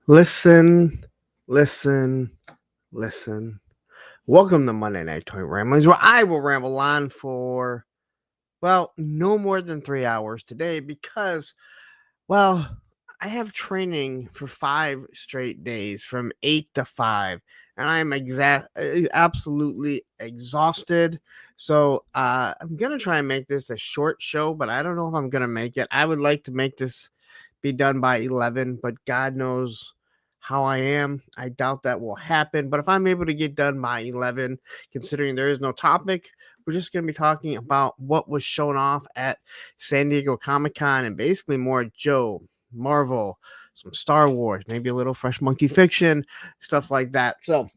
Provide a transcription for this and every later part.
Listen, listen, listen. Welcome to Monday Night Toy Ramblings, where I will ramble on for, no more than 3 hours today because, well, I have training for 5 straight days from 8 to 5, and I'm absolutely exhausted. So I'm gonna try and make this a short show, but I don't know if I'm gonna make it. I would like to make this be done by 11, but God knows how I am. I doubt that will happen. But if I'm able to get done by 11, considering there is no topic, we're just going to be talking about what was shown off at San Diego Comic-Con and basically more Joe, Marvel, some Star Wars, maybe a little fresh monkey fiction, stuff like that. So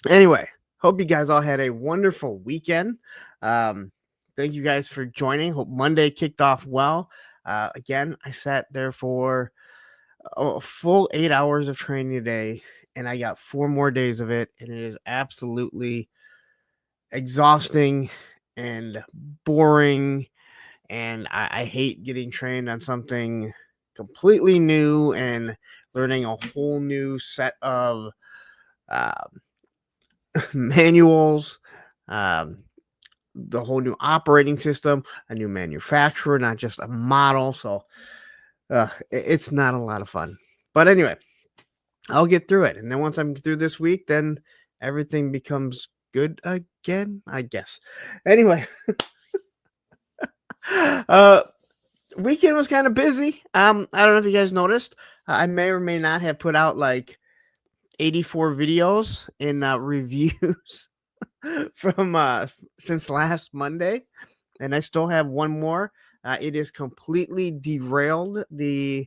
anyway, hope you guys all had a wonderful weekend. Thank you guys for joining. Hope Monday kicked off well. Again, I sat there for a full 8 hours of training today, and I got 4 more days of it, and it is absolutely exhausting and boring. And I hate getting trained on something completely new and learning a whole new set of manuals, the whole new operating system, a new manufacturer, not just a model. So it's not a lot of fun. But anyway, I'll get through it. And then once I'm through this week, then everything becomes good again, I guess. Anyway, weekend was kind of busy. I don't know if you guys noticed. I may or may not have put out like 84 videos in reviews from since last Monday, and I still have one more. It is completely derailed the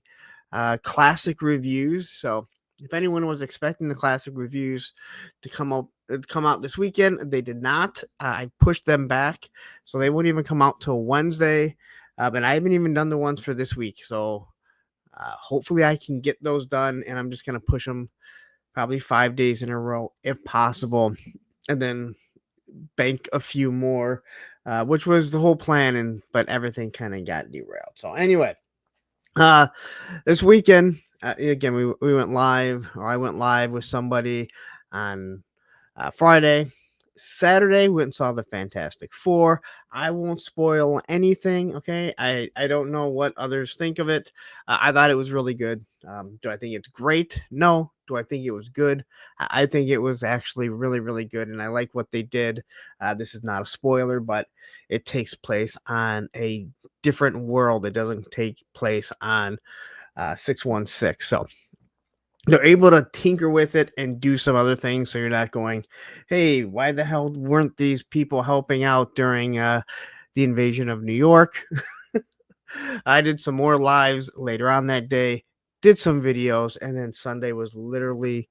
classic reviews. So if anyone was expecting the classic reviews to come out this weekend, they did not. I pushed them back, so they won't even come out till Wednesday. And I haven't even done the ones for this week. So hopefully I can get those done, and I'm just gonna push them probably 5 days in a row if possible, and then bank a few more, which was the whole plan, but everything kind of got derailed. So anyway, this weekend, again, we went live, or I went live with somebody on Friday. Saturday, we went and saw the Fantastic Four. I won't spoil anything, okay? I don't know what others think of it. I thought it was really good. Do I think it's great? No. Do I think it was good? I think it was actually really, really good, and I like what they did. This is not a spoiler, but it takes place on a different world. It doesn't take place on 616. So they're able to tinker with it and do some other things, so you're not going, hey, why the hell weren't these people helping out during the invasion of New York? I did some more lives later on that day, did some videos, and then Sunday was literally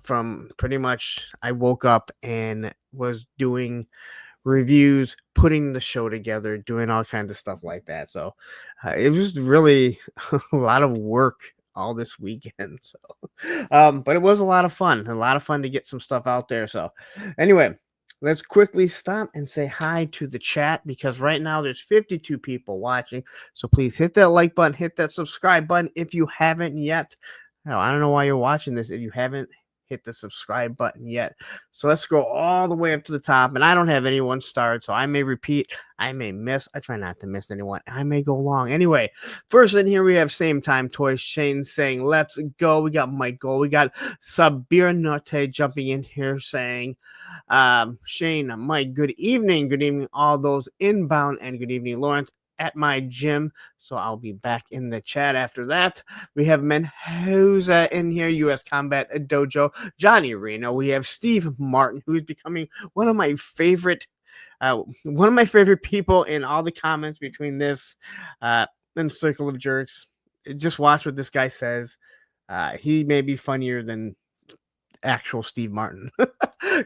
from pretty much I woke up and was doing reviews, putting the show together, doing all kinds of stuff like that. So it was really a lot of work all this weekend. So, but it was a lot of fun to get some stuff out there. So, anyway, let's quickly stop and say hi to the chat, because right now there's 52 people watching. So please hit that like button, hit that subscribe button if you haven't yet. Now, I don't know why you're watching this if you haven't hit the subscribe button yet. So let's go all the way up to the top, and I don't have anyone starred, so I may repeat, I may miss. I try not to miss anyone. I may go long. Anyway, first in here we have Same Time Toys. Shane saying, let's go. We got Michael. We got Sabir Note jumping in here saying, Shane, Mike, good evening. Good evening, all those inbound, and good evening, Lawrence, at my gym. So I'll be back in the chat after that. We have Menhoza in here, U.S. Combat Dojo, Johnny Reno. We have Steve Martin, who is becoming one of my favorite people in all the comments between this and Circle of Jerks. Just watch what this guy says. He may be funnier than actual Steve Martin.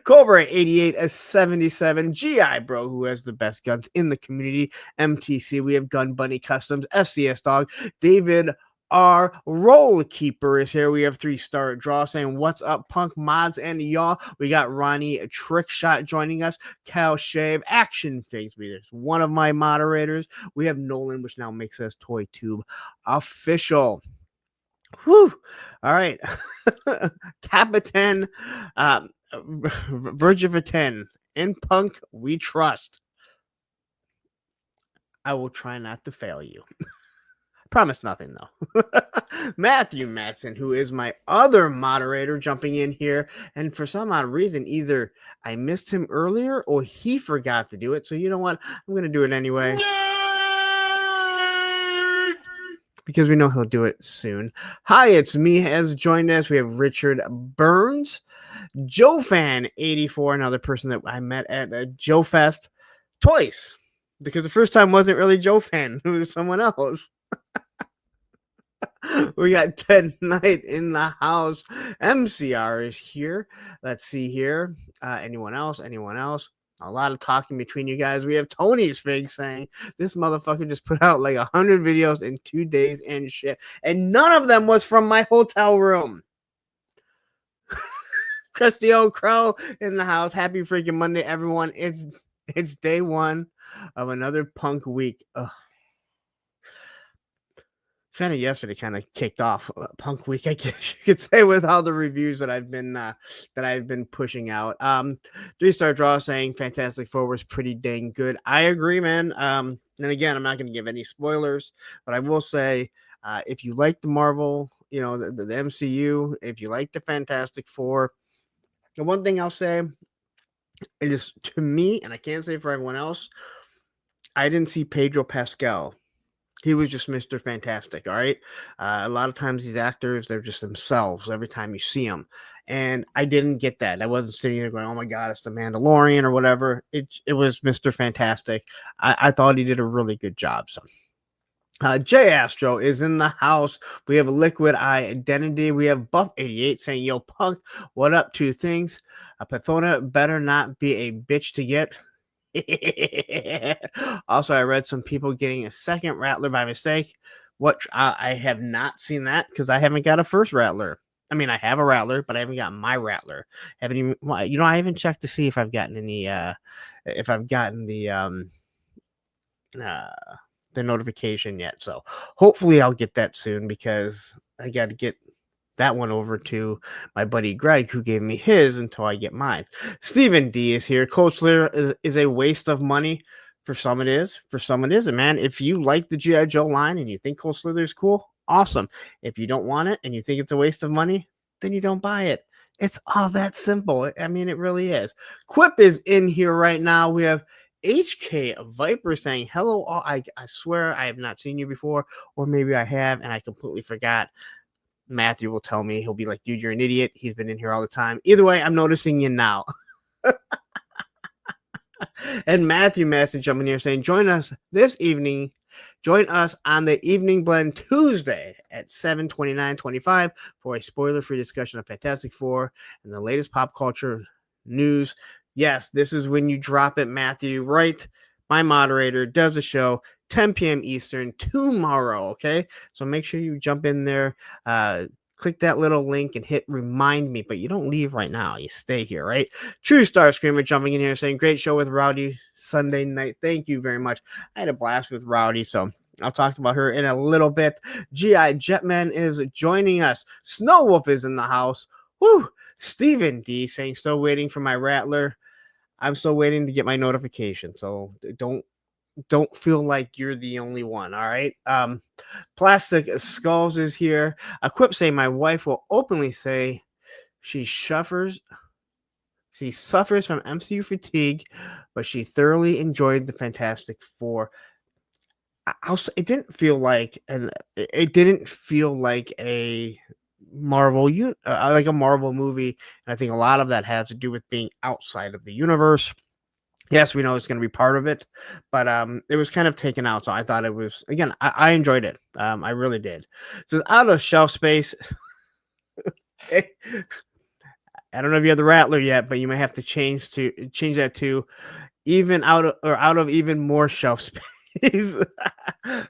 Cobra 8877, GI Bro, who has the best guns in the community, MTC. We have Gun Bunny Customs, SCS Dog, David R. Roll Keeper is here. We have 3-star draw saying, what's up, punk mods and y'all? We got Ronnie Trick Shot joining us, Cal Shave, Action Figs. There's one of my moderators. We have Nolan, which now makes us Toy Tube official. Whew. All right. Capitan, Verge of a 10. In Punk, we trust. I will try not to fail you. Promise nothing, though. Matthew Matson, who is my other moderator, jumping in here. And for some odd reason, either I missed him earlier or he forgot to do it. So you know what? I'm going to do it anyway. Because we know he'll do it soon. Hi, it's me has joined us. We have Richard Burns, Joe Fan 84, another person that I met at Joe Fest twice. Because the first time wasn't really Joe Fan, it was someone else. We got Ted Knight in the house. MCR is here. Let's see here. Anyone else? Anyone else? A lot of talking between you guys. We have Tony's Fig saying this motherfucker just put out like 100 videos in 2 days and shit. And none of them was from my hotel room. Krusty Old Crow in the house. Happy freaking Monday, everyone. It's day one of another punk week. Ugh. Kind of yesterday kind of kicked off punk week, I guess you could say, with all the reviews that I've been pushing out. 3-star draw saying Fantastic Four was pretty dang good. I agree, man. And again, I'm not going to give any spoilers, but I will say if you like the Marvel, the MCU, if you like the Fantastic Four, the one thing I'll say is, to me, and I can't say for everyone else, I didn't see Pedro Pascal. He was just Mr. Fantastic, all right? A lot of times these actors, they're just themselves every time you see them. And I didn't get that. I wasn't sitting there going, oh, my God, it's the Mandalorian or whatever. It was Mr. Fantastic. I thought he did a really good job. So Jay Astro is in the house. We have a Liquid Eye Identity. We have Buff88 saying, yo, Punk, what up? 2 things. Pathona better not be a bitch to get. Also, I read some people getting a second Rattler by mistake. I have not seen that because I haven't got a first Rattler. I mean, I have a Rattler, but I haven't got my Rattler. I haven't checked to see if I've gotten any, the notification yet. So hopefully I'll get that soon because I got to get that one over to my buddy Greg, who gave me his until I get mine. Stephen D is here. Cold Slither is a waste of money. For some it is. For some it isn't, man. If you like the G.I. Joe line and you think Cold Slither is cool, awesome. If you don't want it and you think it's a waste of money, then you don't buy it. It's all that simple. I mean, it really is. Quip is in here right now. We have HK Viper saying, hello. I swear I have not seen you before, or maybe I have and I completely forgot. Matthew will tell me. He'll be like, dude, you're an idiot. He's been in here all the time. Either way, I'm noticing you now. And Matthew Masson jumping here saying, join us this evening. Join us on the Evening Blend Tuesday at 7:29:25 for a spoiler-free discussion of Fantastic Four and the latest pop culture news. Yes, this is when you drop it, Matthew. Right? My moderator does a show 10 p.m. Eastern tomorrow, okay? So make sure you jump in there, click that little link and hit remind me, but you don't leave right now. You stay here, right? True Star Screamer jumping in here saying, great show with Rowdy Sunday night. Thank you very much. I had a blast with Rowdy, so I'll talk about her in a little bit. G.I. Jetman is joining us. Snow Wolf is in the house. Woo! Stephen D saying, still waiting for my Rattler. I'm still waiting to get my notification, so don't feel like you're the only one, all right? Plastic Skulls is here. Quip saying, my wife will openly say she suffers from MCU fatigue, but she thoroughly enjoyed the Fantastic Four. It didn't feel like a Marvel like a Marvel movie, and I think a lot of that has to do with being outside of the universe. Yes, we know it's going to be part of it, but it was kind of taken out. So I thought it was, again, I enjoyed it. I really did. So out of shelf space. I don't know if you have the Rattler yet, but you may have to change that to even out of even more shelf space.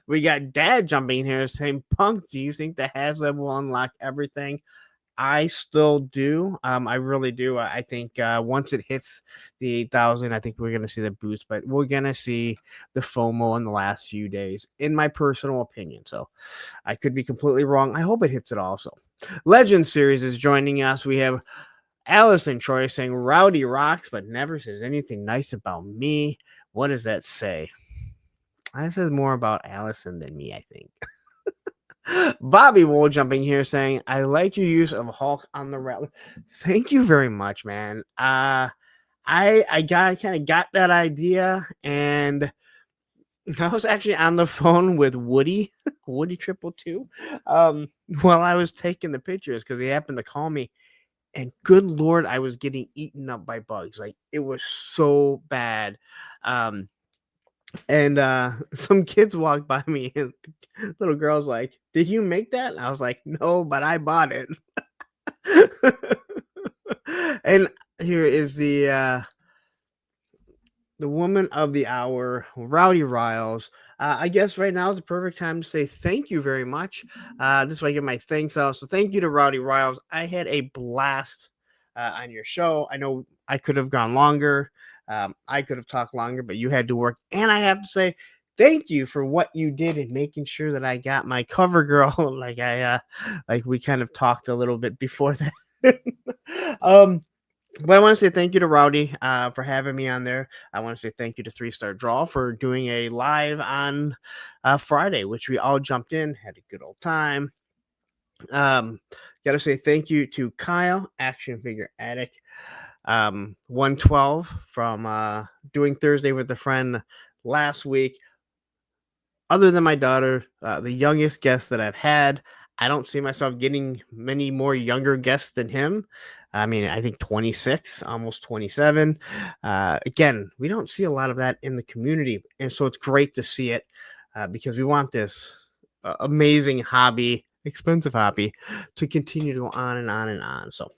We got Dad jumping in here saying, Punk, do you think the Haslab will unlock everything? I still do. I really do. I think once it hits the 8,000, I think we're going to see the boost, but we're going to see the FOMO in the last few days, in my personal opinion. So I could be completely wrong. I hope it hits it also. Legend Series is joining us. We have Allison Troy saying Rowdy rocks, but never says anything nice about me. What does that say? That says more about Allison than me, I think. Bobby Wool jumping here saying, I like your use of Hulk on the Rattler. Thank you very much, man. I kind of got that idea, and I was actually on the phone with Woody, Woody 222, while I was taking the pictures because he happened to call me. And good Lord, I was getting eaten up by bugs. Like, it was so bad. And some kids walked by me, and the little girl's like, "Did you make that?" And I was like, "No, but I bought it." And here is the woman of the hour, Rowdy Riles. I guess right now is the perfect time to say thank you very much. This way I get my thanks out. So thank you to Rowdy Riles. I had a blast on your show. I know I could have gone longer. I could have talked longer, but you had to work. And I have to say thank you for what you did in making sure that I got my cover girl. Like we kind of talked a little bit before that. But I want to say thank you to Rowdy for having me on there. I want to say thank you to 3-Star Draw for doing a live on Friday, which we all jumped in, had a good old time. Got to say thank you to Kyle, Action Figure Addict, 112 from doing Thursday with a friend last week. Other than my daughter, the youngest guest that I've had. I don't see myself getting many more younger guests than him. I mean, I think 26, almost 27. Again, we don't see a lot of that in the community. And so it's great to see it because we want this amazing hobby, expensive hobby, to continue to go on and on and on. So,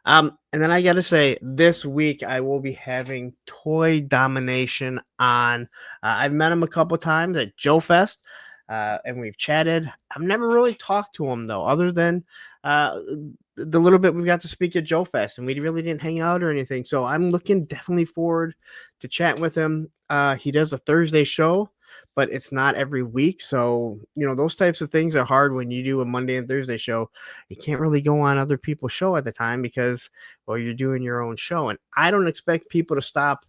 and then I got to say, this week I will be having Toy Domination on. I've met him a couple times at Joe Fest. And we've chatted. I've never really talked to him though, other than the little bit we got to speak at Joe Fest, and we really didn't hang out or anything. So I'm looking definitely forward to chatting with him. He does a Thursday show, but it's not every week. So, those types of things are hard when you do a Monday and Thursday show. You can't really go on other people's show at the time because, well, you're doing your own show. And I don't expect people to stop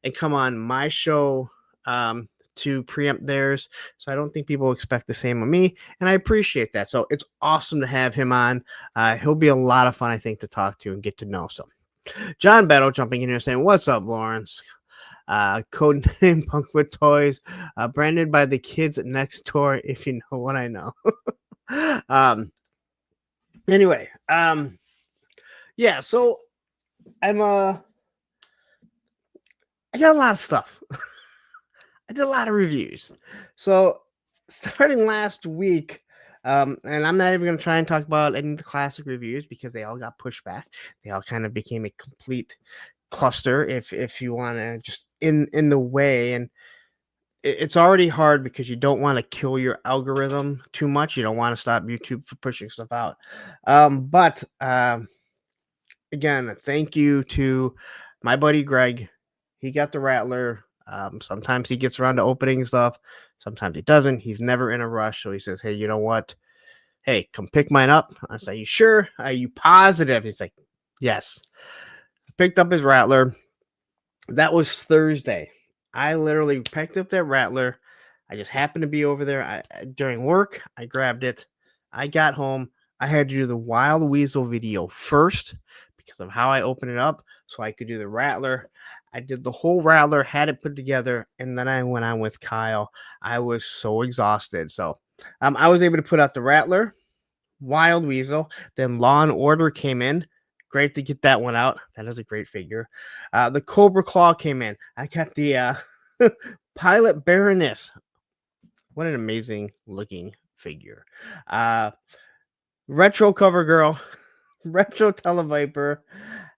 and come on my show to preempt theirs. So I don't think people expect the same of me. And I appreciate that. So it's awesome to have him on. He'll be a lot of fun, I think, to talk to and get to know. So John Battle jumping in here saying, "What's up, Lawrence?" Codename Punkathon Toys, branded by the kids next door, if you know what I know. Anyway, yeah, so I got a lot of stuff. I did a lot of reviews. So starting last week, and I'm not even going to try and talk about any of the classic reviews because they all got pushed back. They all kind of became a complete cluster if you want to just in the way. And it's already hard because you don't want to kill your algorithm too much. You don't want to stop YouTube for pushing stuff out. But again, thank you to my buddy Greg. He got the Rattler. Sometimes he gets around to opening stuff. Sometimes he doesn't. He's never in a rush. So he says, "Hey, you know what? Hey, come pick mine up." I say, "You sure? Are you positive?" He's like, "Yes." Picked up his Rattler. That was Thursday. I literally picked up that Rattler. I just happened to be over there during work. I grabbed it. I got home. I had to do the Wild Weasel video first because of how I opened it up so I could do the Rattler. I did the whole Rattler, had it put together, and then I went on with Kyle. I was so exhausted. So I was able to put out the Rattler, Wild Weasel, then Law and Order came in. Great to get that one out. That is a great figure. The Cobra Claw came in. I got the Pilot Baroness. What an amazing looking figure. Retro Cover Girl, Retro Televiper,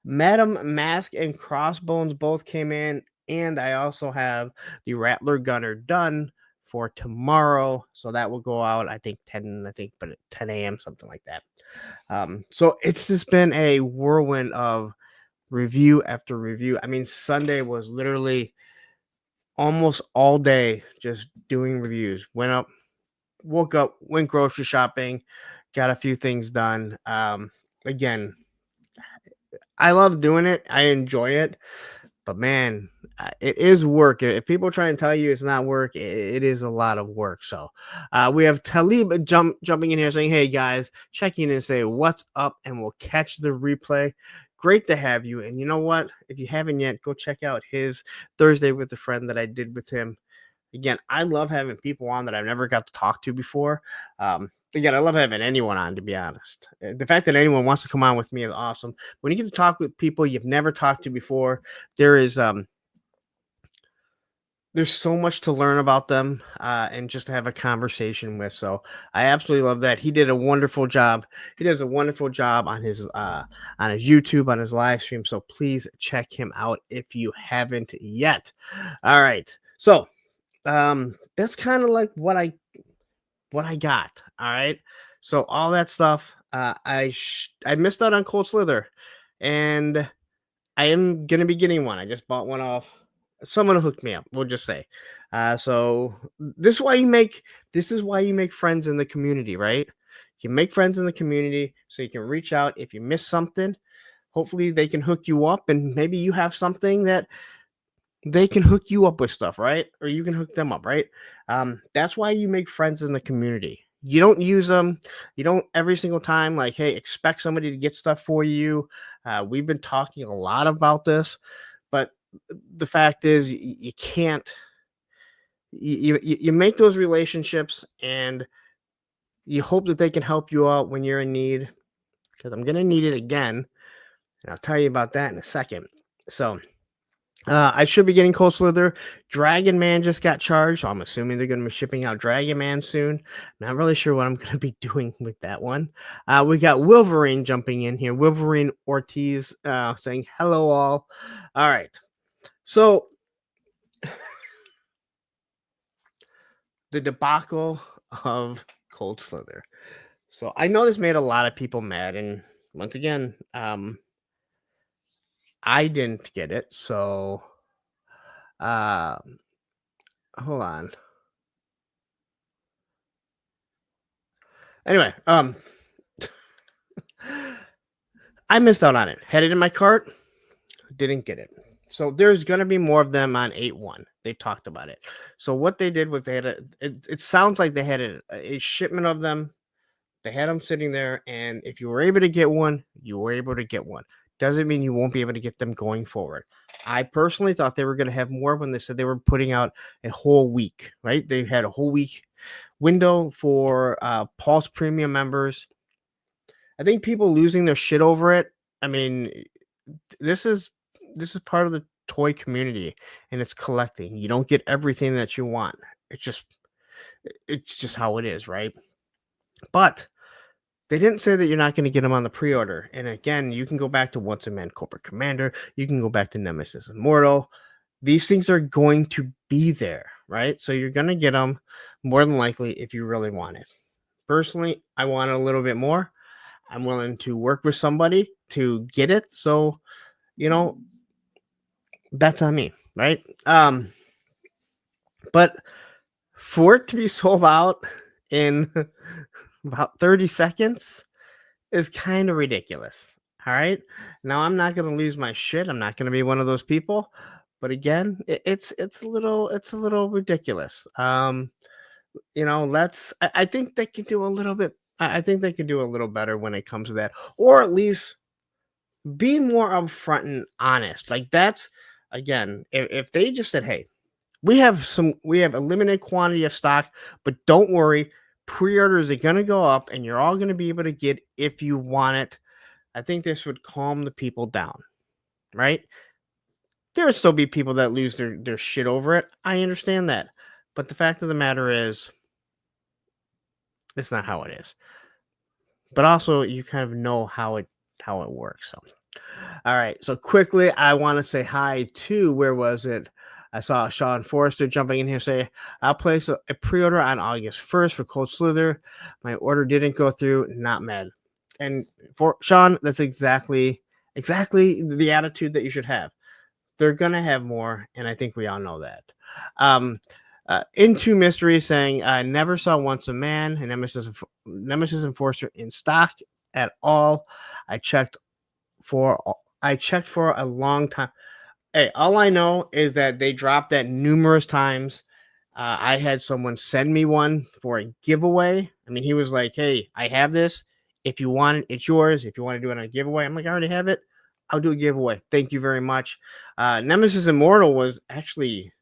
Madam Mask and Crossbones both came in. And I also have the Rattler Gunner done for tomorrow. So that will go out, I think 10, but at 10 a.m., something like that. So it's just been a whirlwind of review after review. I mean, Sunday was literally almost all day just doing reviews. Woke up, went grocery shopping, got a few things done. Again, I love doing it. I enjoy it. But man, it is work. If people try and tell you it's not work, it is a lot of work. So we have Talib jumping in here saying, hey guys, check in and say what's up, and we'll catch the replay. Great to have you. And you know what? If you haven't yet, go check out his Thursday with a friend that I did with him. Again, I love having people on that I've never got to talk to before. Again, I love having anyone on, to be honest. The fact that anyone wants to come on with me is awesome. When you get to talk with people you've never talked to before, there's so much to learn about them and just to have a conversation with. So I absolutely love that. He did a wonderful job. He does a wonderful job on his YouTube, on his live stream. So please check him out if you haven't yet. All right. So that's kind of like what I got. All right. So all that stuff, I missed out on Cold Slither, and I am gonna be getting one. I just bought one off. Someone hooked me up. We'll just say. So this is why you make friends in the community, right? You make friends in the community so you can reach out if you miss something. Hopefully they can hook you up, and maybe you have something that they can hook you up with stuff, right? Or you can hook them up, right? That's why you make friends in the community. You don't use them. You don't every single time, like, hey, expect somebody to get stuff for you. We've been talking a lot about this, but the fact is you can't, you make those relationships and you hope that they can help you out when you're in need, because I'm going to need it again. And I'll tell you about that in a second. So, I should be getting Cold Slither. Dragon Man just got charged, so I'm assuming they're going to be shipping out Dragon Man soon. Not really sure what I'm going to be doing with that one. We got Wolverine jumping in here. Wolverine Ortiz saying hello all. All right. So the debacle of Cold Slither. So I know this made a lot of people mad, and once again, I didn't get it. So hold on. Anyway, I missed out on it. Had it in my cart, didn't get it. So there's going to be more of them on 8/1. They talked about it. So what they did was they had it sounds like they had a shipment of them. They had them sitting there, and if you were able to get one, you were able to get one. Doesn't mean you won't be able to get them going forward. I personally thought they were going to have more when they said they were putting out a whole week, right? They had a whole week window for Pulse Premium members. I think people losing their shit over it. I mean, this is part of the toy community, and it's collecting. You don't get everything that you want. It's just how it is, right? But they didn't say that you're not going to get them on the pre-order. And again, you can go back to Once a Man Corporate Commander. You can go back to Nemesis Immortal. These things are going to be there, right? So you're going to get them more than likely if you really want it. Personally, I want it a little bit more. I'm willing to work with somebody to get it. So, that's on me, right? But for it to be sold out in about 30 seconds is kind of ridiculous. All right. Now I'm not going to lose my shit. I'm not going to be one of those people. But again, it's a little ridiculous. I think they can do a little bit. I think they can do a little better when it comes to that, or at least be more upfront and honest. Like that's, again, if they just said, hey, we have a limited quantity of stock, but don't worry, pre-orders are going to go up and you're all going to be able to get if you want it. I think this would calm the people down, right? There would still be people that lose their shit over it. I understand that. But the fact of the matter is, it's not how it is. But also, you kind of know how it works. So, all right. So quickly, I want to say hi to, where was it? I saw Sean Forrester jumping in here say, I'll place a pre-order on August 1st for Cold Slither. My order didn't go through. Not mad. And for Sean, that's exactly the attitude that you should have. They're going to have more, and I think we all know that. Into Mystery saying, I never saw Once a Man and Nemesis Enforcer in stock at all. I checked for a long time. Hey, all I know is that they dropped that numerous times. I had someone send me one for a giveaway. I mean, he was like, hey, I have this. If you want it, it's yours. If you want to do it on a giveaway, I'm like, I already have it. I'll do a giveaway. Thank you very much. Nemesis Immortal was actually,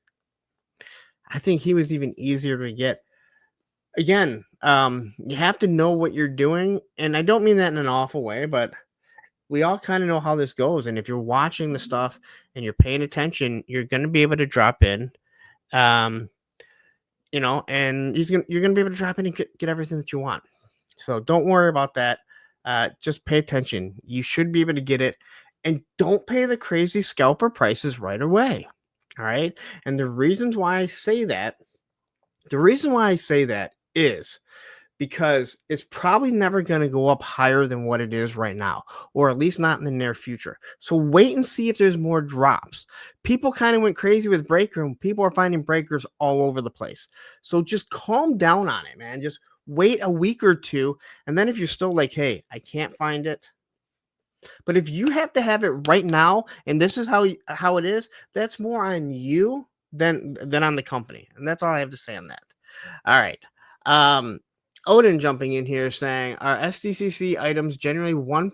I think he was even easier to get. Again, you have to know what you're doing. And I don't mean that in an awful way, but we all kind of know how this goes. And if you're watching the stuff and you're paying attention, you're going to be able to drop in, and you're going to be able to drop in and get everything that you want. So don't worry about that. Just pay attention. You should be able to get it, and don't pay the crazy scalper prices right away. All right. And the reason why I say that is because it's probably never going to go up higher than what it is right now, or at least not in the near future. So wait and see if there's more drops. People kind of went crazy with Breaker, and people are finding breakers all over the place. So just calm down on it, man. Just wait a week or two, and then if you're still like, hey, I can't find it. But if you have to have it right now, and this is how it is, that's more on you than on the company. And that's all I have to say on that. All right. Odin jumping in here saying, are SDCC items generally one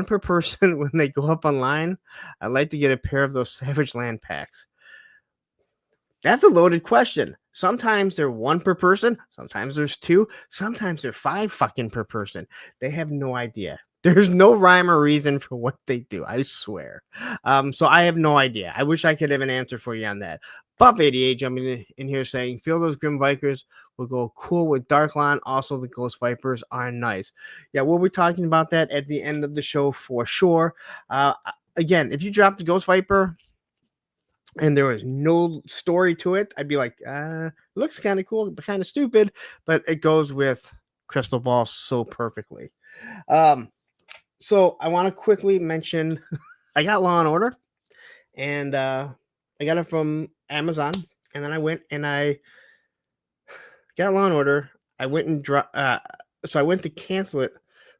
per person when they go up online? I'd like to get a pair of those Savage Land packs. That's a loaded question. Sometimes they're one per person. Sometimes there's two. Sometimes they're 5 fucking per person. They have no idea. There's no rhyme or reason for what they do. I swear. So I have no idea. I wish I could have an answer for you on that. Buff88 jumping in here saying, feel those Grim Vikers will go cool with Darklon. Also, the Ghost Vipers are nice. Yeah, we'll be talking about that at the end of the show for sure. Again, if you drop the Ghost Viper and there was no story to it, I'd be like, looks kind of cool, but kind of stupid, but it goes with Crystal Ball so perfectly. So I want to quickly mention, I got Law and Order, and I got it from Amazon, and then I went and I got Law and Order. I went and so I went to cancel it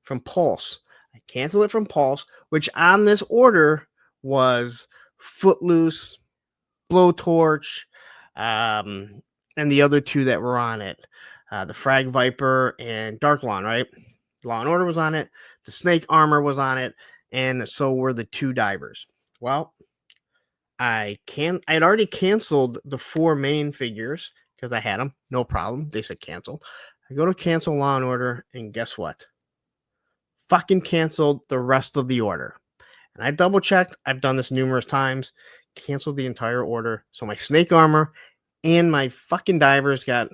from Pulse. I canceled it from Pulse, which on this order was Footloose, Blowtorch, and the other 2 that were on it, the Frag Viper and Darklon, right? Law and Order was on it. The Snake Armor was on it, and so were the 2 divers. Well, I'd already canceled the 4 main figures because I had them, no problem. They said cancel. I go to cancel Law and Order, and guess what? Fucking canceled the rest of the order. And I double checked. I've done this numerous times. Canceled the entire order. So my Snake Armor and my fucking divers got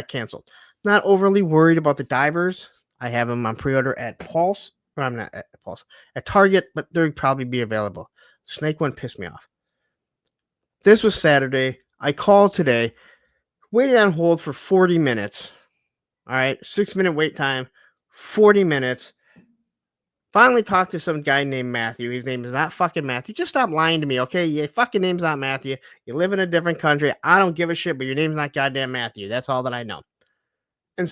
canceled. Not overly worried about the divers. I have them on pre-order at Pulse. Or I'm not at Pulse. At Target, but they'll probably be available. Snake one pissed me off. This was Saturday. I called today. Waited on hold for 40 minutes. All right. 6-minute wait time. 40 minutes. Finally talked to some guy named Matthew. His name is not fucking Matthew. Just stop lying to me, okay? Your fucking name's not Matthew. You live in a different country. I don't give a shit, but your name's not goddamn Matthew. That's all that I know. And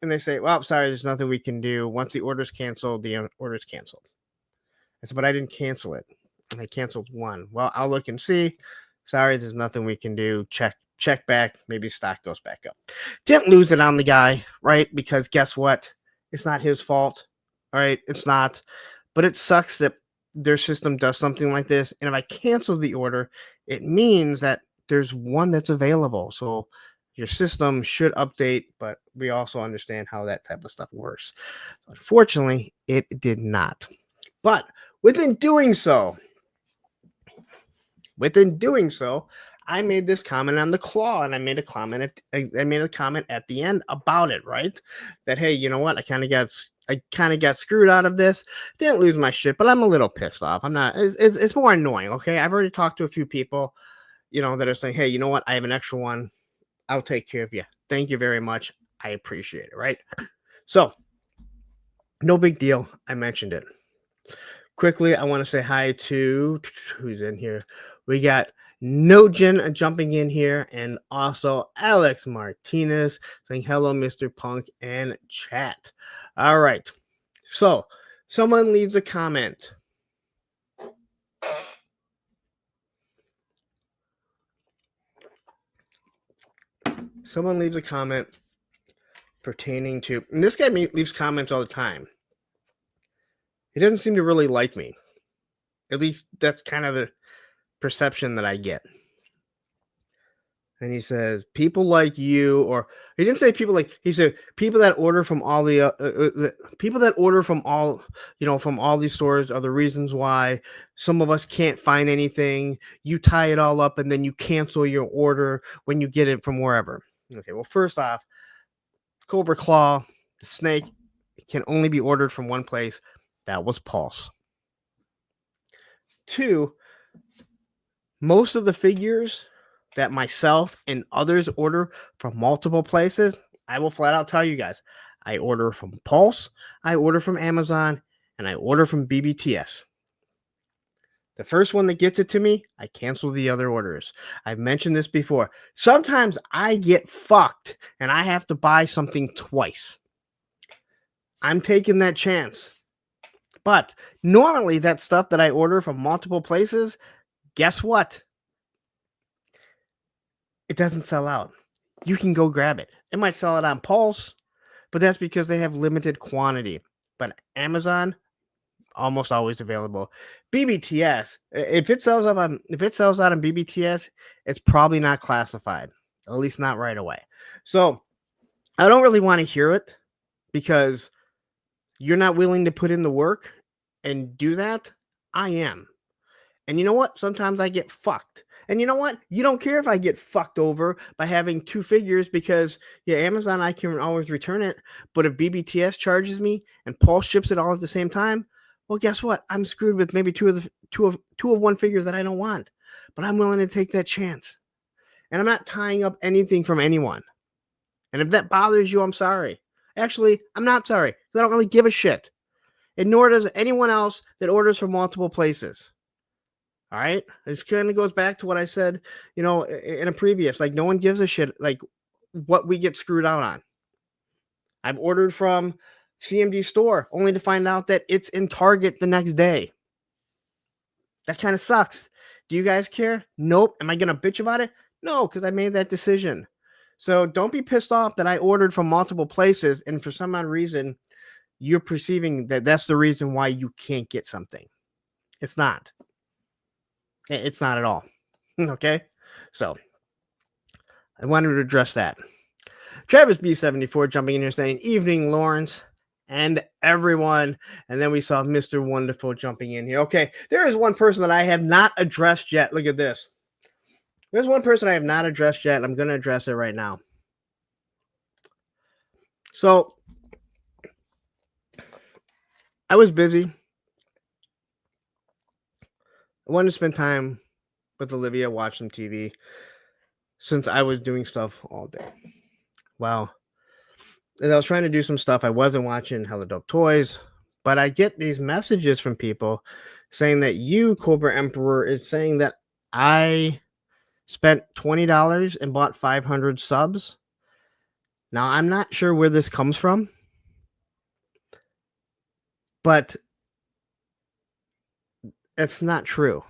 they say, well, sorry, there's nothing we can do. Once the order's canceled, the order's canceled. I said, but I didn't cancel it. And I canceled one. Well, I'll look and see. Sorry, there's nothing we can do. Check back. Maybe stock goes back up. Didn't lose it on the guy, right? Because guess what? It's not his fault. All right, it's not. But it sucks that their system does something like this. And if I cancel the order, it means that there's one that's available. So your system should update, but we also understand how that type of stuff works. Unfortunately, it did not. But within doing so, I made this comment on the claw, and I made a comment at the end about it, right? That, hey, you know what? I kind of got screwed out of this. Didn't lose my shit, but I'm a little pissed off. I'm not. It's more annoying. Okay, I've already talked to a few people. that are saying, hey, you know what? I have an extra one. I'll take care of you. Thank you very much. I appreciate it, right? So, no big deal. I mentioned it. Quickly, I want to say hi to who's in here. We got Nojin jumping in here, and also Alex Martinez saying hello, Mr. Punk, and chat. All right. So, someone leaves a comment. Someone leaves a comment pertaining to, and this guy leaves comments all the time. He doesn't seem to really like me. At least that's kind of the perception that I get. And he says, people like you, or he didn't say people like, he said, people that order from all the people that order from all, from all these stores are the reasons why some of us can't find anything. You tie it all up and then you cancel your order when you get it from wherever. Okay, well, first off, Cobra Claw, the snake, can only be ordered from one place. That was Pulse. 2, most of the figures that myself and others order from multiple places, I will flat out tell you guys, I order from Pulse, I order from Amazon, and I order from BBTS. The first one that gets it to me, I cancel the other orders. I've mentioned this before. Sometimes I get fucked and I have to buy something twice. I'm taking that chance. But normally that stuff that I order from multiple places, guess what? It doesn't sell out. You can go grab it. It might sell it on Pulse, but that's because they have limited quantity. But Amazon, almost always available. BBTS, if it sells out on BBTS, it's probably not classified, at least not right away. So I don't really want to hear it because you're not willing to put in the work and do that. I am. And you know what? Sometimes I get fucked. And you know what? You don't care if I get fucked over by having 2 figures because, Amazon, I can always return it. But if BBTS charges me and Pulse ships it all at the same time, well, guess what? I'm screwed with maybe two of one figure that I don't want. But I'm willing to take that chance. And I'm not tying up anything from anyone. And if that bothers you, I'm sorry. Actually, I'm not sorry. I don't really give a shit. And nor does anyone else that orders from multiple places. All right. This kind of goes back to what I said, in a previous, like no one gives a shit, like what we get screwed out on. I've ordered from CMD store only to find out that it's in Target the next day. That kind of sucks. Do you guys care? Nope. Am I going to bitch about it? No, because I made that decision. So don't be pissed off that I ordered from multiple places and for some odd reason you're perceiving that that's the reason why you can't get something. It's not. It's not at all. Okay? So, I wanted to address that. Travis B74 jumping in here saying, evening, Lawrence, and everyone. And then we saw Mr. Wonderful jumping in here. Okay, there is one person that I have not addressed yet. Look at this. There's one person I have not addressed yet. I'm going to address it right now. So, I was busy. I wanted to spend time with Olivia, watch some TV, since I was doing stuff all day. Well, as I was trying to do some stuff, I wasn't watching Hella Dope Toys, but I get these messages from people saying that you, Cobra Emperor, is saying that I spent $20 and bought 500 subs. Now, I'm not sure where this comes from, but it's not true.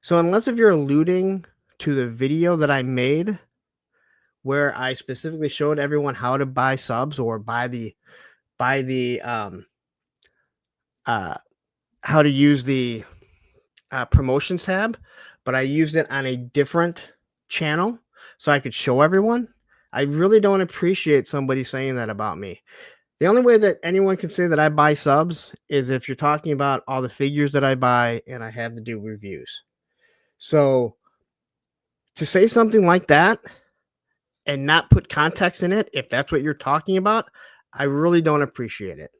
So unless if you're alluding to the video that I made where I specifically showed everyone how to buy subs or how to use the promotions tab, but I used it on a different channel so I could show everyone. I really don't appreciate somebody saying that about me. The only way that anyone can say that I buy subs is if you're talking about all the figures that I buy and I have to do reviews. So to say something like that and not put context in it, if that's what you're talking about, I really don't appreciate it.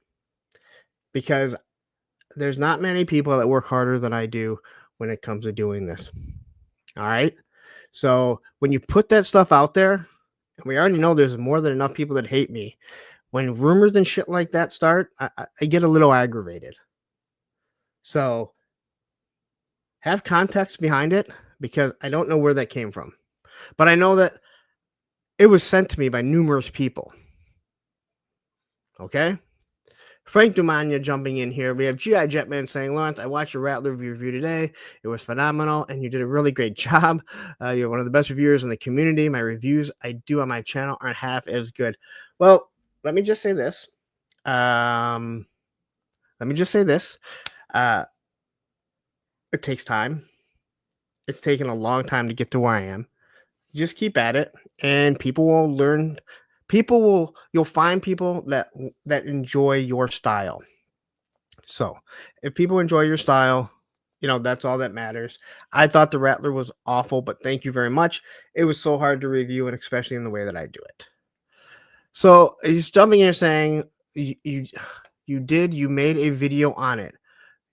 Because there's not many people that work harder than I do when it comes to doing this. All right. So when you put that stuff out there, and we already know there's more than enough people that hate me, when rumors and shit like that start, I get a little aggravated. So have context behind it, because I don't know where that came from. But I know that it was sent to me by numerous people. Okay? Frank Dumania jumping in here. We have G.I. Jetman saying, Lawrence, I watched your Rattler review today. It was phenomenal, and you did a really great job. You're one of the best reviewers in the community. My reviews I do on my channel aren't half as good. Well, let me just say this. It takes time. It's taken a long time to get to where I am. Just keep at it, and people will learn. You'll find people that enjoy your style. So if people enjoy your style, that's all that matters. I thought the Rattler was awful, but thank you very much. It was so hard to review, and especially in the way that I do it. So he's jumping in saying, you made a video on it.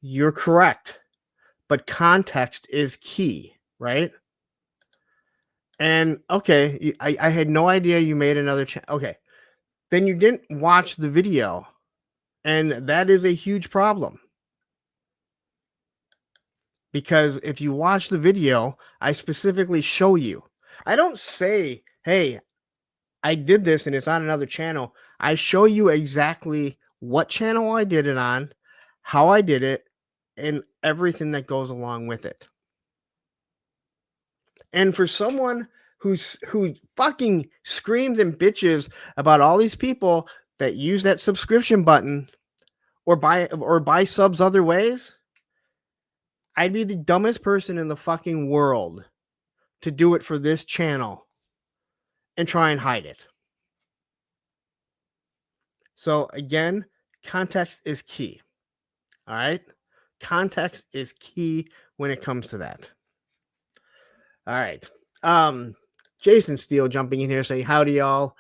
You're correct, but context is key, right? And okay, I had no idea you made another channel. Okay, then you didn't watch the video, and that is a huge problem. Because if you watch the video, I specifically show you. I don't say, hey, I did this and it's on another channel. I show you exactly what channel I did it on, how I did it, and everything that goes along with it. And for someone who fucking screams and bitches about all these people that use that subscription button or buy subs other ways, I'd be the dumbest person in the fucking world to do it for this channel and try and hide it. So again, context is key. All right? Context is key when it comes to that. All right. Jason Steele jumping in here saying, howdy, y'all.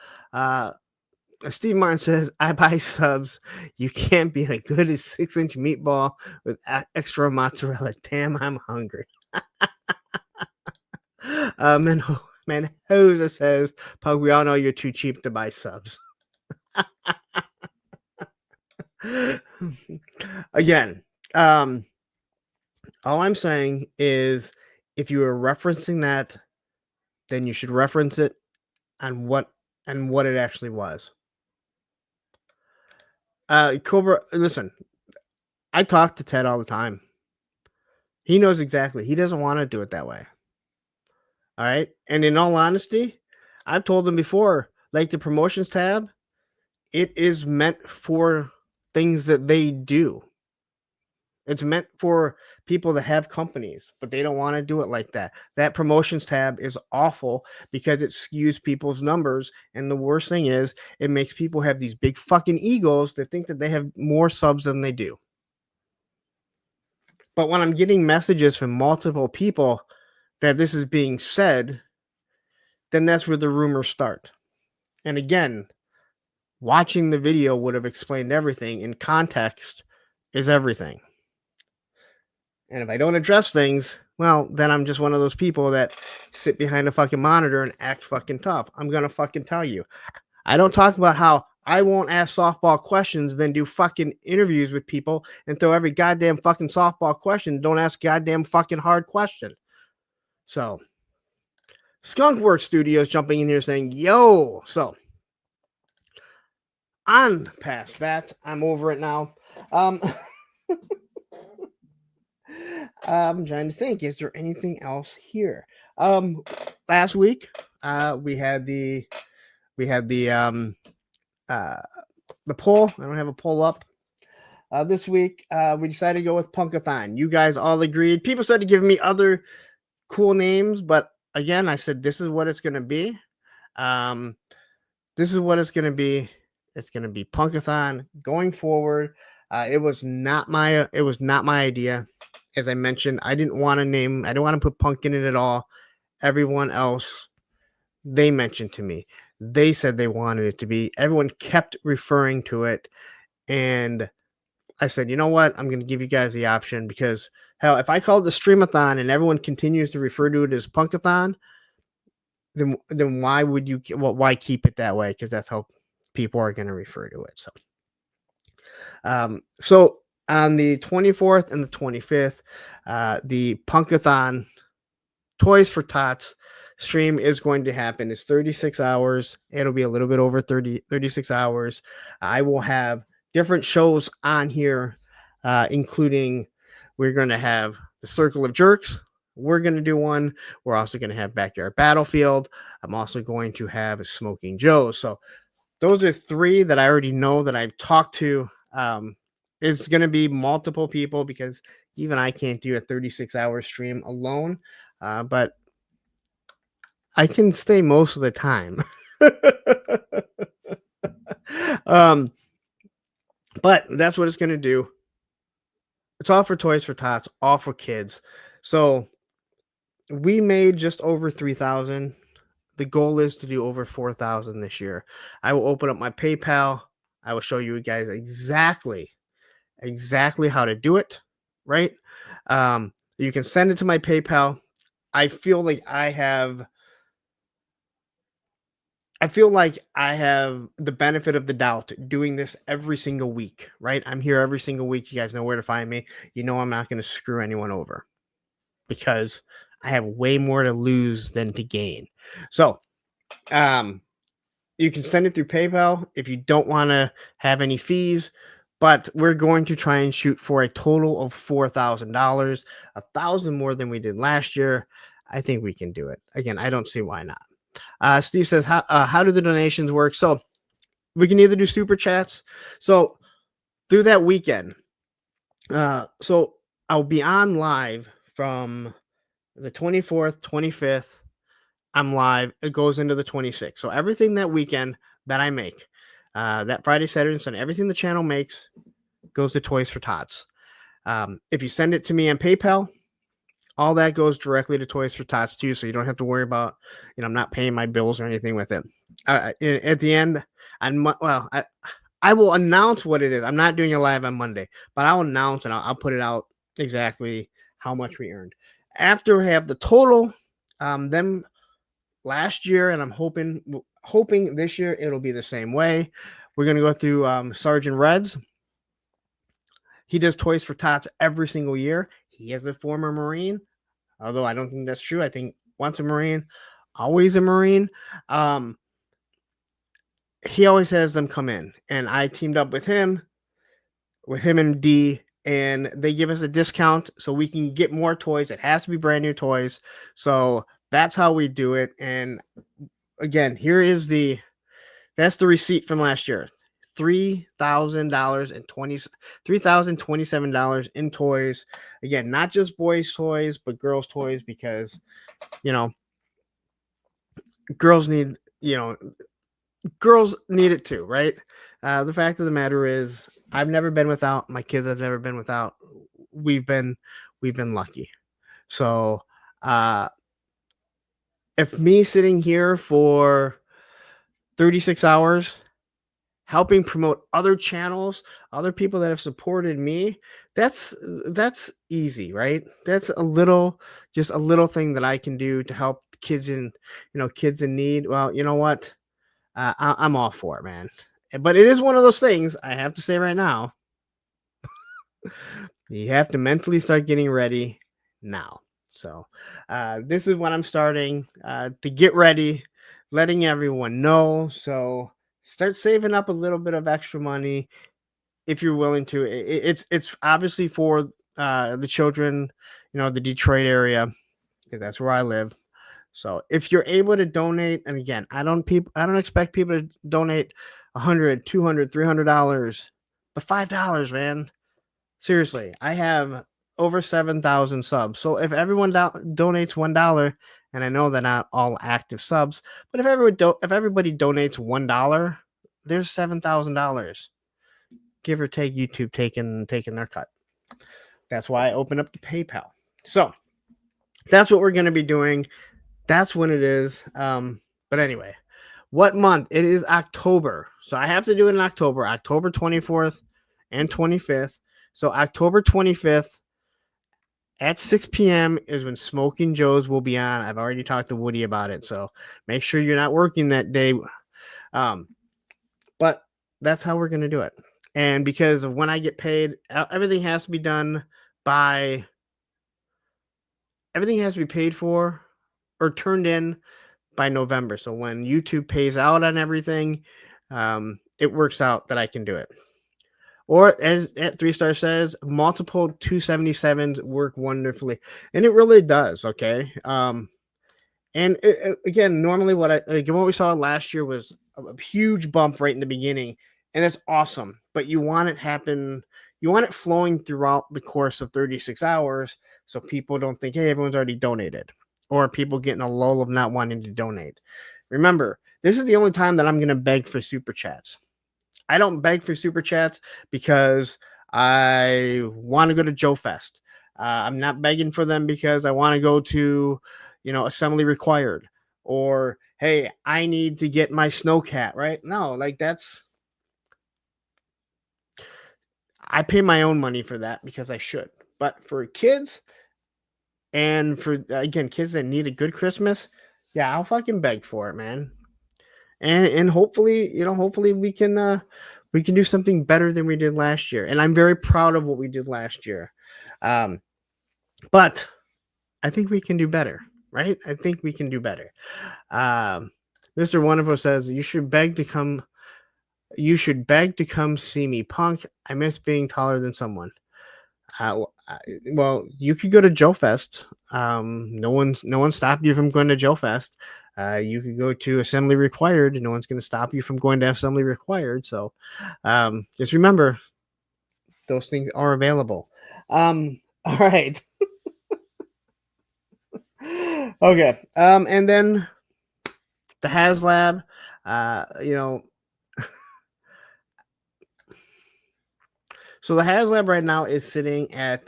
Steve Martin says, I buy subs. You can't be as good as 6-inch meatball with extra mozzarella. Damn, I'm hungry. Manhosa says, Pug, we all know you're too cheap to buy subs. Again, all I'm saying is if you are referencing that, then you should reference it on what it actually was. Cobra, listen, I talk to Ted all the time. He knows exactly. He doesn't want to do it that way. All right. And in all honesty, I've told him before, like the promotions tab, it is meant for things that they do. It's meant for people that have companies, but they don't want to do it like that. That promotions tab is awful because it skews people's numbers. And the worst thing is it makes people have these big fucking egos that think that they have more subs than they do. But when I'm getting messages from multiple people that this is being said, then that's where the rumors start. And again, watching the video would have explained everything, and context is everything. And if I don't address things, well, then I'm just one of those people that sit behind a fucking monitor and act fucking tough. I'm going to fucking tell you. I don't talk about how I won't ask softball questions, then do fucking interviews with people and throw every goddamn fucking softball question. Don't ask goddamn fucking hard question. So, Skunkworks Studios jumping in here saying, yo. So, on past that. I'm over it now. I'm trying to think. Is there anything else here? Last week, we had the poll. I don't have a poll up. This week, we decided to go with Punkathon. You guys all agreed. People started giving me other cool names, but again, I said this is what it's going to be. This is what it's going to be. It's going to be Punkathon going forward. It was not my idea. As I mentioned, I didn't want to put punk in it at all. Everyone else, they mentioned to me. They said they wanted it to be. Everyone kept referring to it. And I said, you know what? I'm going to give you guys the option because, hell, if I call it the Streamathon and everyone continues to refer to it as Punkathon, then why would you, well, why keep it that way? Because that's how people are going to refer to it. So on the 24th and the 25th, the Punkathon Toys for Tots stream is going to happen. It's 36 hours. It'll be a little bit over 36 hours. I will have different shows on here, including we're going to have the Circle of Jerks. We're going to do one. We're also going to have Backyard Battlefield. I'm also going to have a Smoking Joe. So those are three that I already know that I've talked to. It's going to be multiple people because even I can't do a 36-hour stream alone. But I can stay most of the time. But that's what it's going to do. It's all for Toys for Tots, all for kids. So we made just over 3,000. The goal is to do over 4,000 this year. I will open up my PayPal. I will show you guys exactly how to do it, right? You can send it to my PayPal. I feel like I have the benefit of the doubt doing this every single week, right? I'm here every single week. You guys know where to find me. You know I'm not going to screw anyone over because I have way more to lose than to gain. So, you can send it through PayPal if you don't want to have any fees, but we're going to try and shoot for a total of $4,000, $1,000 more than we did last year. I think we can do it. Again, I don't see why not. Steve says, how do the donations work? So we can either do super chats. So through that weekend, so I'll be on live from the 24th, 25th. I'm live. It goes into the 26th. So everything that weekend that I make, that Friday, Saturday, and Sunday, everything the channel makes goes to Toys for Tots. If you send it to me on PayPal, all that goes directly to Toys for Tots too. So you don't have to worry about, I'm not paying my bills or anything with it. At the end, I will announce what it is. I'm not doing it live on Monday, but I'll announce and I'll put it out exactly how much we earned. After we have the total, then last year, and I'm hoping this year it'll be the same way. We're going to go through Sergeant Reds. He does Toys for Tots every single year. He is a former Marine, although I don't think that's true. I think once a Marine, always a Marine. He always has them come in, and I teamed up with him and D, and they give us a discount so we can get more toys. It has to be brand new toys. So that's how we do it. And again, that's the receipt from last year. $3,027 in toys. Again, not just boys' toys, but girls' toys, because girls need it too, right? The fact of the matter is, I've never been without. My kids have never been without. We've been lucky. So, if me sitting here for 36 hours, helping promote other channels, other people that have supported me, that's easy, right? That's just a little thing that I can do to help kids in need. Well, you know what? I'm all for it, man. But it is one of those things I have to say right now. You have to mentally start getting ready now. So this is when I'm starting to get ready, letting everyone know. So start saving up a little bit of extra money if you're willing to. It's obviously for the children, the Detroit area, because that's where I live. So if you're able to donate, and again, I don't expect people to donate $100, $200, $300, but $5, man. Seriously, I have over 7,000 subs. So if everyone donates $1, and I know they're not all active subs, but if everybody donates $1, there's $7,000, give or take. YouTube taking their cut. That's why I opened up the PayPal. So that's what we're going to be doing. That's when it is. But anyway, what month? It is October. So I have to do it in October 24th and 25th. So October 25th at 6 p.m. is when Smoking Joe's will be on. I've already talked to Woody about it, so make sure you're not working that day. But that's how we're going to do it. And because of when I get paid, everything has to be done by, everything has to be paid for or turned in by November. So when YouTube pays out on everything, it works out that I can do it. Or as at 3-Star says, multiple 277s work wonderfully. And it really does, okay? And again, normally what we saw last year was a huge bump right in the beginning, and that's awesome. But you want it flowing throughout the course of 36 hours, so people don't think, hey, everyone's already donated, or people getting a lull of not wanting to donate. Remember, this is the only time that I'm going to beg for super chats. I don't beg for super chats because I want to go to Joe Fest. I'm not begging for them because I want to go to, assembly required, or hey, I need to get my snowcat, right? No, like I pay my own money for that because I should. But for kids and for, again, kids that need a good Christmas, yeah, I'll fucking beg for it, man. And hopefully, hopefully we can do something better than we did last year. And I'm very proud of what we did last year. But I think we can do better, right? I think we can do better. Mr. Wonderful says you should beg to come see me, Punk. I miss being taller than someone. Well, you could go to Joe Fest. No one stopped you from going to Joe Fest. You could go to Assembly Required. No one's going to stop you from going to Assembly Required. So just remember, those things are available. All right. Okay. And then the Haslab, so the Haslab right now is sitting at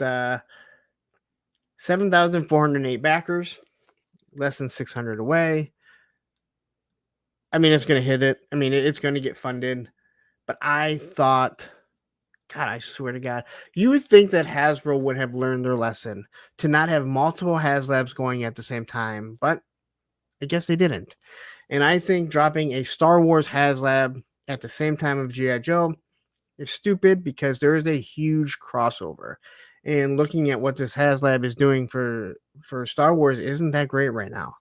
7,408 backers, less than 600 away. I mean, it's going to hit it. I mean, it's going to get funded. But I thought, God, I swear to God, you would think that Hasbro would have learned their lesson to not have multiple Haslabs going at the same time. But I guess they didn't. And I think dropping a Star Wars Haslab at the same time of G.I. Joe is stupid because there is a huge crossover. And looking at what this Haslab is doing for Star Wars isn't that great right now.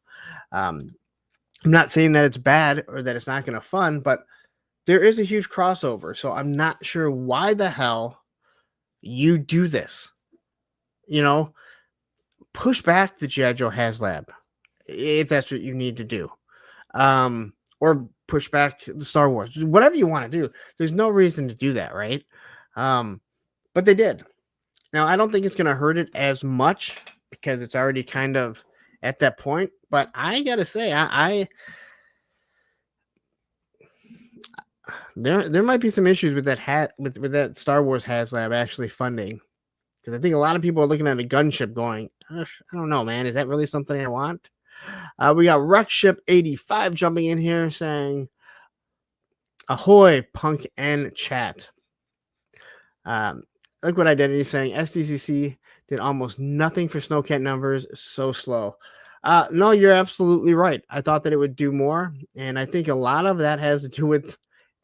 I'm not saying that it's bad or that it's not going to fund, but there is a huge crossover. So I'm not sure why the hell you do this. Push back the G.I. Joe Haslab if that's what you need to do. Or push back the Star Wars, whatever you want to do. There's no reason to do that, right? But they did. Now, I don't think it's going to hurt it as much because it's already kind of at that point. But I got to say, there might be some issues with that with that Star Wars Haslab actually funding, because I think a lot of people are looking at a gunship going, I don't know, man, is that really something I want? We got Wreckship 85 jumping in here saying, ahoy, Punk and chat. Liquid Identity saying SDCC did almost nothing for Snowcat numbers, so slow. No, you're absolutely right. I thought that it would do more, and I think a lot of that has to do with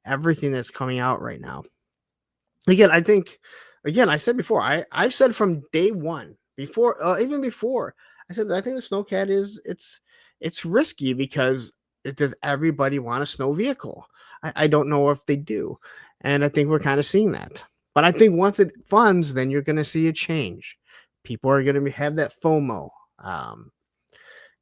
everything that's coming out right now. Again, I said before, I said from day one, even before, I said I think the Snowcat it's risky because does everybody want a snow vehicle? I don't know if they do, and I think we're kind of seeing that. But I think once it funds, then you're going to see a change. People are going to have that FOMO.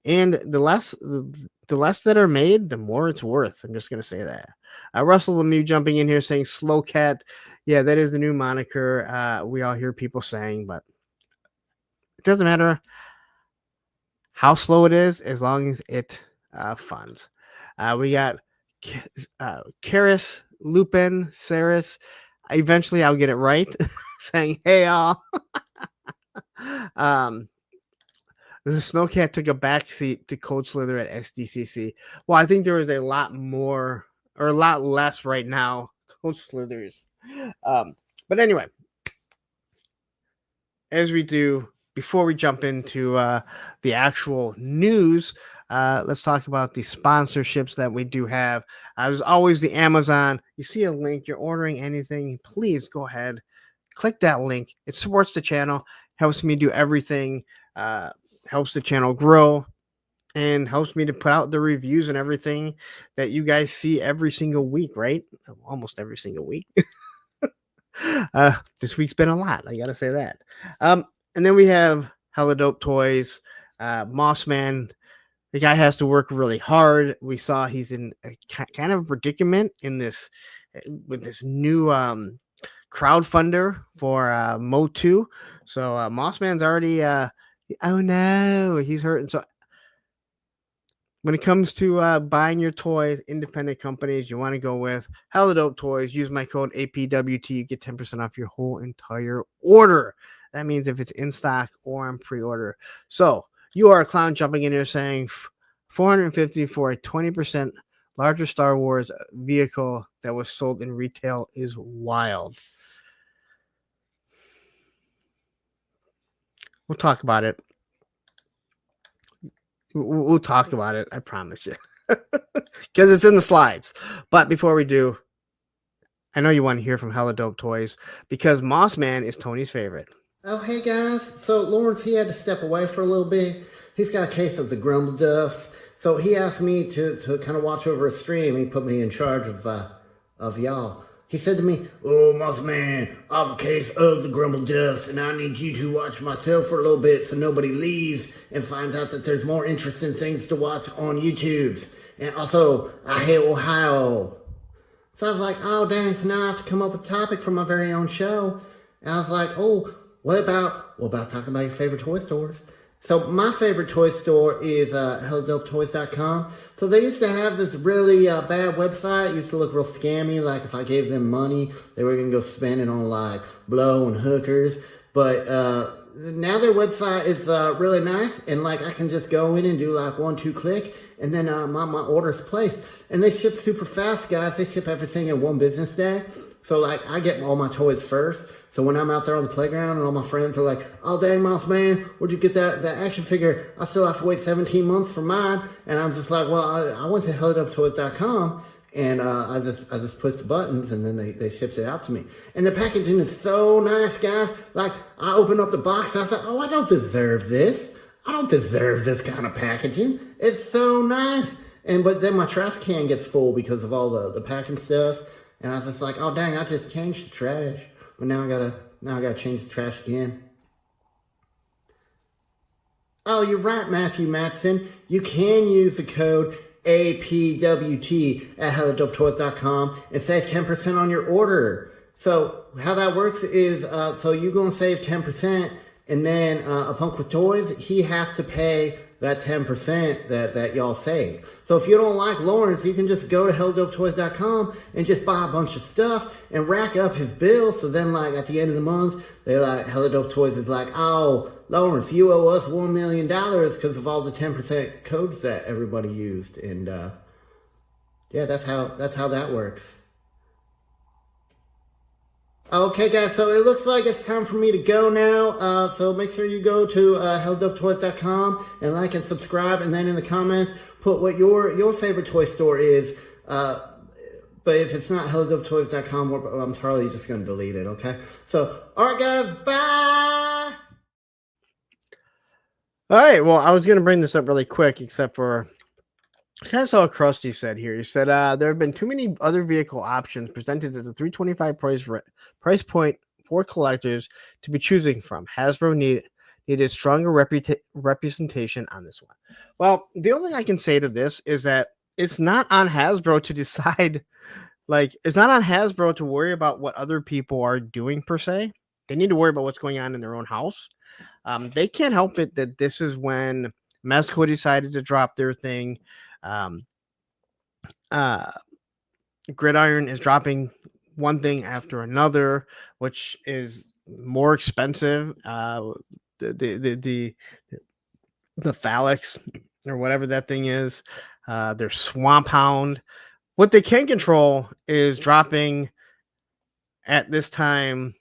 And the less that are made, the more it's worth. I'm just going to say that. Russell Lemieux jumping in here saying Slow Cat. Yeah, that is the new moniker we all hear people saying, but it doesn't matter how slow it is as long as it funds. We got Karis, Lupin, Saris. Eventually, I'll get it right. Saying, "Hey, y'all." The Snowcat took a backseat to Coach Slither at SDCC. Well, I think there is a lot more or a lot less right now. Coach Slithers. But anyway, as we do before we jump into the actual news, let's talk about the sponsorships that we do have. As always, the Amazon. You see a link, you're ordering anything, please go ahead, click that link. It supports the channel, helps me do everything, helps the channel grow, and helps me to put out the reviews and everything that you guys see every single week, right? Almost every single week. This week's been a lot. I gotta say that. And then we have Hella Dope Toys, Mossman. The guy has to work really hard. We saw he's in a kind of a predicament in this with this new crowdfunder for MOTU. So Mossman's already oh no, he's hurting. So when it comes to buying your toys, independent companies, you want to go with Hella Dope Toys. Use my code APWT. You get 10% off your whole entire order. That means if it's in stock or on pre-order. So you are a clown jumping in here saying $450 for a 20% larger Star Wars vehicle that was sold in retail is wild. We'll talk about it. We'll talk about it. I promise you. Because it's in the slides. But before we do, I know you want to hear from Hella Dope Toys because Mossman is Tony's favorite. Oh, hey guys. So Lawrence, he had to step away for a little bit. He's got a case of the grumble duff. So he asked me to kind of watch over a stream. He put me in charge of y'all. He said to me, "Oh, Mossman, I have a case of the grumble dust, and I need you to watch myself for a little bit so nobody leaves and finds out that there's more interesting things to watch on YouTube. And also, I hate Ohio." So I was like, oh, dang, so now I have to come up with a topic for my very own show. And I was like, oh, what about talking about your favorite toy stores? So my favorite toy store is HellaDopeToys.com. So they used to have this really bad website. It used to look real scammy. Like if I gave them money, they were going to go spend it on like blow and hookers. But now their website is really nice. And like I can just go in and do like 1-2 click. And then my order's placed. And they ship super fast, guys. They ship everything in 1 business day. So like I get all my toys first. So when I'm out there on the playground and all my friends are like, oh, dang, Mossman, where'd you get that action figure? I still have to wait 17 months for mine. And I'm just like, well, I went to HellaDopeToys.com and I just pushed the buttons and then they shipped it out to me. And the packaging is so nice, guys. Like, I opened up the box and I said, oh, I don't deserve this. I don't deserve this kind of packaging. It's so nice. But then my trash can gets full because of all the packing stuff. And I was just like, oh, dang, I just changed the trash. But now I gotta change the trash again. Oh, you're right, Matthew Matson. You can use the code APWT at HellaDopeToys.com and save 10% on your order. So how that works is, so you're gonna save 10%, and then a Punk with Toys, he has to pay that 10% that y'all save. So if you don't like Lawrence, you can just go to HellaDopeToys.com and just buy a bunch of stuff and rack up his bill. So then like at the end of the month, they're like, Hella Dope Toys is like, oh, Lawrence, you owe us $1 million because of all the 10% codes that everybody used. And yeah, that's how that works. Okay, guys, so it looks like it's time for me to go now. So make sure you go to HellaDopeToys.com and like and subscribe. And then in the comments, put what your favorite toy store is. But if it's not HellaDopeToys.com, I'm probably just going to delete it, okay? So, all right, guys, bye! All right, well, I was going to bring this up really quick, except for I kind of saw what Krusty said here. He said there have been too many other vehicle options presented at the $325 price point for collectors to be choosing from. Hasbro needed stronger representation on this one. Well, the only thing I can say to this is that it's not on Hasbro to decide. Like, it's not on Hasbro to worry about what other people are doing per se. They need to worry about what's going on in their own house. They can't help it that this is when Mezco decided to drop their thing. Gridiron is dropping one thing after another, which is more expensive. The Phalanx or whatever that thing is, their Swamp Hound. What they can control is dropping at this time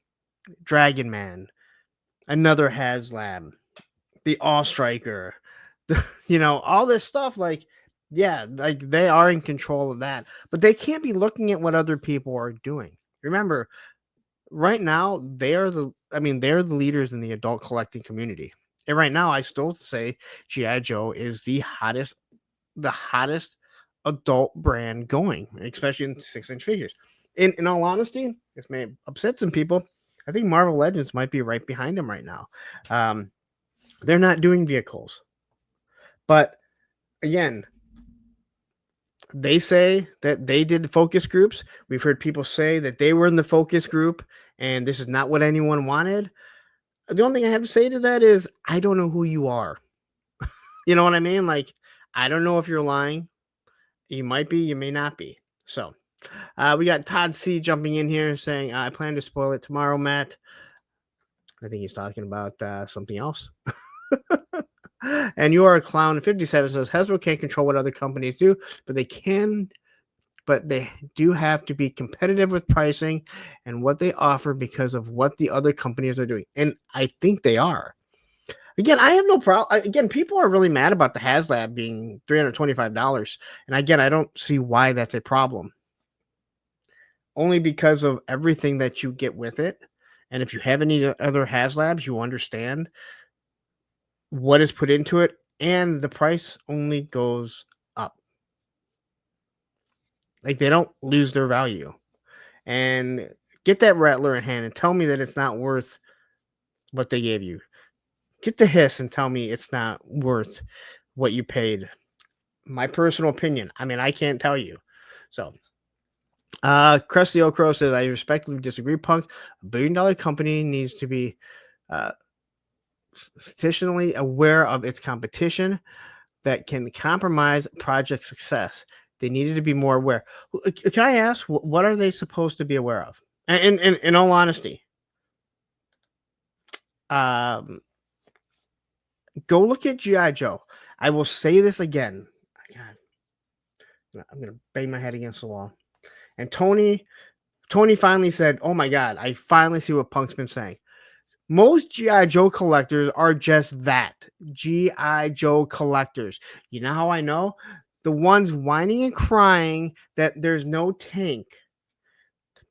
Dragon Man, another Haslab, the All Striker, all this stuff. Like, yeah, like they are in control of that, but they can't be looking at what other people are doing. Remember, right now they're the leaders in the adult collecting community, and right now I still say GI Joe is the hottest adult brand going, especially in 6-inch figures. In all honesty, this may upset some people. I think Marvel Legends might be right behind them right now. They're not doing vehicles, but again, they say that they did focus groups. We've heard people say that they were in the focus group and this is not what anyone wanted. The only thing I have to say to that is I don't know who you are. You know what I mean? Like, I don't know if you're lying. You might be, you may not be. So we got Todd C jumping in here saying, I plan to spoil it tomorrow, Matt. I think he's talking about something else. And you are a clown. 57 says Hasbro can't control what other companies do, but they do have to be competitive with pricing and what they offer because of what the other companies are doing. And I think they are. Again, I have no problem. Again, people are really mad about the Haslab being $325. And again, I don't see why that's a problem. Only because of everything that you get with it. And if you have any other Haslabs, you understand what is put into it, and the price only goes up. Like, they don't lose their value. And get that Rattler in hand and tell me that it's not worth what they gave you. Get the Hiss and tell me it's not worth what you paid. My personal opinion. I mean, I can't tell you. So, Krusty O'Crow says, I respectfully disagree, Punk. $1 billion company needs to be statistically aware of its competition that can compromise project success. They needed to be more aware. Can I ask, what are they supposed to be aware of? And in all honesty, go look at G.I. Joe. I will say this again. God, I'm going to bang my head against the wall. And Tony finally said, oh my God, I finally see what Punk's been saying. Most G.I. Joe collectors are just that, G.I. Joe collectors. You know how I know? The ones whining and crying that there's no tank,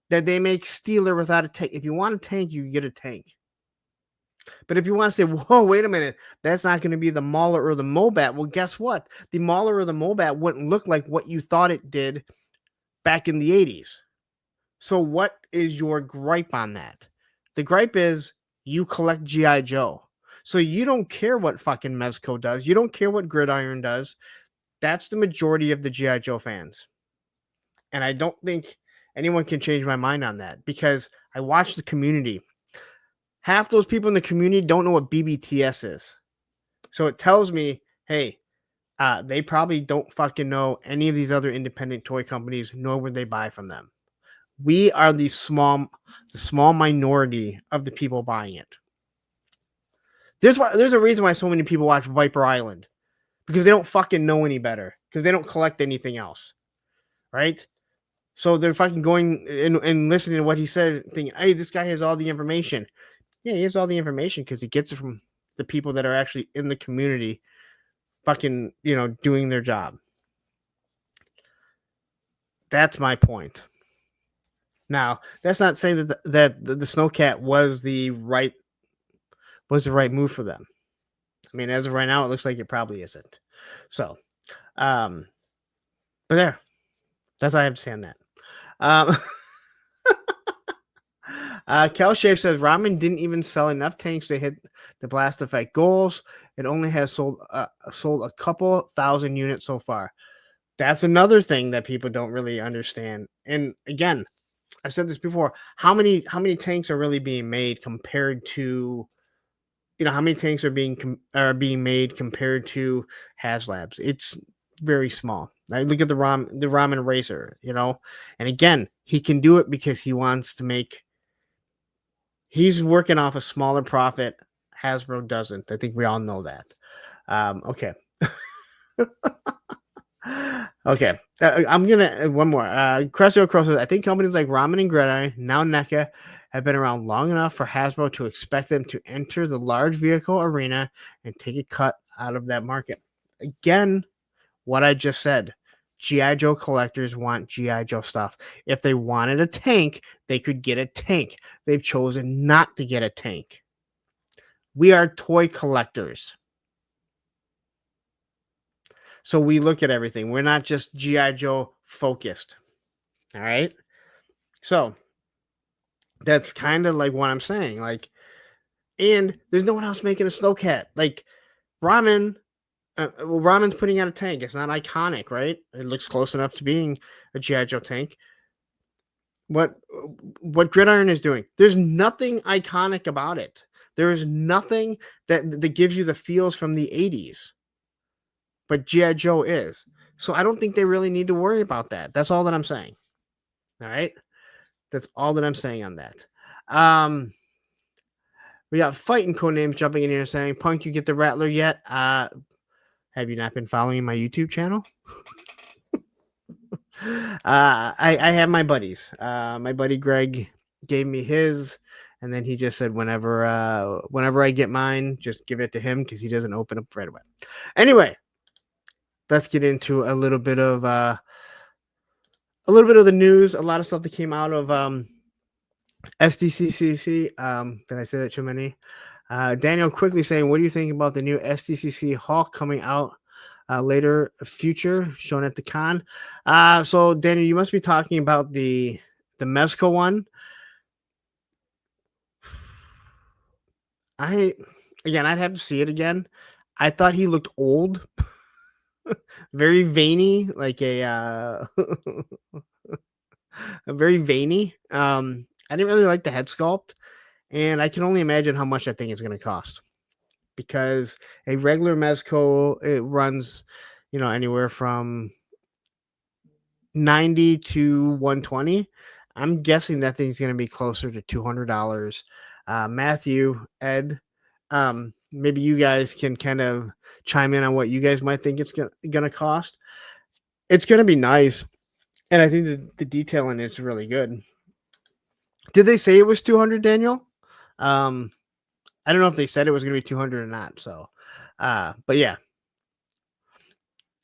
that they make Steeler without a tank. If you want a tank, you get a tank. But if you want to say, whoa, wait a minute, that's not going to be the Mauler or the Mobat. Well, guess what? The Mauler or the Mobat wouldn't look like what you thought it did back in the 80s. So what is your gripe on that? The gripe is, you collect G.I. Joe. So you don't care what fucking Mezco does. You don't care what Gridiron does. That's the majority of the G.I. Joe fans. And I don't think anyone can change my mind on that because I watch the community. Half those people in the community don't know what BBTS is. So it tells me, hey, they probably don't fucking know any of these other independent toy companies, nor would they buy from them. We are the small minority of the people buying it. There's a reason why so many people watch Viper Island, because they don't fucking know any better, because they don't collect anything else, right? So they're fucking going and listening to what he said, thinking, hey, this guy has all the information. Yeah, he has all the information because he gets it from the people that are actually in the community, fucking, doing their job. That's my point. Now, that's not saying that the Snowcat was the right move for them. I mean, as of right now, it looks like it probably isn't. So, but there, that's all I have to say on that. Kelshave says Ramen didn't even sell enough tanks to hit the blast effect goals. It only has sold a couple thousand units so far. That's another thing that people don't really understand. And again, I said this before. How many tanks are really being made compared to, how many tanks are being made compared to Haslabs? It's very small. I look at the Ramen Racer, and again, he can do it because he wants to make. He's working off a smaller profit. Hasbro doesn't. I think we all know that. Okay. Okay. I'm going to one more. Cressio Cross says, I think companies like Ramen and Gridiron, now NECA, have been around long enough for Hasbro to expect them to enter the large vehicle arena and take a cut out of that market. Again, what I just said. G.I. Joe collectors want G.I. Joe stuff. If they wanted a tank, they could get a tank. They've chosen not to get a tank. We are toy collectors. So we look at everything. We're not just G.I. Joe focused. All right? So that's kind of like what I'm saying. Like, and there's no one else making a Snowcat. Like, Ramen... Ramen's putting out a tank. It's not iconic, right? It looks close enough to being a G.I. Joe tank. What Gridiron is doing, there's nothing iconic about it. There is nothing that gives you the feels from the 80s. But G.I. Joe is. So I don't think they really need to worry about that. That's all that I'm saying. All right? That's all that I'm saying on that. We got Fighting Codenames jumping in here saying, Punk, you get the Rattler yet? Have you not been following my YouTube channel? I have my buddies. My buddy Greg gave me his, and then he just said whenever I get mine, just give it to him because he doesn't open up right away. Anyway, let's get into a little bit of the news. A lot of stuff that came out of SDCC. Did I say that too many? Daniel quickly saying, what do you think about the new SDCC Hawk coming out later future shown at the con? So Daniel, you must be talking about the Mezco one. I'd have to see it again. I thought he looked old, very veiny, like a very veiny. I didn't really like the head sculpt. And I can only imagine how much that thing is going to cost, because a regular Mezco, it runs, anywhere from 90 to 120. I'm guessing that thing's going to be closer to $200. Matthew, Ed, maybe you guys can kind of chime in on what you guys might think it's going to cost. It's going to be nice, and I think the detail in it's really good. Did they say it was 200, Daniel? I don't know if they said it was going to be 200 or not. So, but yeah,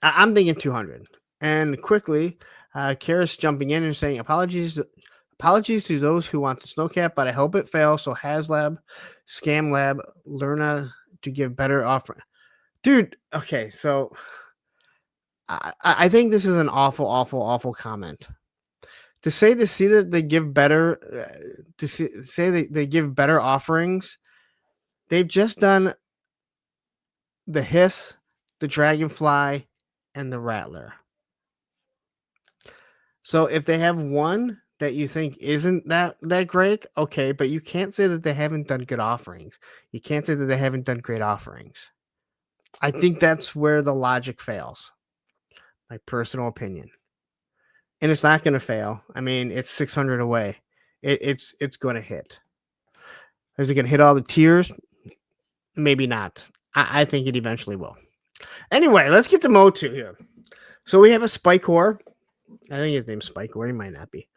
I'm thinking 200. And quickly, Karis jumping in and saying, apologies to those who want the Snowcat, but I hope it fails. So Haslab, Scam Lab, Lerna to give better offer. Dude, okay, so I think this is an awful comment. To say that they give better, they give better offerings, they've just done the Hiss, the Dragonfly, and the Rattler. So if they have one that you think isn't that great, okay, but you can't say that they haven't done good offerings. You can't say that they haven't done great offerings. I think that's where the logic fails. My personal opinion. And it's not going to fail. I mean, it's 600 away. It's going to hit. Is it going to hit all the tiers? Maybe not. I think it eventually will. Anyway, let's get to MOTU here. So we have a Spike Whore. I think his name's Spike Whore. He might not be.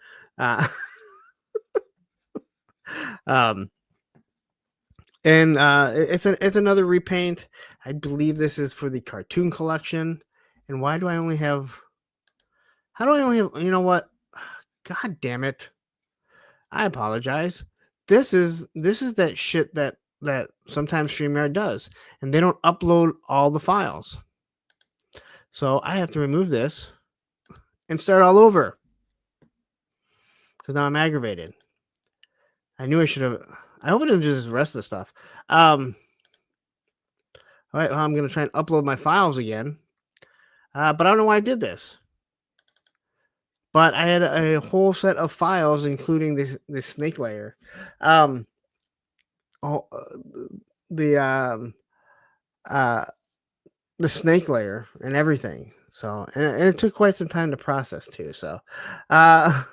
It's another repaint. I believe this is for the cartoon collection. And why do I only have... How do I only have... You know what? God damn it. I apologize. This is that shit that sometimes StreamYard does. And they don't upload all the files. So I have to remove this and start all over. Because now I'm aggravated. I knew I should have... I hope it didn't just the rest of the stuff. All right, well, I'm going to try and upload my files again. But I don't know why I did this. But I had a whole set of files, including this snake layer. The snake layer and everything. So, and it took quite some time to process too. So, but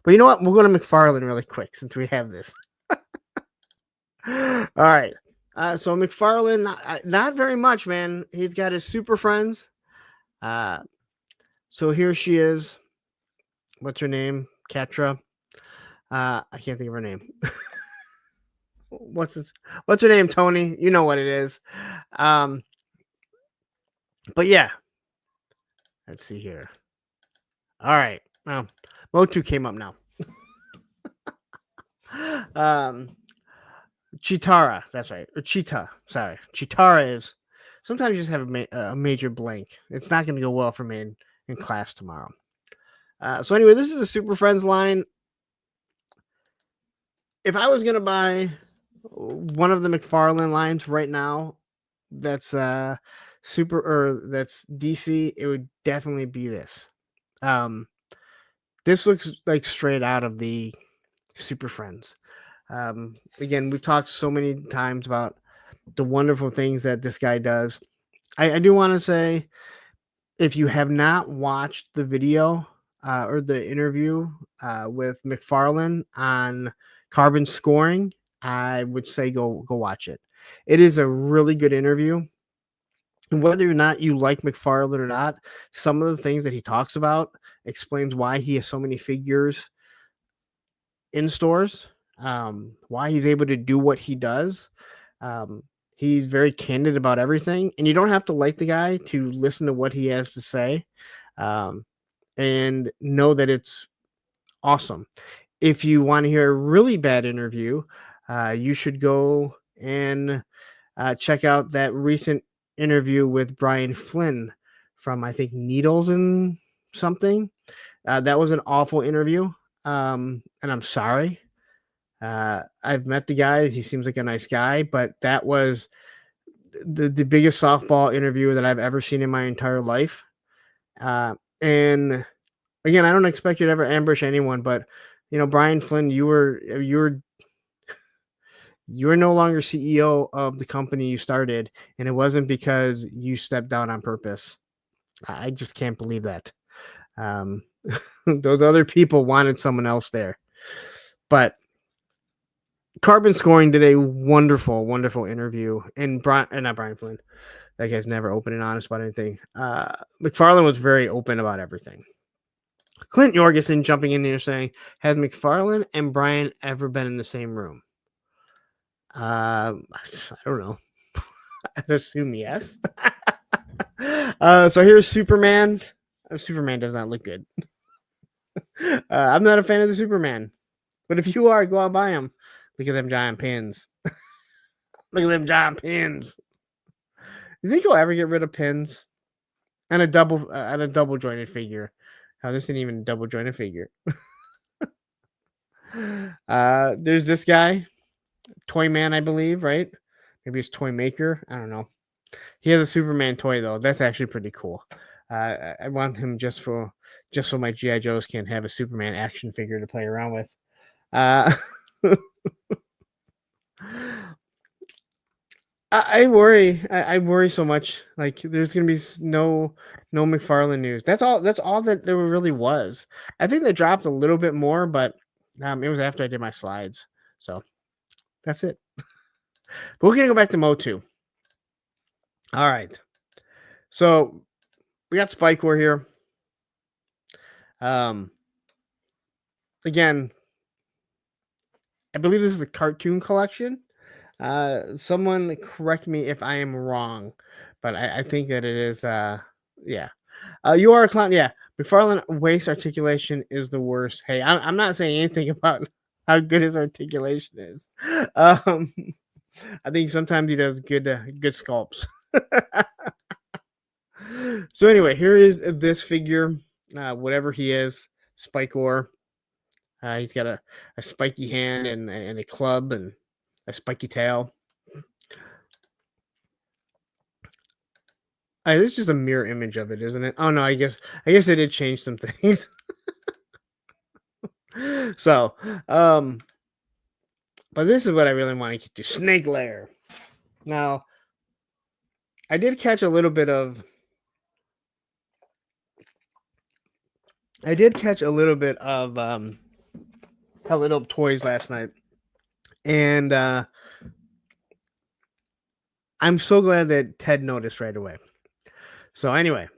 you know what? We'll go to McFarlane really quick since we have this. All right. So McFarlane, not very much, man. He's got his super friends. So here she is. What's her name? Katra. I can't think of her name. What's her name, Tony? You know what it is. But yeah, let's see here. All right, MOTU came up now. Chitara, that's right, or Cheetah. Sorry, Chitara is. Sometimes you just have a major blank. It's not going to go well for me in class tomorrow. So anyway, this is a Super Friends line. If I was going to buy one of the McFarlane lines right now, that's that's DC, it would definitely be this. This looks like straight out of the Super Friends. Again, we've talked so many times about the wonderful things that this guy does. I do want to say, if you have not watched the video or the interview with McFarlane on carbon scoring, I would say go watch it. It is a really good interview. And whether or not you like McFarlane or not, some of the things that he talks about explains why he has so many figures in stores, why he's able to do what he does. He's very candid about everything, and you don't have to like the guy to listen to what he has to say, and know that it's awesome. If you want to hear a really bad interview, you should go and check out that recent interview with Brian Flynn from, I think, Needles and something. That was an awful interview, and I'm sorry. I've met the guy. He seems like a nice guy, but that was the biggest softball interview that I've ever seen in my entire life. And again, I don't expect you to ever ambush anyone, but Brian Flynn, you're no longer CEO of the company you started, and it wasn't because you stepped down on purpose. I just can't believe that. Those other people wanted someone else there, but Carbon Scoring did a wonderful, wonderful interview, and not Brian Flynn. That guy's never open and honest about anything. McFarlane was very open about everything. Clint Jorgensen jumping in there saying, "Has McFarlane and Brian ever been in the same room?" I don't know. I'd assume yes. So here's Superman. Superman does not look good. I'm not a fan of the Superman, but if you are, go out and buy him. Look at them giant pins. Look at them giant pins. You think he'll ever get rid of pins? And a double jointed figure. Oh, this isn't even a double jointed figure. There's this guy, Toy Man, I believe, right? Maybe it's Toy Maker. I don't know. He has a Superman toy though. That's actually pretty cool. I want him just so my GI Joes can have a Superman action figure to play around with. I worry. I worry so much. Like there's gonna be no McFarlane news. That's all that there really was. I think they dropped a little bit more, but it was after I did my slides. So that's it. But we're gonna go back to MOTU. All right. So we got Spike-Core here. Again, I believe this is a cartoon collection. Someone correct me if I am wrong, but I think that it is. Yeah. You are a clown. Yeah. McFarlane waist articulation is the worst. Hey, I'm not saying anything about how good his articulation is. I think sometimes he does good sculpts. So anyway, here is this figure, whatever he is, Spike-Core. He's got a spiky hand and a club and a spiky tail. This is just a mirror image of it, isn't it? Oh no, I guess they did change some things. So, but this is what I really want to get to: Snake Lair. Now, I did catch a little bit of Hello Toys last night, and I'm so glad that Ted noticed right away. So anyway,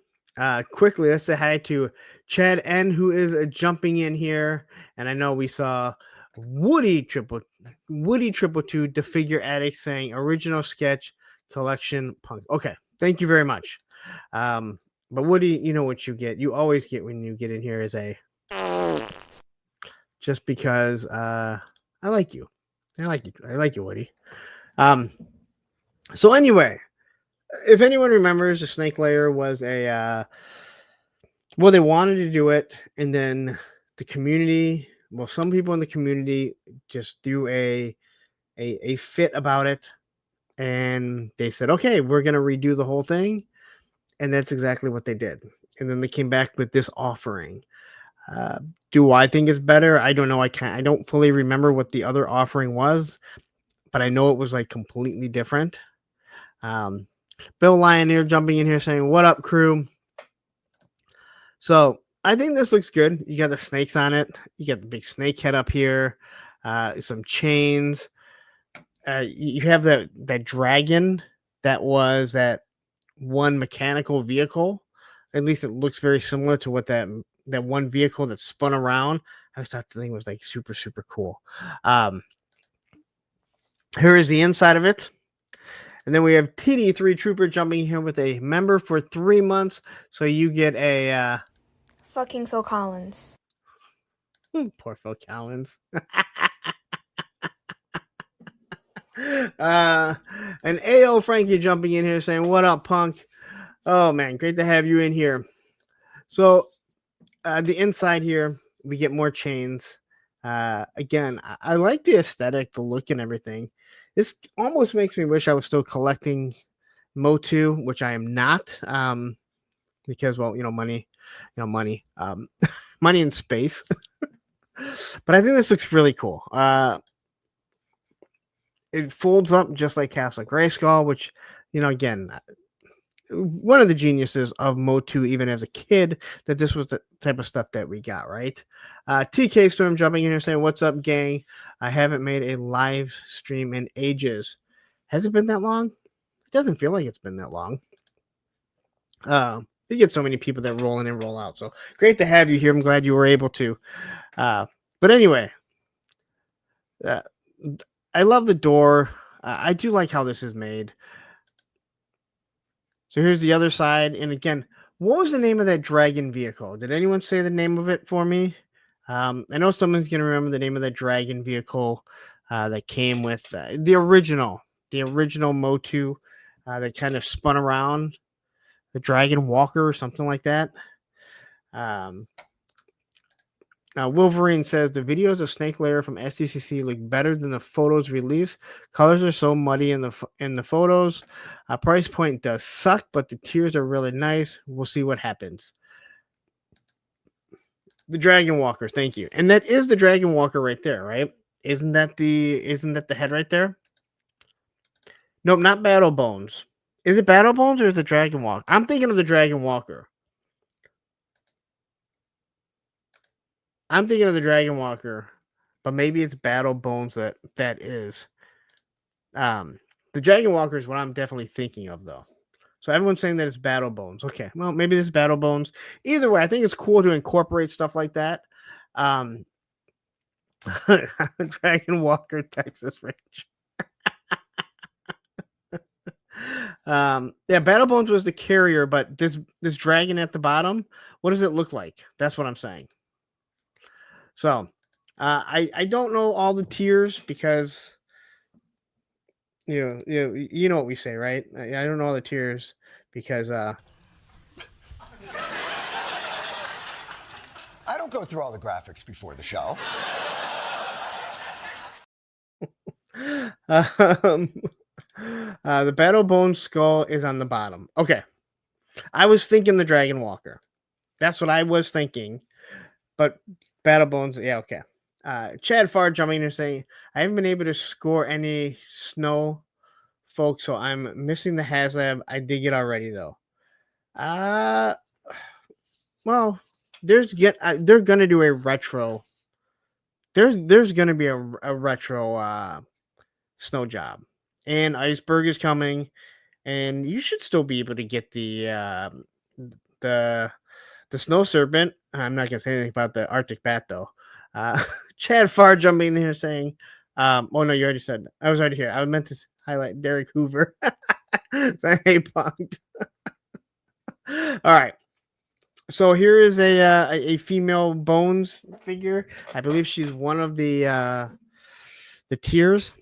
quickly, let's say hi to Chad N, who is jumping in here, and I know we saw Woody triple two, the figure addict, saying original sketch collection punk. Okay, thank you very much. But Woody, you know what you get. You always get when you get in here is a just because I like you. I like you, Woody. So anyway, if anyone remembers, the snake layer was a well, they wanted to do it, and then the community, well, some people in the community just threw a fit about it, and they said, okay, we're gonna redo the whole thing, and that's exactly what they did. And then they came back with this offering. Do I think it's better? I don't know. I don't fully remember what the other offering was, but I know it was like completely different. Bill Lioneer jumping in here saying, "What up, crew?" So I think this looks good. You got the snakes on it. You got the big snake head up here. Some chains. You have that dragon that was that one mechanical vehicle. At least it looks very similar to what that one vehicle that spun around. I thought the thing was like super, super cool. Here is the inside of it. And then we have TD3 Trooper jumping here with a member for 3 months. So you get a fucking Phil Collins. Poor Phil Collins. And AO Frankie jumping in here saying, "What up, punk?" Oh man, great to have you in here. So the inside here, we get more chains. Again, I like the aesthetic, the look, and everything. This almost makes me wish I was still collecting MOTU, which I am not, because, well, money, money in space. But I think this looks really cool. It folds up just like Castle Grayskull, which, again, one of the geniuses of MOTU, even as a kid, that this was the type of stuff that we got, right? TK Storm jumping in here saying, "What's up, gang? I haven't made a live stream in ages." Has it been that long? It doesn't feel like it's been that long. You get so many people that roll in and roll out. So great to have you here. I'm glad you were able to. But anyway, I love the door. I do like how this is made. So here's the other side. And again, what was the name of that dragon vehicle? Did anyone say the name of it for me? I know someone's going to remember the name of that dragon vehicle that came with the original MOTU that kind of spun around, the Dragon Walker or something like that. Now, Wolverine says the videos of Snake Lair from SDCC look better than the photos released. Colors are so muddy in the photos. Price point does suck, but the tiers are really nice. We'll see what happens. The Dragon Walker, thank you. And that is the Dragon Walker right there, right? Isn't that the head right there? Nope, not Battle Bones. Is it Battle Bones or is it Dragon Walker? I'm thinking of the Dragon Walker. I'm thinking of the Dragon Walker, but maybe it's Battle Bones that is. The Dragon Walker is what I'm definitely thinking of, though. So everyone's saying that it's Battle Bones. Okay, well, maybe this is Battle Bones. Either way, I think it's cool to incorporate stuff like that. Dragon Walker, Texas Range. Yeah, Battle Bones was the carrier, but this dragon at the bottom, what does it look like? That's what I'm saying. So, I don't know all the tiers because you know what we say, right? I don't know all the tiers because I don't go through all the graphics before the show. The Battle Bone skull is on the bottom. Okay, I was thinking the Dragon Walker. That's what I was thinking, but Battle Bones, yeah, okay. Chad Farr jumping in and saying, "I haven't been able to score any snow, folks, so I'm missing the Haslab. I did it already, though." Well, they're gonna do a retro. There's gonna be a retro snow job, and Iceberg is coming, and you should still be able to get the snow serpent. I'm not gonna say anything about the Arctic bat though. Chad Farr jumping in here saying, oh no, you already said. I was already here. I meant to highlight Derek Hoover. Saying, hey, Punk. All right. So here is a female Bones figure. I believe she's one of the tiers.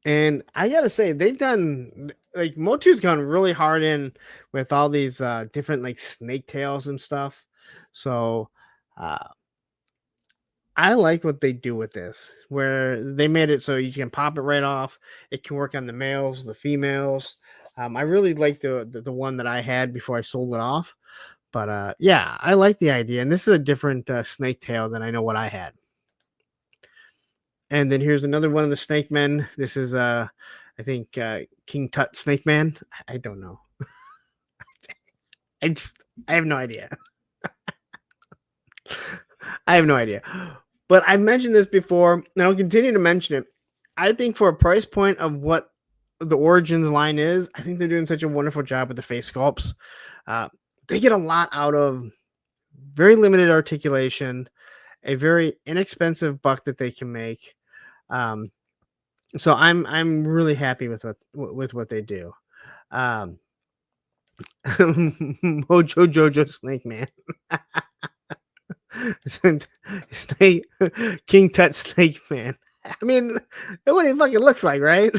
And I gotta say, they've done like MOTU's gone really hard in with all these different like snake tails and stuff. So I like what they do with this, where they made it so you can pop it right off. It can work on the males, the females. I really like the one that I had before I sold it off. But yeah, I like the idea. And this is a different snake tail than I know what I had. And then here's another one of the Snake Men. This is I think King Tut Snake Man. I don't know. I have no idea. I have no idea. But I've mentioned this before, and I'll continue to mention it. I think for a price point of what the Origins line is, I think they're doing such a wonderful job with the face sculpts. They get a lot out of very limited articulation, a very inexpensive buck that they can make. So I'm really happy with what they do. Mojo Jojo Snake Man. Snake King Tut Snake Man. I mean, that's what it fucking looks like, right?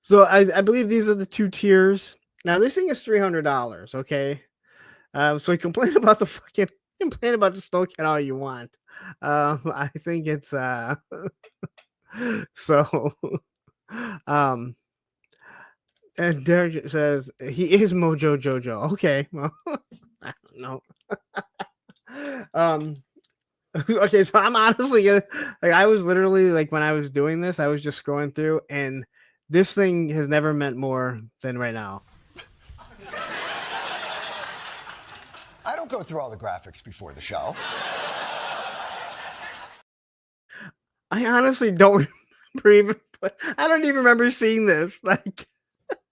So I believe these are the two tiers. Now this thing is $300, okay? So you complain about the Snowcat all you want. I think it's so and Derek says he is Mojo Jojo. Okay, well, I don't know. Okay, so I'm honestly gonna like I was literally like when I was doing this, I was just scrolling through, and this thing has never meant more than right now. I don't go through all the graphics before the show. I honestly don't remember I don't even remember seeing this. Like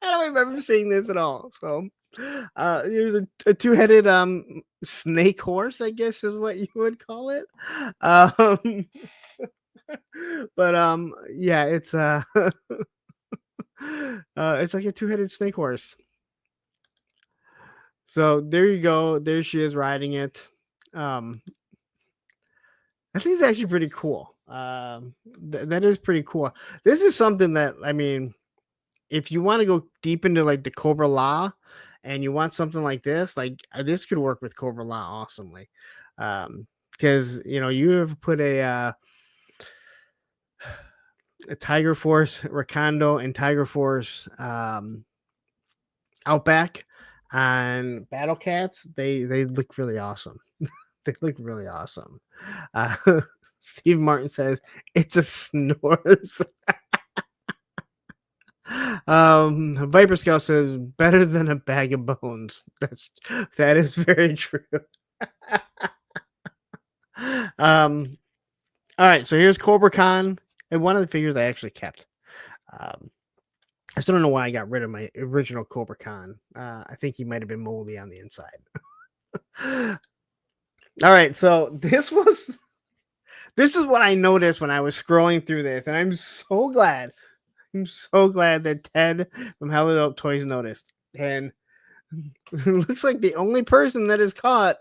I don't remember seeing this at all. So there's a two-headed snake horse, I guess is what you would call it. But yeah, it's it's like a two-headed snake horse. So there you go. There she is riding it. I think it's actually pretty cool. That is pretty cool. This is something that, I mean, if you want to go deep into like the Cobra Law and you want something like this could work with Cobra Law awesomely. Because, you know, you have put a Tiger Force Rakondo and Tiger Force Outback on Battle Cats. They look really awesome. They look really awesome. Steve Martin says it's a snores. Viper Scout says better than a bag of bones. That is very true. All right, so here's Cobra Khan, and one of the figures I actually kept. I still don't know why I got rid of my original Cobra Khan. I think he might have been moldy on the inside. All right, so this is what I noticed when I was scrolling through this, and I'm so glad that Ted from Haslab Toys noticed. And it looks like the only person that is caught.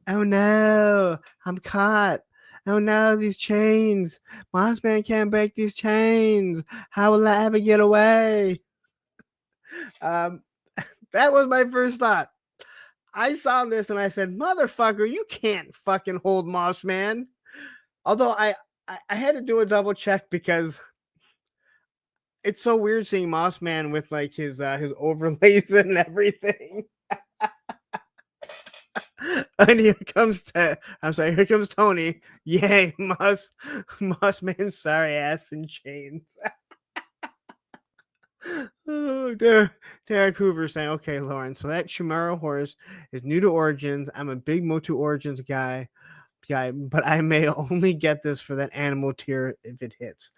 Oh no, I'm caught. Oh no, these chains. Mossman can't break these chains. How will I ever get away? That was my first thought. I saw this and I said, motherfucker, you can't fucking hold Mossman. Although I had to do a double check because it's so weird seeing Mossman with like his overlays and everything. And here comes Tony. Yay, Mossman's sorry ass in chains. Oh, Derek Hoover saying, okay, Lauren, so that Chimera horse is new to Origins. I'm a big MOTU Origins guy, but I may only get this for that animal tier if it hits.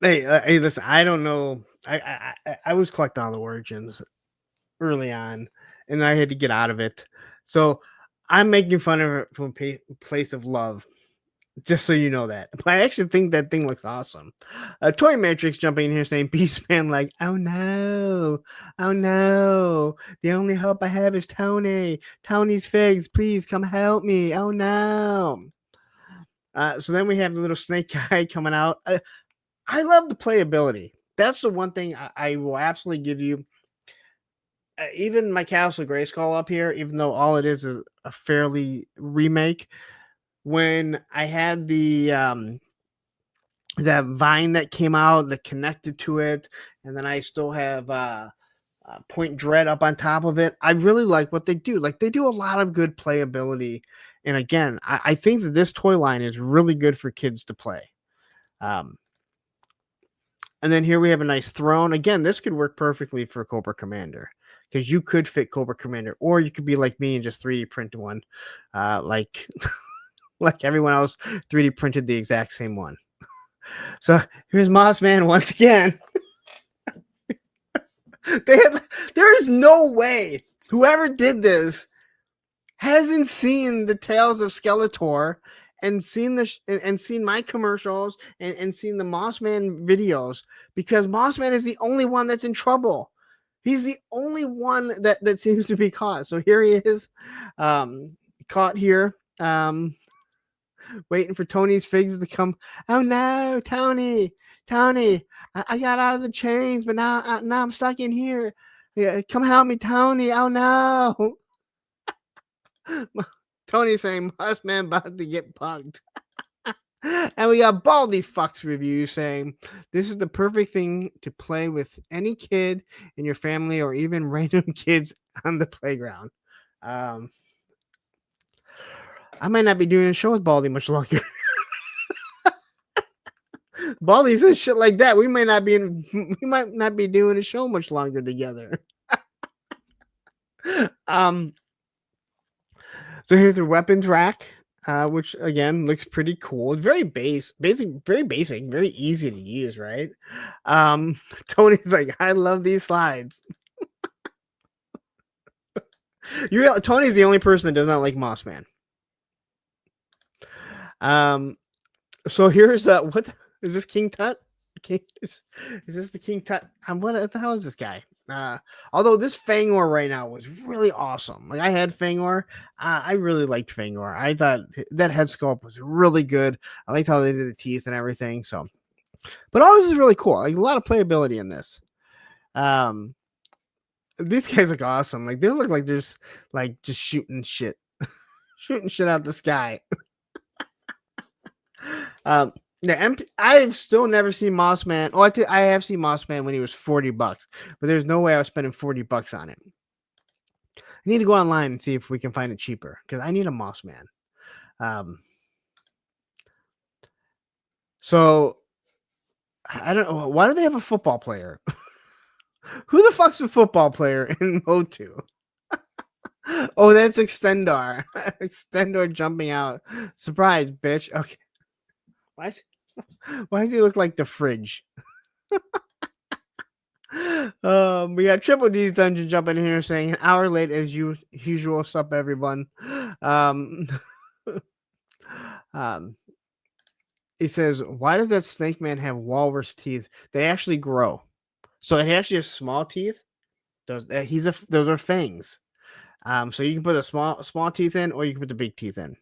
Hey, listen. I don't know. I was collecting all the Origins early on, and I had to get out of it. So I'm making fun of it from a place of love. Just so you know that. But I actually think that thing looks awesome. Toy Matrix jumping in here saying, Beastman, like, oh no, oh no. The only hope I have is Tony. Tony's figs, please come help me. Oh no. So then we have the little snake guy coming out. I love the playability. That's the one thing I will absolutely give you. Even my Castle Grayskull up here, even though all it is a fairly remake, when I had the that vine that came out that connected to it, and then I still have Point Dread up on top of it. I really like what they do. Like, they do a lot of good playability, and again, I think that this toy line is really good for kids to play. And then here we have a nice throne. Again, this could work perfectly for Cobra Commander, because you could fit Cobra Commander, or you could be like me and just 3D print one, like like everyone else 3D printed the exact same one. So here's Mossman once again. There is no way whoever did this hasn't seen the Tales of Skeletor and seen seen my commercials and seen the Mossman videos, because Mossman is the only one that's in trouble. He's the only one that seems to be caught. So here he is, caught here, waiting for Tony's figs to come. Oh no, Tony, I got out of the chains, but now I'm stuck in here. Yeah, come help me, Tony. Oh no. Tony saying, Mossman about to get punked. And we got Baldy Fucks review saying, this is the perfect thing to play with any kid in your family, or even random kids on the playground. I might not be doing a show with Baldy much longer. Baldy says shit like that. We might not be doing a show much longer together. So here's a weapons rack, which again looks pretty cool. It's very very basic, very easy to use, right? Tony's like, I love these slides. Tony's the only person that does not like Mossman. So here's what is this, King Tut? Is this the King Tut? What the hell is this guy? Although this Fangor right now was really awesome. Like, I had Fangor. I really liked Fangor. I thought that head sculpt was really good. I liked how they did the teeth and everything. So, but all this is really cool. Like, a lot of playability in this. These guys look awesome. Like, they look like they're just, like, just shooting shit, shooting shit out the sky. I've still never seen Mossman. Oh, I have seen Mossman when he was $40, but there's no way I was spending $40 on it. I need to go online and see if we can find it cheaper, because I need a Mossman. So I don't know, why do they have a football player? Who the fuck's the football player in MOTU? Oh, that's Extendor. Extendor jumping out. Surprise, bitch. Okay. Why does he look like the fridge? We got Triple D's Dungeon jumping in here saying, an hour late as usual. Sup, everyone. He says, why does that snake man have walrus teeth? They actually grow. So it actually has small teeth. Those are fangs. So you can put a small teeth in, or you can put the big teeth in.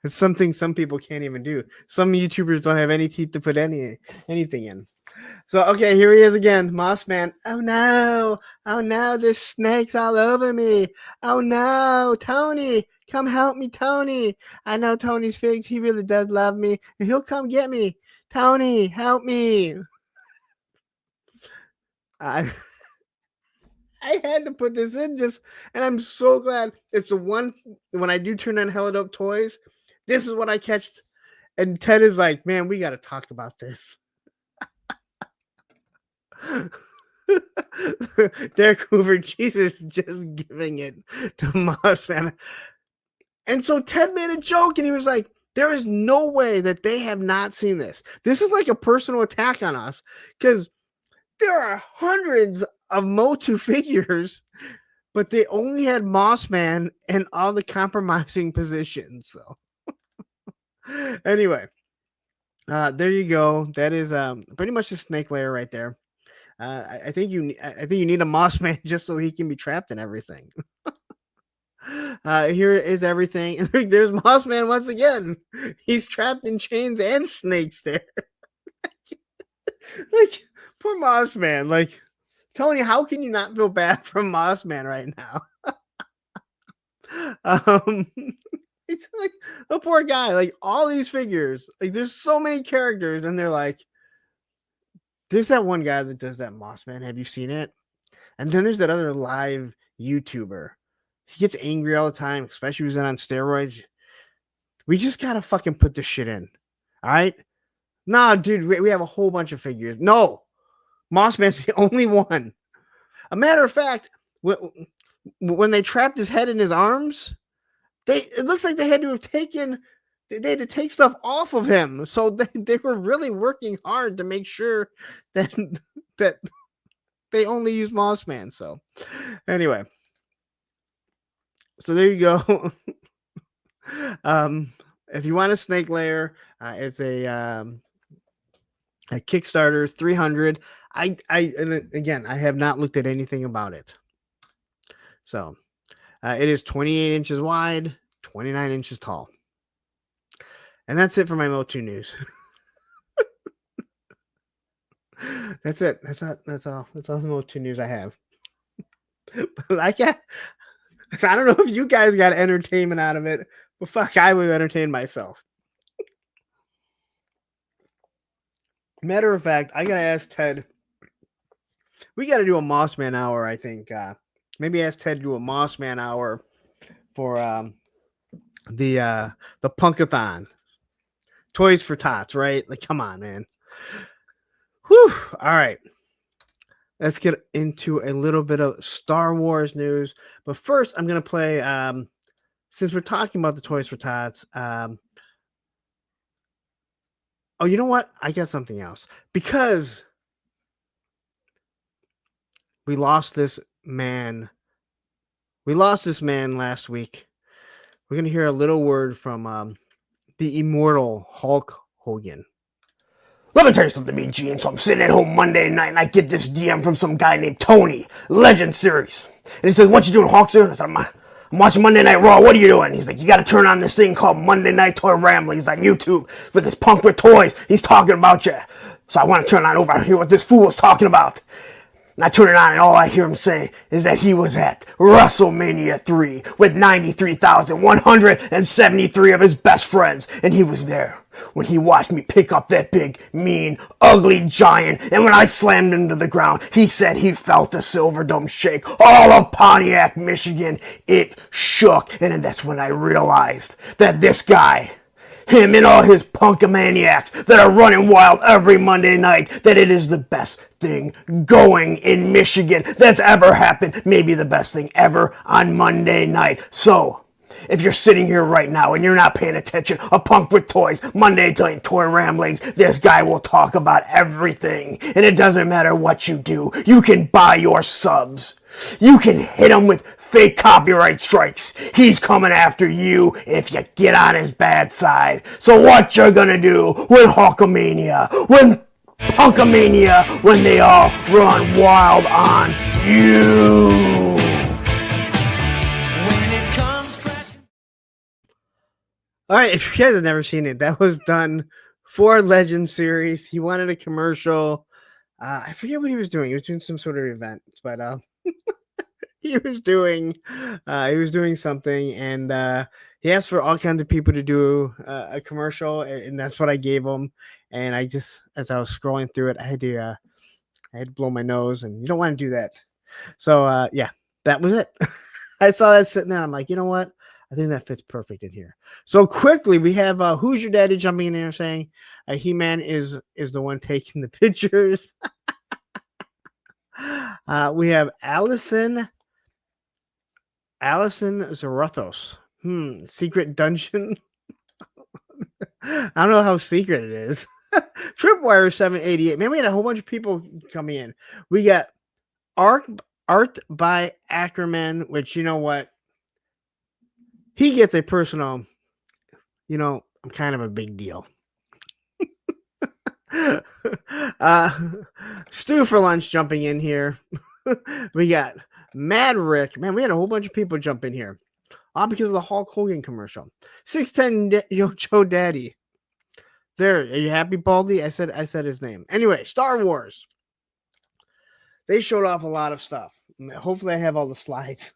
It's something some people can't even do. Some YouTubers don't have any teeth to put anything in. So, okay, here he is again, Mossman. Oh no, there's snakes all over me. Oh no, Tony, come help me, Tony. I know Tony's figs. He really does love me, and he'll come get me. Tony, help me. I had to put this in and I'm so glad. It's the one, when I do turn on Hella Dope Toys, this is what I catch. And Ted is like, man, we got to talk about this. Derek Hoover, Jesus, just giving it to Mossman. And so Ted made a joke, and he was like, There is no way that they have not seen this. This is like a personal attack on us because there are hundreds of MOTU figures, but they only had Mossman and all the compromising positions. So anyway, there you go. That is pretty much the snake layer right there. I think you need a Mossman just so he can be trapped in everything. Here is everything. There's Mossman once again. He's trapped in chains and snakes there. Like poor Mossman. Like Tony, how can you not feel bad for Mossman right now? It's like a poor guy. Like all these figures, like there's so many characters, and they're like, there's that one guy that does that Mossman. Have you seen it? And then there's that other live YouTuber. He gets angry all the time, especially when he's on steroids. We just gotta fucking put this shit in. All right? Nah, dude, we have a whole bunch of figures. No, Mossman's the only one. A matter of fact, when they trapped his head in his arms, it looks like they had to have taken. They had to take stuff off of him. So they were really working hard to make sure that they only use Mossman. So anyway. So there you go. If you want a snake layer, it's a Kickstarter 300. And again, I have not looked at anything about it. So it is 28 inches wide, 29 inches tall. And that's it for my MOTU news. That's it. That's all the MOTU news I have. But I don't know if you guys got entertainment out of it, but fuck, I was entertained myself. Matter of fact, I gotta ask Ted. We gotta do a Mossman hour, I think. Maybe ask Ted to do a Mossman hour for the Punkathon Toys for Tots, right? Like, come on, man. Whew. All right. Let's get into a little bit of Star Wars news. But first, I'm going to play, since we're talking about the Toys for Tots. Oh, you know what? I got something else. Because we lost this man. We lost this man last week. We're going to hear a little word from the immortal Hulk Hogan. Let me tell you something, Mean Gene. So I'm sitting at home Monday night and I get this DM from some guy named Tony, Legend Series. And he says, "What you doing, Hawk, sir?" I said, I'm watching Monday Night Raw. What are you doing? He's like, "You got to turn on this thing called Monday Night Toy Ramblings on YouTube with this punk with toys. He's talking about you." So I want to turn on over and hear what this fool is talking about. And I turn it on and all I hear him say is that he was at WrestleMania 3 with 93,173 of his best friends. And he was there when he watched me pick up that big, mean, ugly giant. And when I slammed into the ground, he said he felt the Silver Dome shake all of Pontiac, Michigan. It shook. And then that's when I realized that this guy, him and all his punkamaniacs that are running wild every Monday night, that it is the best thing going in Michigan that's ever happened. Maybe the best thing ever on Monday night. So, if you're sitting here right now and you're not paying attention, a punk with toys, Monday Night Toy Ramblings, this guy will talk about everything. And it doesn't matter what you do. You can buy your subs. You can hit him with fake copyright strikes. He's coming after you if you get on his bad side. So what you're gonna do when Hulkamania, when Punkamania, when they all run wild on you? All right, if you guys have never seen it, that was done for Legend Series. He wanted a commercial. I forget what he was doing. He was doing some sort of event, but he was doing something, and he asked for all kinds of people to do a commercial, and that's what I gave him. And I just, as I was scrolling through it, I had to blow my nose, and you don't want to do that. So yeah, that was it. I saw that sitting there. I'm like, you know what? I think that fits perfect in here. So quickly, we have Who's Your Daddy jumping in here saying He-Man is the one taking the pictures. We have Allison Zarathos. Secret Dungeon. I don't know how secret it is. Tripwire 788. Man, we had a whole bunch of people coming in. We got art by Ackerman, which, you know what? He gets a personal, I'm kind of a big deal. Stu for lunch jumping in here. We got Mad Rick. Man, we had a whole bunch of people jump in here. All because of the Hulk Hogan commercial. 610 Yo Joe Daddy. There, are you happy, Baldy? I said his name. Anyway, Star Wars. They showed off a lot of stuff. Hopefully, I have all the slides.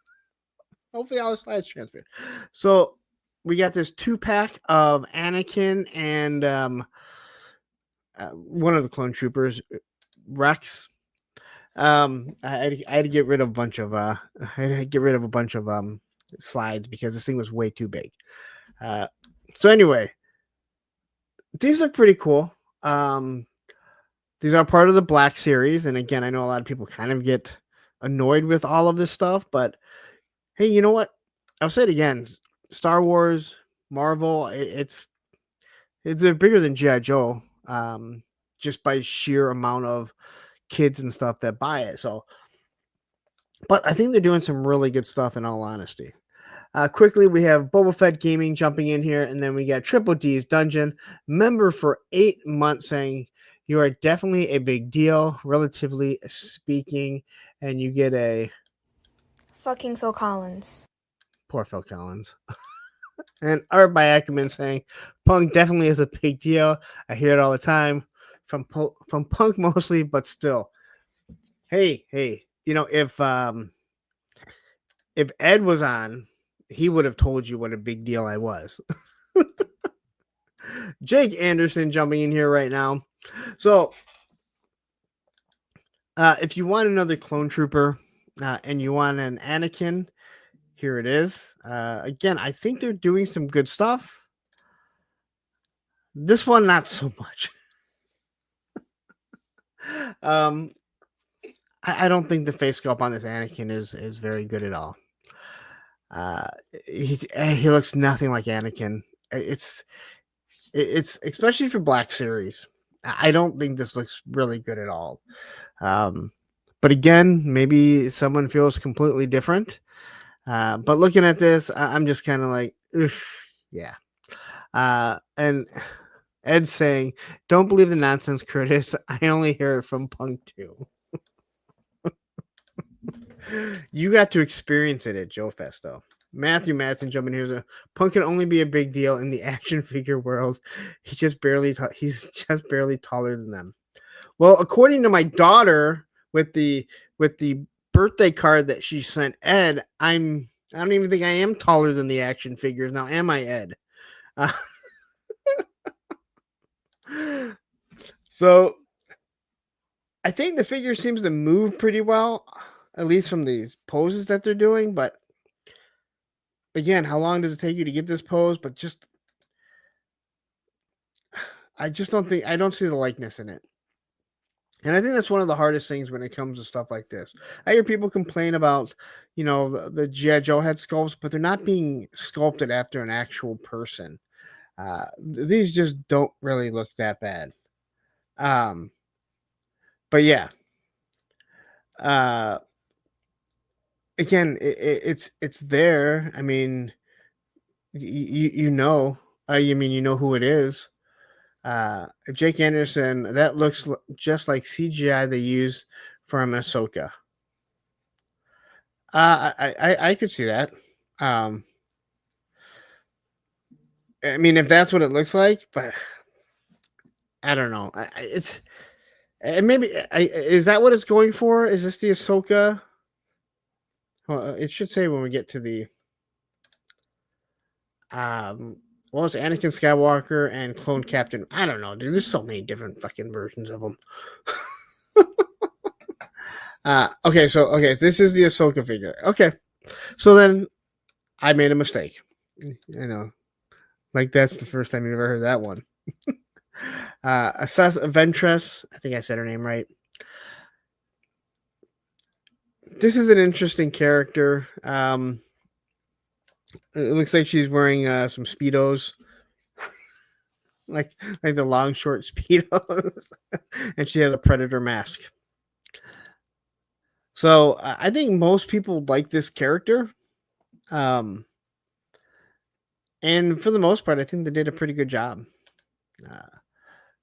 Hopefully, all the slides transferred. So we got this 2-pack of Anakin and one of the clone troopers, Rex. I had to get rid of a bunch of slides because this thing was way too big. So anyway, these look pretty cool. These are part of the Black series, and again, I know a lot of people kind of get annoyed with all of this stuff, but hey, you know what? I'll say it again: Star Wars, Marvel, it's bigger than G.I. Joe, just by sheer amount of kids and stuff that buy it. So, but I think they're doing some really good stuff. In all honesty. Quickly, we have Boba Fett Gaming jumping in here, and then we got Triple D's Dungeon member for 8 months saying you are definitely a big deal, relatively speaking, and you get a Fucking Phil Collins. poor Phil Collins. And art by Ackerman saying Punk definitely is a big deal. I hear it all the time from Punk mostly, but still. Hey, if Ed was on, he would have told you what a big deal I was. Jake Anderson jumping in here right now. So, if you want another clone trooper and you want an Anakin, here it is. Again, I think they're doing some good stuff. This one, not so much. I don't think the face sculpt on this Anakin is very good at all. He looks nothing like Anakin. It's especially for Black Series. I don't think this looks really good at all. But again, maybe someone feels completely different. But looking at this, I'm just kind of like, oof, yeah. And Ed's saying, "Don't believe the nonsense, Curtis. I only hear it from Punk too." You got to experience it at Joe Fest, though. Matthew Madsen jumping here. Punk can only be a big deal in the action figure world. He's just barely taller than them. Well, according to my daughter, with the birthday card that she sent Ed, I don't even think I am taller than the action figures now. Am I, Ed? So I think the figure seems to move pretty well, at least from these poses that they're doing. But again, how long does it take you to get this pose? But I don't see the likeness in it. And I think that's one of the hardest things when it comes to stuff like this. I hear people complain about, the G.I. Joe head sculpts, but they're not being sculpted after an actual person. These just don't really look that bad. But yeah. Again, it's there. I mean, you know who it is. Jake Anderson, that looks just like CGI they use from Ahsoka. I could see that. I mean, if that's what it looks like, but I don't know. Is that what it's going for? Is this the Ahsoka? Well, it should say when we get to the it's Anakin Skywalker and Clone Captain. I don't know, dude. There's so many different fucking versions of them. Okay, this is the Ahsoka figure. Okay, so then I made a mistake. Like that's the first time you've ever heard that one. Assess Ventress. I think I said her name right. This is an interesting character. It looks like she's wearing some Speedos. like the long short speedos, and she has a predator mask. So I think most people like this character, and for the most part, I think they did a pretty good job.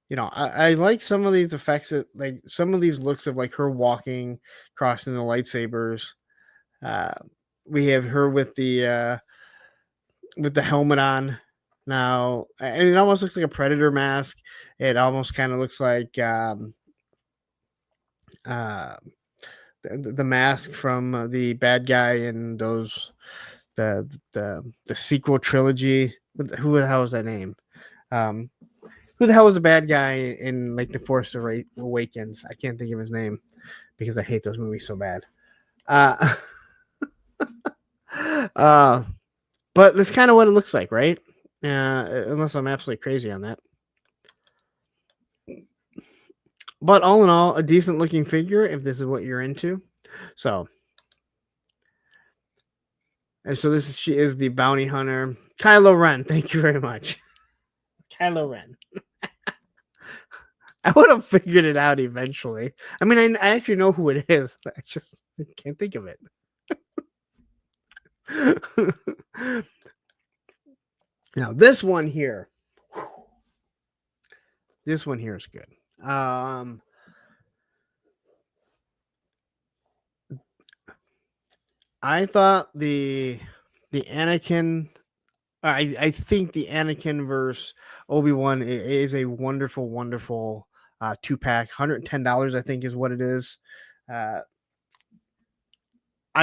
I like some of these effects, like some of these looks of like her walking, crossing the lightsabers. We have her with the helmet on now, and it almost looks like a predator mask. It almost kind of looks like the mask from the bad guy in those the sequel trilogy. Who the hell is that name? Who the hell was the bad guy in like the Force Awakens? I can't think of his name because I hate those movies so bad. But that's kind of what it looks like, right? Unless I'm absolutely crazy on that. But all in all, a decent looking figure if this is what you're into. So she is the bounty hunter, Kylo Ren. Thank you very much, Kylo Ren. I would have figured it out eventually. I mean, I actually know who it is, but I just can't think of it. Now, this one here is good. I thought the Anakin. I think the Anakin versus Obi-Wan is a wonderful, wonderful 2-pack. $110, I think, is what it is. I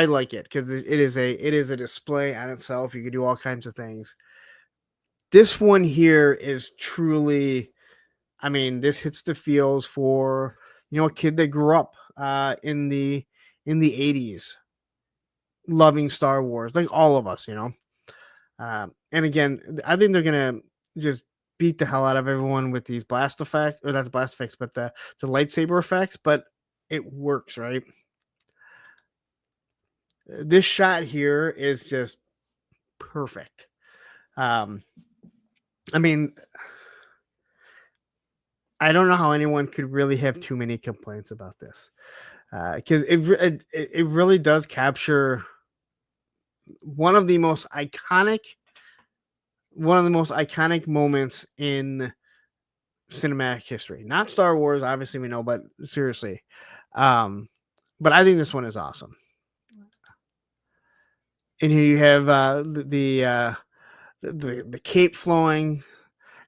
like it because it is a display on itself. You can do all kinds of things. This one here is truly, I mean, this hits the feels for a kid that grew up in the 80s, loving Star Wars, like all of us, And again, I think they're gonna just beat the hell out of everyone with these blast effects, or not the blast effects, but the lightsaber effects. But it works, right? This shot here is just perfect. I mean, I don't know how anyone could really have too many complaints about this, because it really does capture one of the most iconic moments in cinematic history. Not Star Wars, obviously we know, but seriously. But I think this one is awesome. And here you have the cape flowing.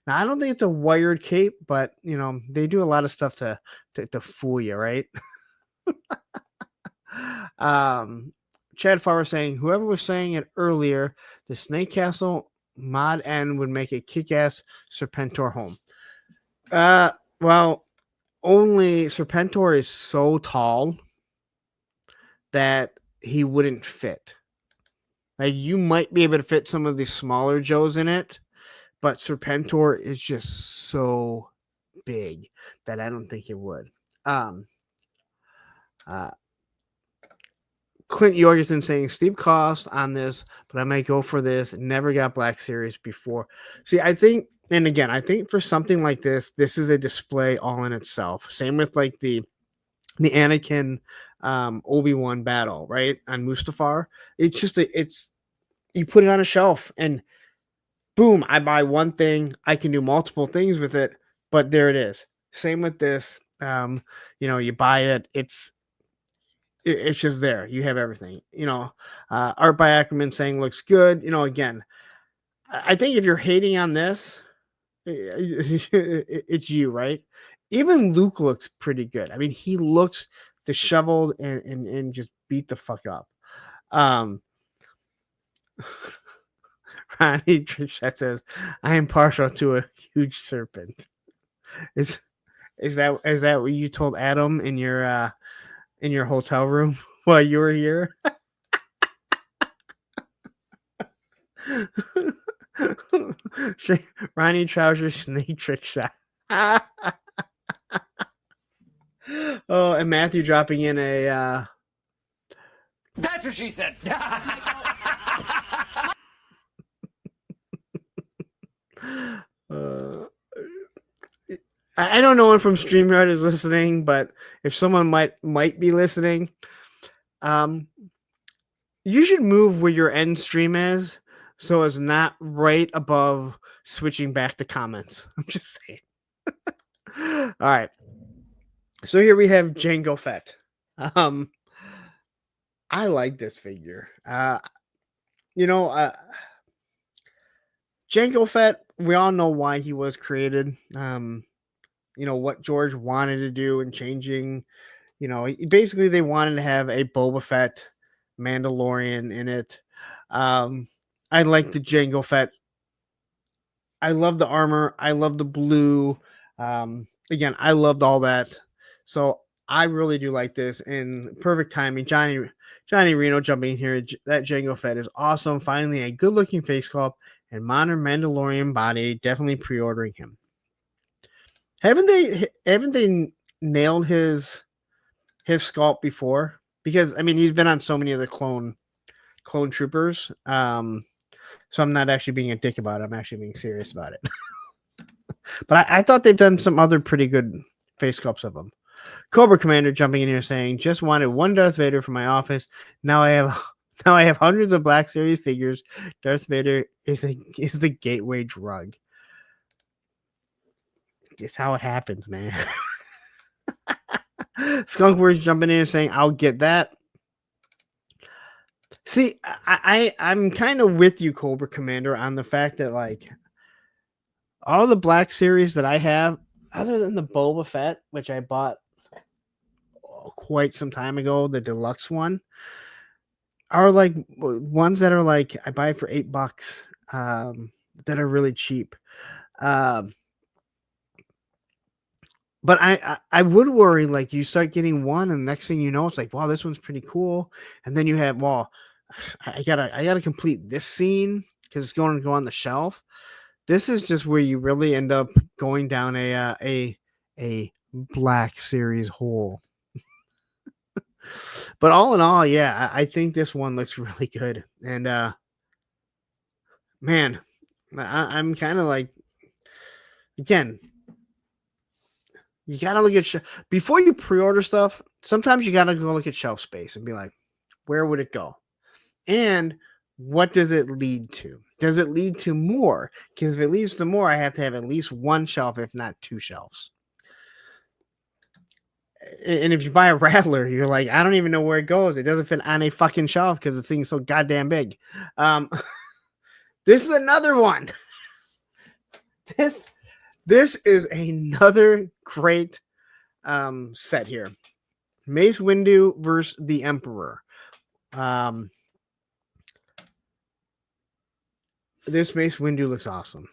Now I don't think it's a wired cape, but they do a lot of stuff to fool you, right? Chad Farr was saying, whoever was saying it earlier, the Snake Castle Mod N would make a kick-ass Serpentor home. Well, only Serpentor is so tall that he wouldn't fit. Like, you might be able to fit some of the smaller Joes in it, but Serpentor is just so big that I don't think it would. Clint Jorgensen saying steep cost on this, but I might go for this. Never got Black Series before. See, I think for something like this, this is a display all in itself. Same with like the Anakin Obi-Wan battle, right? On Mustafar. It's just you put it on a shelf and boom, I buy one thing. I can do multiple things with it, but there it is. Same with this. You buy it, it's just there. You have everything. Art by Ackerman saying looks good. Again, I think if you're hating on this, it's you, right? Even Luke looks pretty good. I mean, he looks disheveled and just beat the fuck up. Ronnie Trichet says, I am partial to a huge serpent. Is that what you told Adam in your hotel room while you were here? Ronnie Trousers snake trick shot. Oh, and Matthew dropping in a That's what she said. I don't know if from StreamYard is listening, but if someone might be listening, you should move where your end stream is so it's not right above switching back to comments. I'm just saying. All right. So here we have Jango Fett. I like this figure. Jango Fett, we all know why he was created. What George wanted to do and changing. Basically they wanted to have a Boba Fett Mandalorian in it. I like the Jango Fett. I love the armor. I love the blue. Again, I loved all that. So I really do like this. And perfect timing. Johnny Reno jumping in here. That Jango Fett is awesome. Finally, a good looking face sculpt and modern Mandalorian body. Definitely pre-ordering him. Haven't they nailed his sculpt before? Because I mean, he's been on so many of the clone troopers. So I'm not actually being a dick about it. I'm actually being serious about it. But I thought they've done some other pretty good face sculpts of him. Cobra Commander jumping in here saying, "Just wanted one Darth Vader for my office. Now I have hundreds of Black Series figures. Darth Vader is the gateway drug." It's how it happens, man. Skunkwords jumping in and saying, "I'll get that." See, I'm kind of with you, Cobra Commander, on the fact that like all the Black Series that I have, other than the Boba Fett, which I bought quite some time ago, the deluxe one, are like ones that are like I buy for $8, that are really cheap. But I would worry, like you start getting one, and the next thing you know, it's like, wow, this one's pretty cool. And then you have, well, I gotta complete this scene because it's going to go on the shelf. This is just where you really end up going down a Black Series hole. But all in all, yeah, I think this one looks really good. And man, I'm kind of like, again, you gotta look at before you pre-order stuff. Sometimes you gotta go look at shelf space and be like, where would it go, and what does it lead to? Does it lead to more? Because if it leads to more, I have to have at least one shelf, if not two shelves. And if you buy a Rattler, you're like, I don't even know where it goes. It doesn't fit on a fucking shelf because the thing's so goddamn big. This is another one. This is another great set here. Mace Windu versus the Emperor. This Mace Windu looks awesome.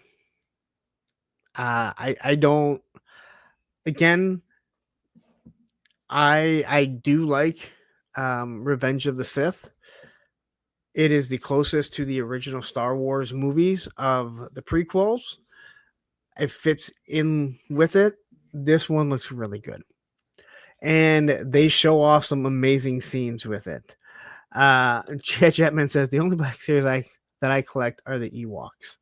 I don't. Again, I do like Revenge of the Sith. It is the closest to the original Star Wars movies of the prequels. It fits in with it. This one looks really good. And they show off some amazing scenes with it. Chad Chapman says, the only Black Series that I collect are the Ewoks.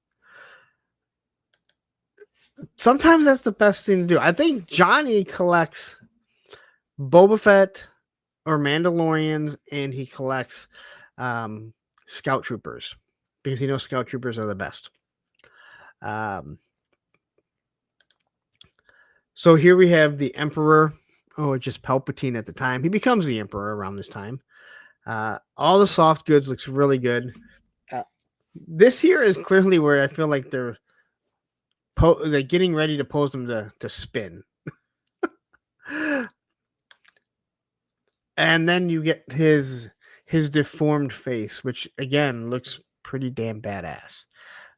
Sometimes that's the best thing to do. I think Johnny collects Boba Fett or Mandalorians, and he collects Scout Troopers because he knows Scout Troopers are the best. So here we have the Emperor. Oh, just Palpatine at the time. He becomes the Emperor around this time. All the soft goods looks really good. This here is clearly where I feel like they're getting ready to pose them to spin. And then you get his deformed face, which again looks pretty damn badass.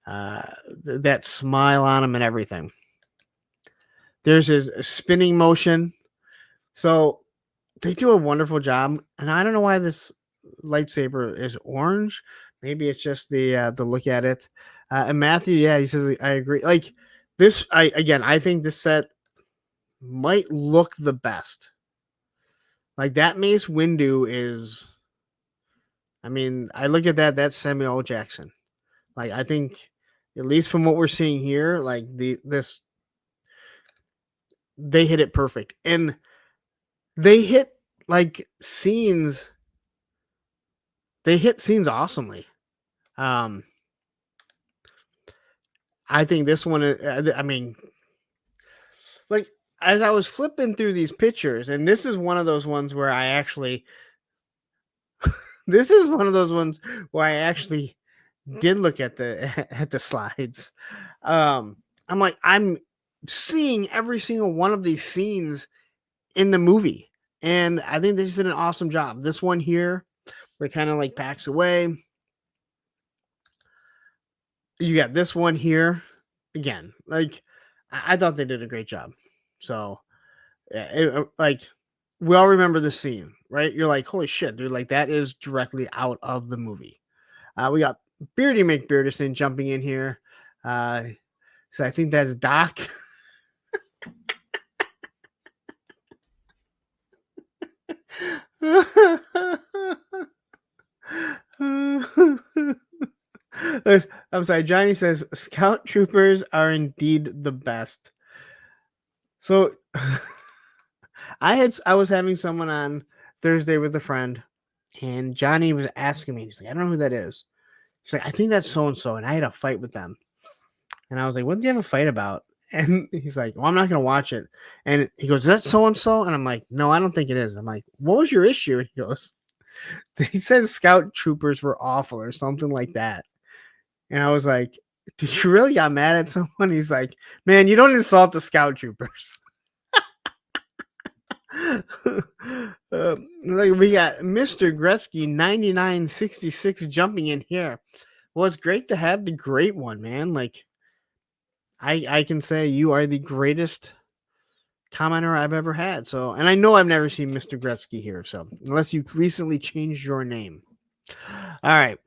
That smile on him and everything. There's his spinning motion. So they do a wonderful job. And I don't know why this lightsaber is orange. Maybe it's just the look at it. And Matthew, yeah, he says, I agree. Like this, I think this set might look the best. Like that Mace Windu is, I mean, I look at that's Samuel L. Jackson. Like I think, at least from what we're seeing here, like this they hit it perfect. And they hit like scenes. They hit scenes awesomely. I think this one, I mean, like as I was flipping through these pictures, and this is one of those ones where I actually, this is one of those ones where I actually did look at the slides. I'm like, I'm seeing every single one of these scenes in the movie, and I think they just did an awesome job. This one here, where it kind of like packs away. You got this one here again. Like, I thought they did a great job. So, like, we all remember the scene, right? You're like, holy shit, dude! Like that is directly out of the movie. We got Beardy McBeardison jumping in here. So I think that's Doc. I'm sorry, Johnny says Scout Troopers are indeed the best. So I was having someone on Thursday with a friend, and Johnny was asking me, he's like, I don't know who that is. He's like, I think that's so and so, and I had a fight with them. And I was like, what did you have a fight about? And he's like, well, I'm not gonna watch it. And he goes, is that so and so? And I'm like, no, I don't think it is. I'm like, what was your issue? And he goes, he says Scout Troopers were awful or something like that. And I was like, did you really got mad at someone? He's like, man, you don't insult the Scout Troopers. We got Mr. Gretzky 9966 jumping in here. Well, it's great to have the great one, man. Like, I can say you are the greatest commenter I've ever had. So, and I know I've never seen Mr. Gretzky here. So, unless you recently changed your name. All right.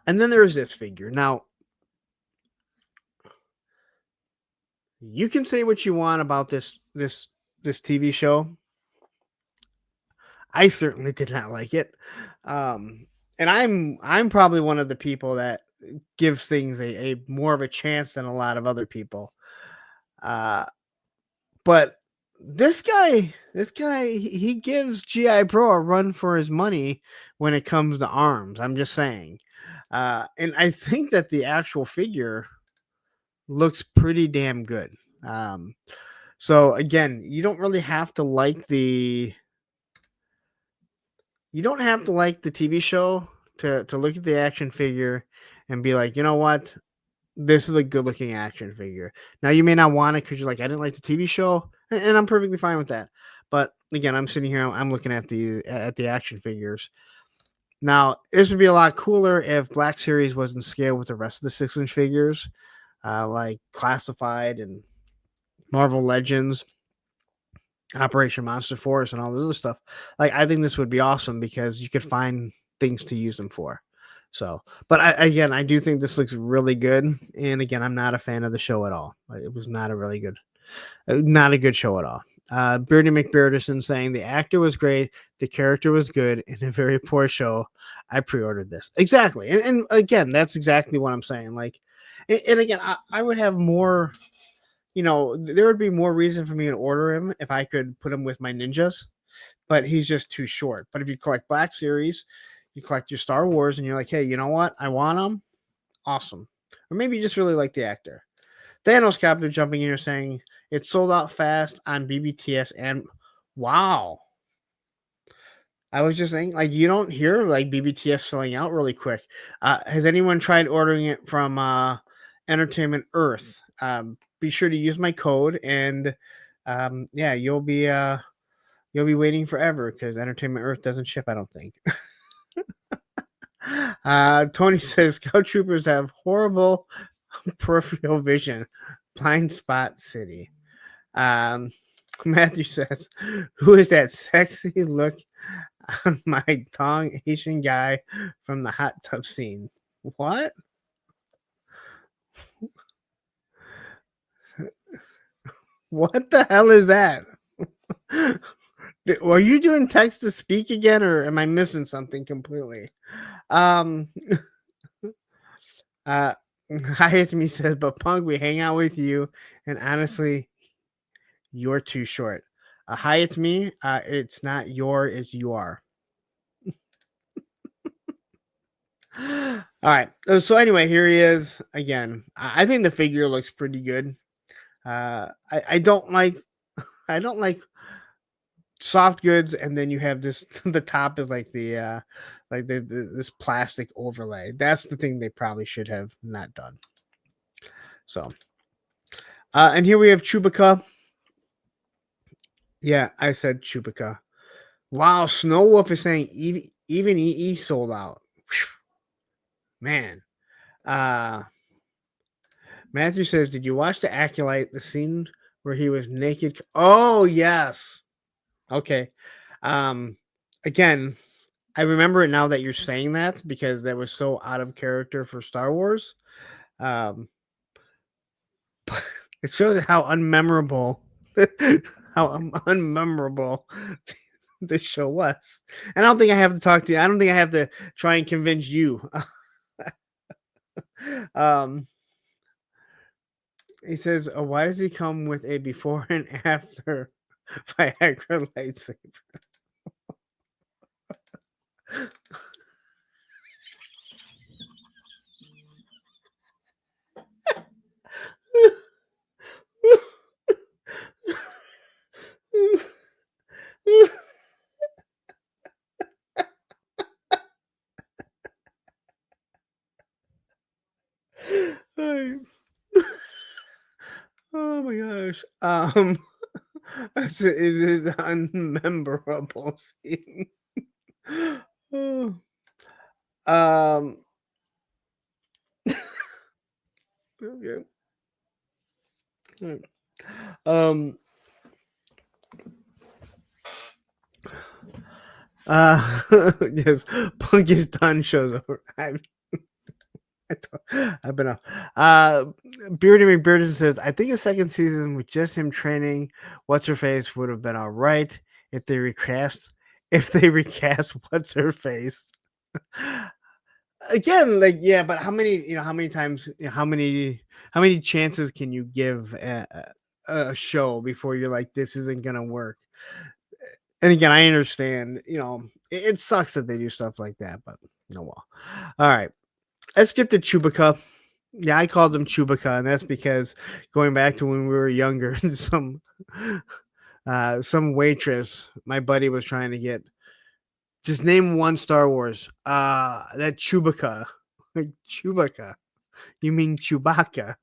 And then there's this figure. Now, you can say what you want about this TV show. I certainly did not like it. And I'm probably one of the people that gives things a more of a chance than a lot of other people. But this guy, he gives GI Pro a run for his money when it comes to arms. I'm just saying. And I think that the actual figure looks pretty damn good. So again, you don't really have to like the TV show to look at the action figure and be like, you know what? This is a good looking action figure. Now you may not want it because you're like, I didn't like the TV show, and I'm perfectly fine with that. But again, I'm sitting here, I'm looking at the action figures. Now, this would be a lot cooler if Black Series was in scale with the rest of the 6-inch figures, like Classified and Marvel Legends, Operation Monster Force, and all this other stuff. Like, I think this would be awesome because you could find things to use them for. So, but I do think this looks really good. And again, I'm not a fan of the show at all. It was not a good show at all. Beardy McBeardison saying the actor was great, the character was good, and a very poor show. I pre-ordered this. Exactly. And again, that's exactly what I'm saying. Like, and again, I would have more, there would be more reason for me to order him if I could put him with my ninjas, but he's just too short. But if you collect Black Series, you collect your Star Wars, and you're like, hey, you know what? I want them. Awesome. Or maybe you just really like the actor. Thanos Captor jumping in here saying it sold out fast on BBTS, and wow. I was just saying, like, you don't hear like BBTS selling out really quick. Has anyone tried ordering it from Entertainment Earth? Be sure to use my code, and yeah, you'll be waiting forever because Entertainment Earth doesn't ship, I don't think. Tony says Scout Troopers have horrible peripheral vision. Blind spot city. Matthew says, who is that sexy look on my dong Asian guy from the hot tub scene? What? What the hell is that? Are you doing text to speak again, or am I missing something completely? Hi, it's me says, but Punk, we hang out with you, and honestly, You're too short. Hi, it's me. It's not your, it's you are. All right. So anyway, here he is again. I think the figure looks pretty good. I don't like soft goods, and then you have this. The top is like this plastic overlay. That's the thing they probably should have not done. So, and here we have Chewbacca. Yeah, I said Chewbacca. Wow, Snow Wolf is saying even EE sold out. Whew. Man. Matthew says, did you watch the Acolyte, the scene where he was naked? Oh, yes. Okay. Again, I remember it now that you're saying that because that was so out of character for Star Wars. It shows how unmemorable this show was. And I don't think I have to talk to you. I don't think I have to try and convince you. He says, why does he come with a before and after Viagra lightsaber? Oh my gosh. This is unmemorable scene. Oh. Okay. Yes, Punk is done. Shows over. I've been off. Beardy McBearden says, I think a second season with just him training what's her face would have been all right if they recast what's her face. Again, like, yeah, but how many times, how many chances can you give a show before you're like, this isn't gonna work? And again, I understand, it sucks that they do stuff like that, but no, well. All right. Let's get to Chewbacca. Yeah, I called him Chewbacca, and that's because going back to when we were younger, some waitress, my buddy was trying to get, just name one Star Wars. That Chewbacca. Chewbacca. You mean Chewbacca.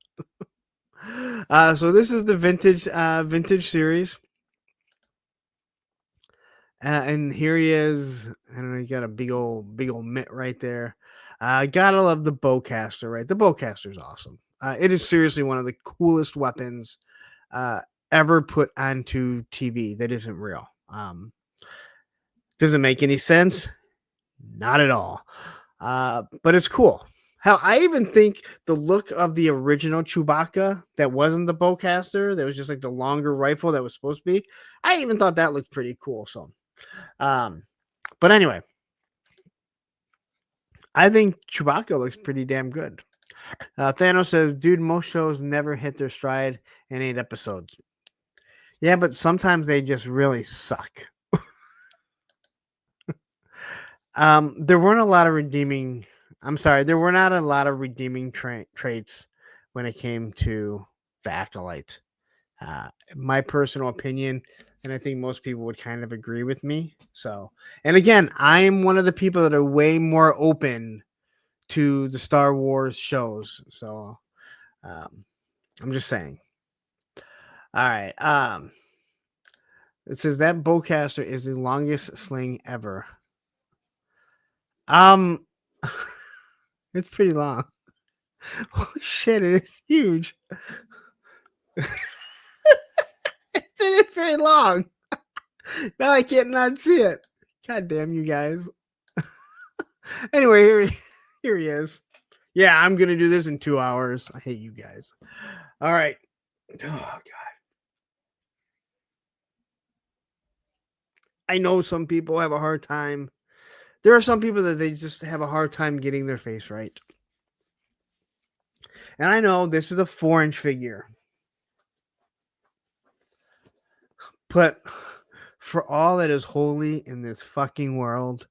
So this is the vintage series. And here he is. I don't know, you got a big old mitt right there. Gotta love the bowcaster, right? The bowcaster is awesome. It is seriously one of the coolest weapons ever put onto TV that isn't real. Doesn't make any sense. Not at all. But it's cool. Hell, I even think the look of the original Chewbacca that wasn't the bowcaster, that was just like the longer rifle that was supposed to be, I even thought that looked pretty cool. So, but anyway, I think Chewbacca looks pretty damn good. Thanos says, dude, most shows never hit their stride in 8 episodes. Yeah, but sometimes they just really suck. There weren't a lot of redeeming. There were not a lot of redeeming traits when it came to the Acolyte. My personal opinion, and I think most people would kind of agree with me. So, and again, I am one of the people that are way more open to the Star Wars shows. So, I'm just saying. All right. It says that bowcaster is the longest sling ever. It's pretty long. Holy shit, it is huge. It's very long. Now I can't not see it. God damn you guys. Anyway, here he is. Yeah, I'm gonna do this in 2 hours. I hate you guys. All right. Oh god. I know some people have a hard time. There are some people that they just have a hard time getting their face right. And I know this is a 4-inch figure. But for all that is holy in this fucking world,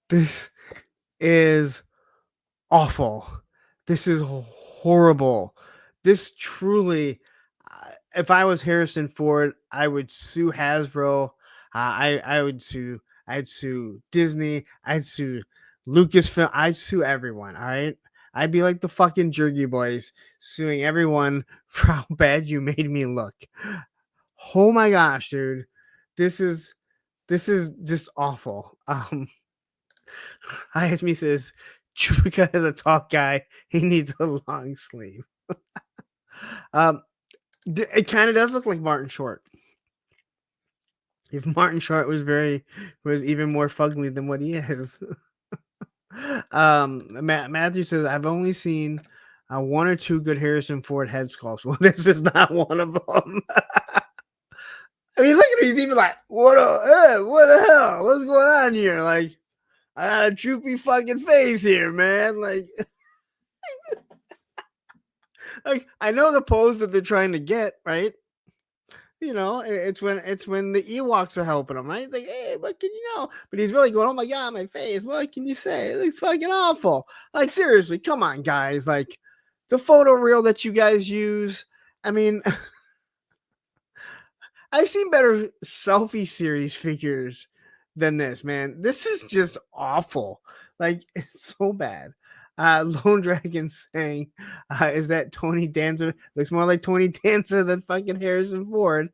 this is awful. This is horrible. This truly, if I was Harrison Ford, I would sue Hasbro. I'd sue Disney. I'd sue Lucasfilm. I'd sue everyone. All right. I'd be like the fucking Jerky Boys, suing everyone for how bad you made me look. Oh my gosh, dude. This is just awful. ISME says Chewbacca is a tall guy. He needs a long sleeve. It kind of does look like Martin Short. If Martin Short was even more fugly than what he is. Matthew says, I've only seen one or two good Harrison Ford head sculpts. Well, this is not one of them. I mean, look at him. He's even like, what the hell? What's going on here? Like, I got a droopy fucking face here, man. Like, like I know the pose that they're trying to get, right? You know, it's when the Ewoks are helping him, right? It's like, hey, what can you know? But he's really going, oh my god, my face. What can you say? It looks fucking awful. Like, seriously, come on, guys. Like, the photo reel that you guys use. I mean, I've seen better selfie series figures than this, man. This is just awful. Like, it's so bad. Lone Dragon saying, is that Tony Danza? Looks more like Tony Danza than fucking Harrison Ford.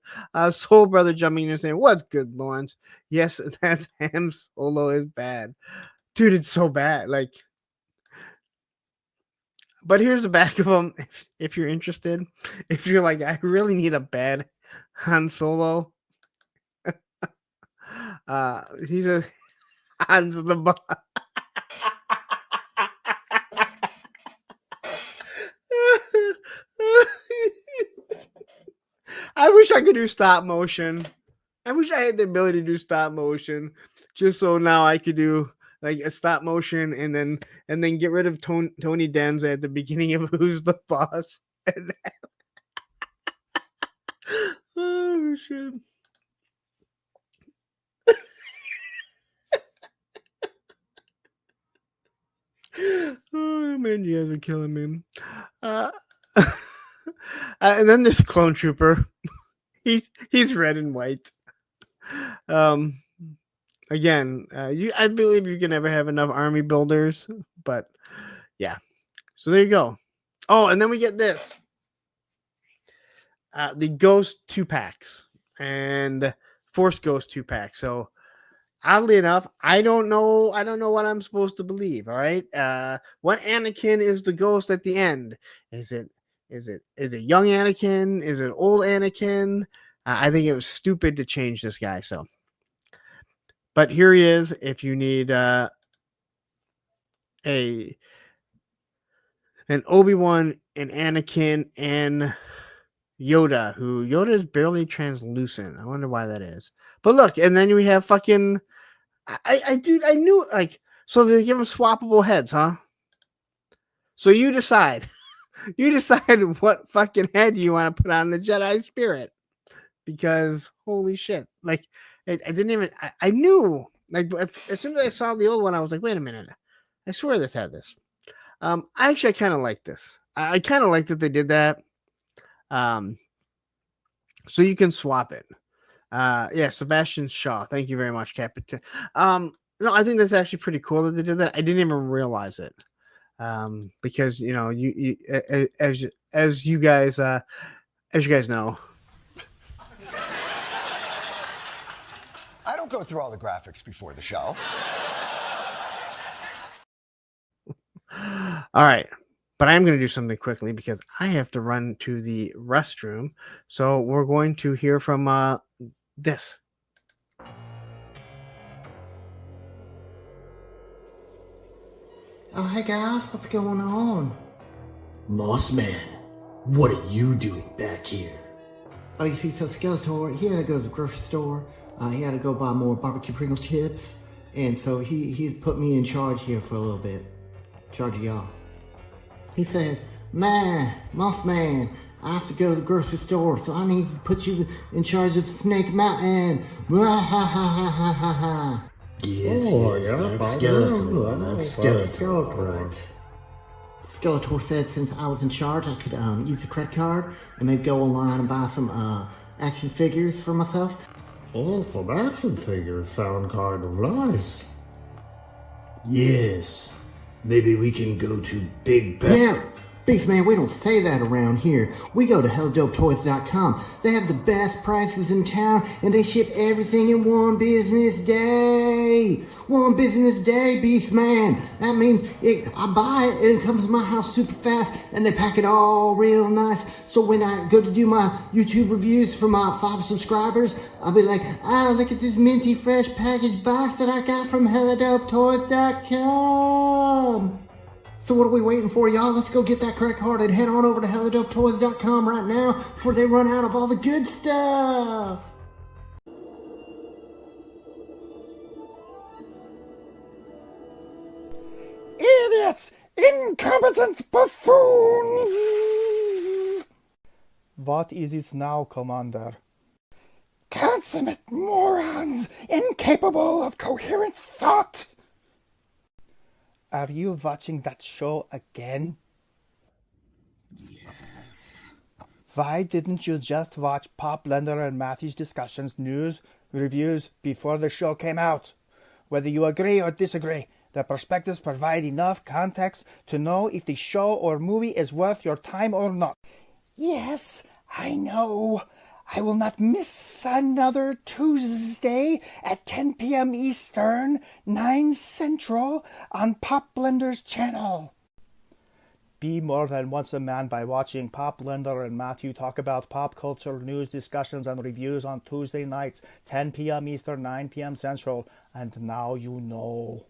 Soul Brother jumping in and saying, what's good, Lawrence? Yes, that's Ham Solo is bad. Dude, it's so bad. Like, but here's the back of them. If you're interested, if you're like, I really need a bad Han Solo. He says, Han's the boss. I wish I could do stop motion. I wish I had the ability to do stop motion, just so now I could do like a stop motion and then get rid of Tony Danza at the beginning of Who's the Boss. Oh shit. Oh man, you guys are killing me. And then there's Clone Trooper. He's red and white. Again, I believe you can never have enough army builders, but yeah. So there you go. Oh, and then we get this. The Ghost 2-packs and Force Ghost 2-pack. So oddly enough, I don't know what I'm supposed to believe. All right. What Anakin is the ghost at the end? Is it young Anakin? Is it old Anakin? I think it was stupid to change this guy. So, but here he is. If you need an Obi-Wan, an Anakin, and Yoda, who Yoda is barely translucent. I wonder why that is. But look, and then we have fucking I knew, like, so they give them swappable heads, huh? So you decide what fucking head you want to put on the Jedi Spirit, because holy shit, like I didn't even I knew, like, as soon as I saw the old one, I was like, wait a minute, I swear this had this. I kind of like this. I kind of like that they did that. So you can swap it. Yeah, Sebastian Shaw. Thank you very much, Captain. No, I think that's actually pretty cool that they did that. I didn't even realize it. Because you know, you as you guys know. I don't go through all the graphics before the show. All right. But I'm going to do something quickly because I have to run to the restroom. So we're going to hear from this. Oh, hey guys, what's going on? Mossman, what are you doing back here? Oh, you see, so Skeletor, he had to go to the grocery store. He had to go buy more barbecue Pringle chips. And so he's put me in charge here for a little bit. In charge of y'all. He said, man, Mossman, I have to go to the grocery store, so I need to put you in charge of Snake Mountain. Mwahahahaha. Yes, that's Skeletor. That's Skeletor. Right. Skeletor said since I was in charge, I could use the credit card and maybe go online and buy some action figures for myself. Oh, some action figures sound kind of nice. Yes. Maybe we can go to Big Ben. Yeah, Beastman, we don't say that around here. We go to helldopetoys.com. They have the best prices in town, and they ship everything in one business day. One business day, Beastman. That means I buy it, and it comes to my house super fast, and they pack it all real nice. So when I go to do my YouTube reviews for my 5 subscribers, I'll be like, oh, look at this minty fresh package box that I got from helldopetoys.com. So what are we waiting for, y'all? Let's go get that credit card and head on over to helldopetoys.com right now before they run out of all the good stuff. Idiots! Incompetent buffoons! What is it now, Commander? Consummate morons, incapable of coherent thought! Are you watching that show again? Yes. Why didn't you just watch Pop Blender and Matthew's discussions, news, reviews before the show came out? Whether you agree or disagree, the perspectives provide enough context to know if the show or movie is worth your time or not. Yes, I know. I will not miss another Tuesday at 10 p.m. Eastern, 9 Central on Pop Blender's channel. Be more than once a man by watching Pop Blender and Matthew talk about pop culture news, discussions, and reviews on Tuesday nights, 10 p.m. Eastern, 9 p.m. Central. And now you know.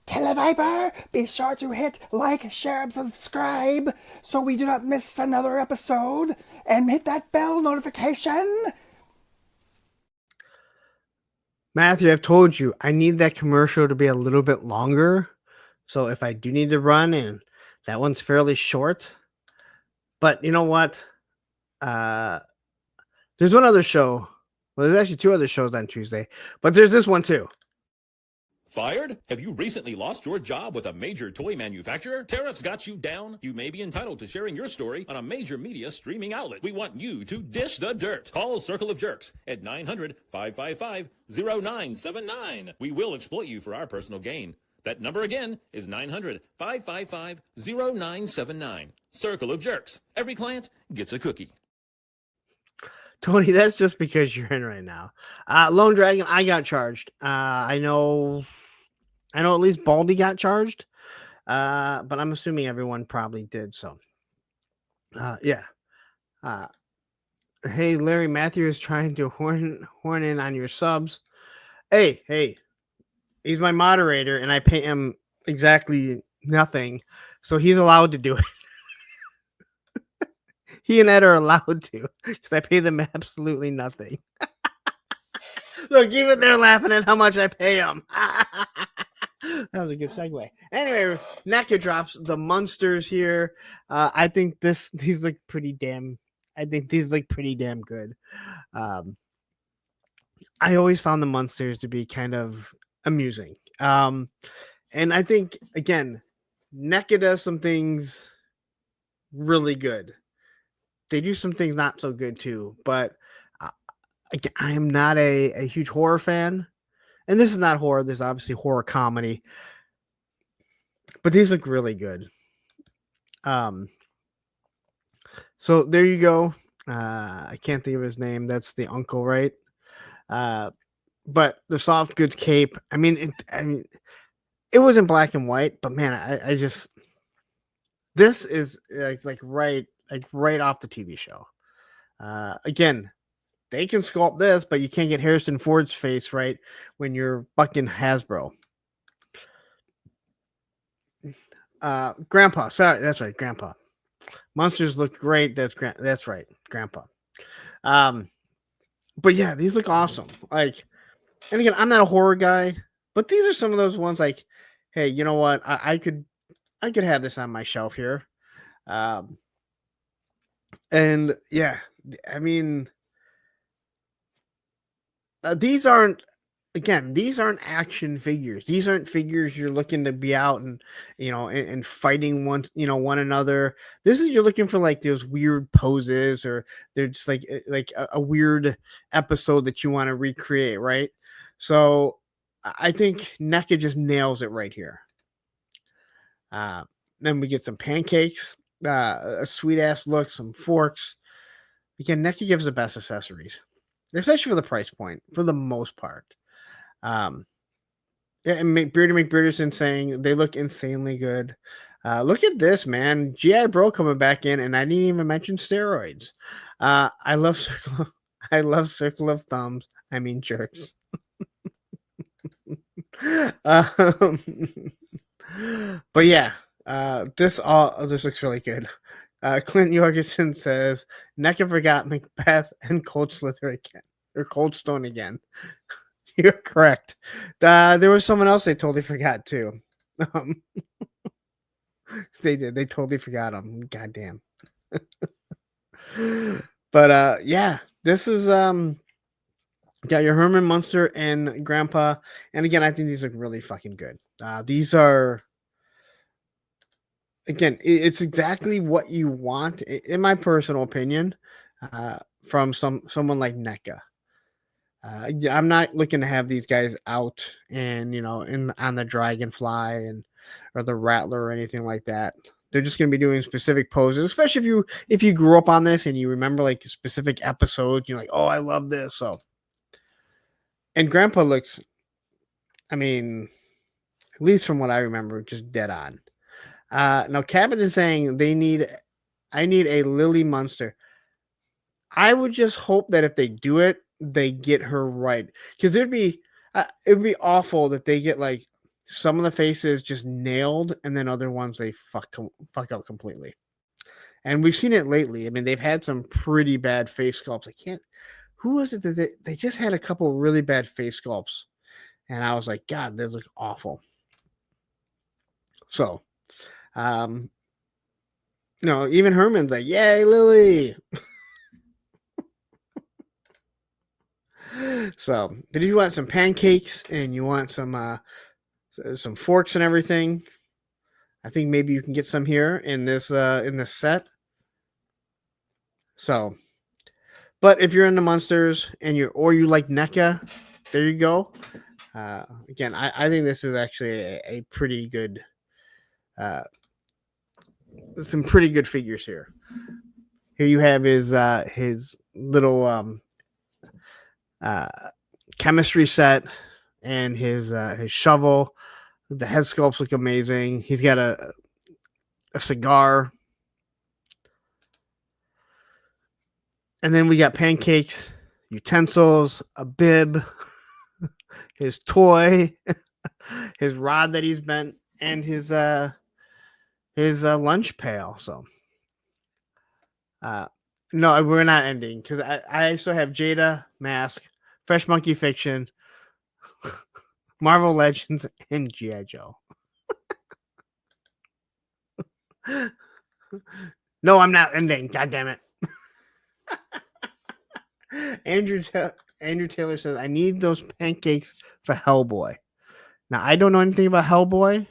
Televiper, be sure to hit like, share, and subscribe so we do not miss another episode, and hit that bell notification. Matthew, I've told you, I need that commercial to be a little bit longer. So if I do need to run, and that one's fairly short. But you know what? There's one other show. Well, there's actually 2 other shows on Tuesday. But there's this one too. Fired? Have you recently lost your job with a major toy manufacturer? Tariffs got you down? You may be entitled to sharing your story on a major media streaming outlet. We want you to dish the dirt. Call Circle of Jerks at 900-555-0979. We will exploit you for our personal gain. That number again is 900-555-0979. Circle of Jerks. Every client gets a cookie. Tony, that's just because you're in right now. Lone Dragon, I got charged. I know at least Baldy got charged, but I'm assuming everyone probably did. So, yeah. Hey, Larry Matthew is trying to horn in on your subs. Hey, he's my moderator, and I pay him exactly nothing, so he's allowed to do it. He and Ed are allowed to, because I pay them absolutely nothing. Look, even they're laughing at how much I pay them. That was a good segue. Anyway, NECA drops the Munsters here. I think these look pretty damn. I think these look pretty damn good. I always found the Munsters to be kind of amusing. And I think again, NECA does some things really good. They do some things not so good too, but I am not a huge horror fan, and this is not horror. This is obviously horror comedy, but these look really good. So there you go. I can't think of his name. That's the uncle, right? But the soft goods cape. I mean, it was in black and white, but man, I just this is like right off the TV show. Again, they can sculpt this, but you can't get Harrison Ford's face right when you're fucking Hasbro. Grandpa, sorry, that's right, Grandpa. Monsters look great. That's right, Grandpa. But yeah, these look awesome. Like, and again, I'm not a horror guy, but these are some of those ones like, hey, you know what? I could have this on my shelf here. And yeah, I mean, these aren't action figures. These aren't figures you're looking to be out and and fighting one another. This is you're looking for like those weird poses, or they're just like a weird episode that you want to recreate, right? So I think NECA just nails it right here. Then we get some pancakes, a sweet ass look, some forks. Again, NECA gives the best accessories, especially for the price point, for the most part. And Beardy McBearderson saying they look insanely good. Look at this, man. GI Bro coming back in, and I didn't even mention steroids. I love Circle of Thumbs. I mean jerks. um, but yeah, this looks really good. Clint Jorgensen says NECA forgot Macbeth and Cold Slither again, or Cold Stone again. You're correct. There was someone else they totally forgot too. They did. They totally forgot him. Goddamn. But yeah, this is got your Herman Munster and Grandpa. And again, I think these look really fucking good. These are, again, it's exactly what you want, in my personal opinion, from someone like NECA. I'm not looking to have these guys out and on the Dragonfly or the Rattler or anything like that. They're just going to be doing specific poses, especially if you grew up on this and you remember like a specific episode. You're like, oh, I love this. So, and Grandpa looks, I mean, at least from what I remember, just dead on. Now Cabot is saying I need a Lily Munster. I would just hope that if they do it, they get her right, because it would be awful that they get like some of the faces just nailed and then other ones they fuck up completely. And we've seen it lately. I mean, they've had some pretty bad face sculpts. Who was it that they just had a couple really bad face sculpts, and I was like, God, those look awful. So, even Herman's like, yay, Lily. So, but if you want some pancakes and you want some forks and everything, I think maybe you can get some here in this set. So, but if you're into Munsters and you like NECA, there you go. Again, I think this is actually a pretty good, some pretty good figures here. Here you have his little chemistry set and his shovel. The head sculpts look amazing. He's got a cigar. And then we got pancakes, utensils, a bib, his toy, his rod that he's bent, and his lunch pail. So no, we're not ending, because I still have Jada, Mask, Fresh Monkey Fiction, Marvel Legends, and G.I. Joe. No, I'm not ending. God damn it. Andrew Taylor says, I need those pancakes for Hellboy. Now, I don't know anything about Hellboy.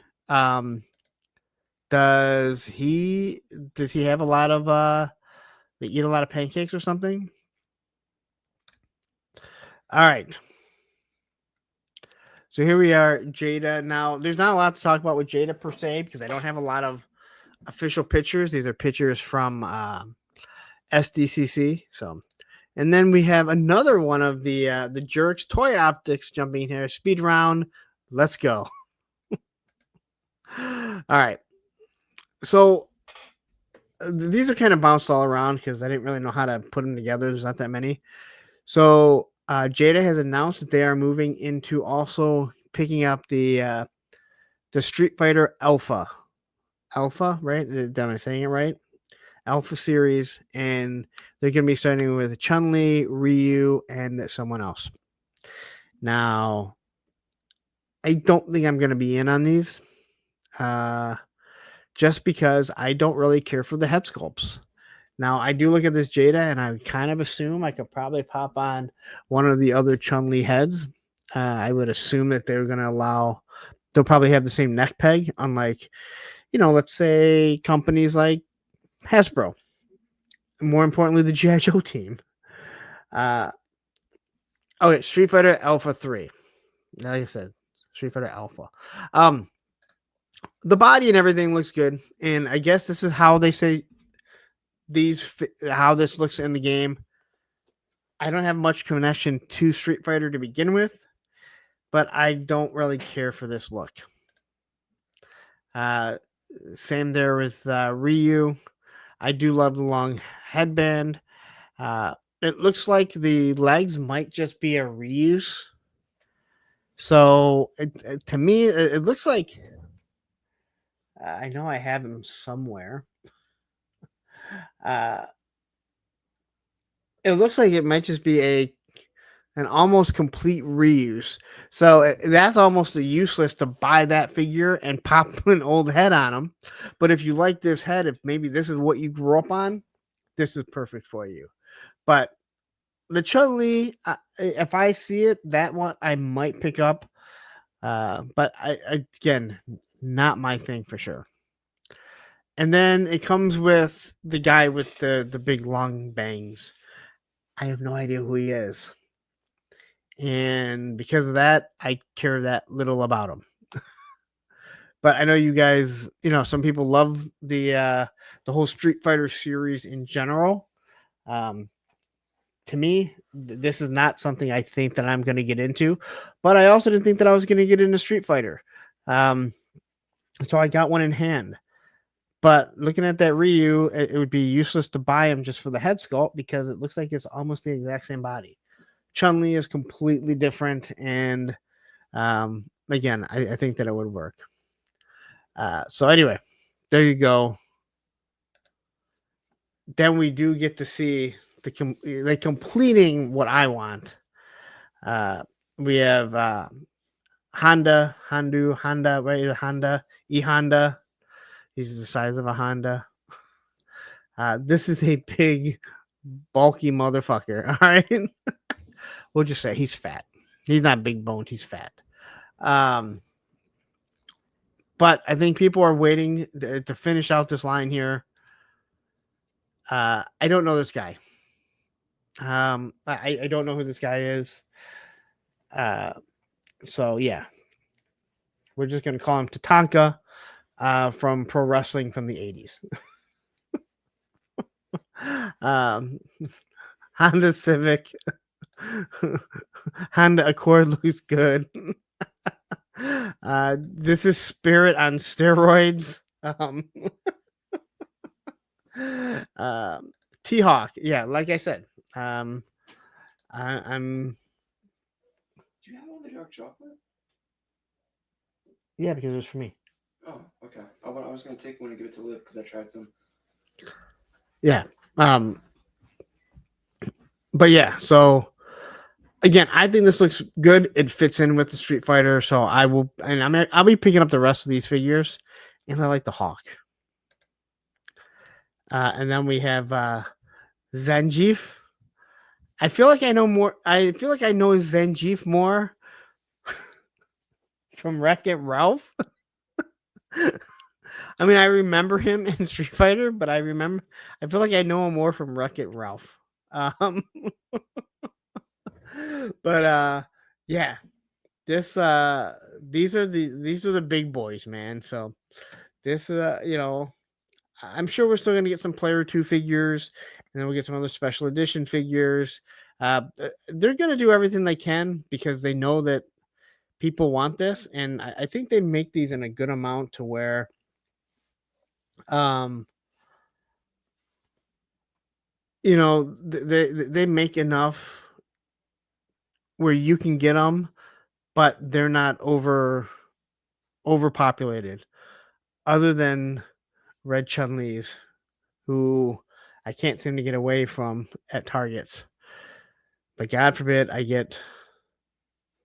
Does he have a lot of they eat a lot of pancakes or something? All right. So here we are, Jada. Now, there's not a lot to talk about with Jada per se, because I don't have a lot of official pictures. These are pictures from SDCC. So, and then we have another one of the Jerks Toy Optics jumping here. Speed round. Let's go. All right. So these are kind of bounced all around because I didn't really know how to put them together. There's not that many. So Jada has announced that they are moving into also picking up the Street Fighter Alpha, right? Am I saying it right? Alpha series, and they're going to be starting with Chun-Li, Ryu, and someone else. Now, I don't think I'm going to be in on these, just because I don't really care for the head sculpts. Now, I do look at this Jada, and I kind of assume I could probably pop on one of the other Chun-Li heads. I would assume that they're going to allow, they'll probably have the same neck peg, unlike, let's say companies like Hasbro. More importantly, the G.I. Joe team. Okay, Street Fighter Alpha 3. Like I said, Street Fighter Alpha. The body and everything looks good, and I guess this is how they say how this looks in the game. I don't have much connection to Street Fighter to begin with, but I don't really care for this look. Same there with Ryu. I do love the long headband. It looks like the legs might just be a reuse. So to me, it looks like I know I have him somewhere. It looks like it might just be an almost complete reuse. So that's almost useless to buy that figure and pop an old head on them. But if you like this head, if maybe this is what you grew up on, this is perfect for you. But the Chun-Li, if I see it, that one I might pick up. But again, not my thing for sure. And then it comes with the guy with the big long bangs. I have no idea who he is. And because of that, I care that little about him. But I know you guys, some people love the whole Street Fighter series in general. To me, this is not something I think that I'm going to get into. But I also didn't think that I was going to get into Street Fighter. So I got one in hand. But looking at that Ryu, it would be useless to buy him just for the head sculpt because it looks like it's almost the exact same body. Chun-Li is completely different, and again, I think that it would work. So anyway, there you go. Then we do get to see the completing what I want. We have Honda, right? Honda, E-Honda. He's the size of a Honda. This is a big, bulky motherfucker. All right. We'll just say he's fat. He's not big boned. He's fat. But I think people are waiting to finish out this line here. I don't know this guy. I don't know who this guy is. So yeah, we're just gonna call him Tatanka from pro wrestling from the 80s. Honda Civic. Honda Accord looks good. This is Spirit on steroids. T-Hawk. Yeah, like I said. I'm. Do you have all the dark chocolate? Yeah, because it was for me. Oh, okay. I was gonna take one and give it to Liv because I tried some. Yeah. But yeah, so again, I think this looks good. It fits in with the Street Fighter, so I'll be picking up the rest of these figures, and I like the Hawk. And then we have Zangief. I feel like I know more. I feel like I know Zangief more from Wreck-It Ralph. I mean, I remember him in Street Fighter, but I feel like I know him more from Wreck-It Ralph. But yeah, these are the big boys, man. So this I'm sure we're still gonna get some Player 2 figures, and then we'll get some other special edition figures. They're gonna do everything they can because they know that people want this, and I think they make these in a good amount to where they make enough where you can get them, but they're not overpopulated. Other than Red Chun-Li's, who I can't seem to get away from at Targets. But God forbid I get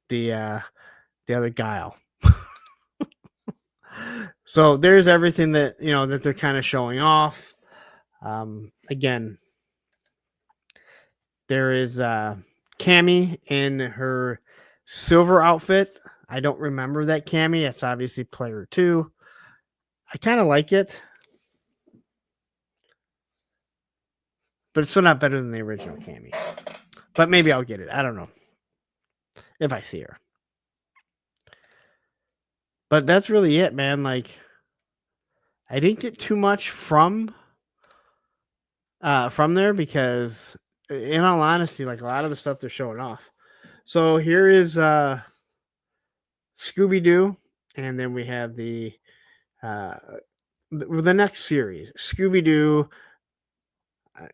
the other Guile. So there's everything that that they're kind of showing off. Again, there is Cammy in her silver outfit. I don't remember that Cammy. It's obviously player 2. I kind of like it, but it's still not better than the original Cammy. But maybe I'll get it. I don't know if I see her. But that's really it, man. Like, I didn't get too much from there because, in all honesty, like a lot of the stuff they're showing off. So here is Scooby-Doo, and then we have the next series, Scooby-Doo,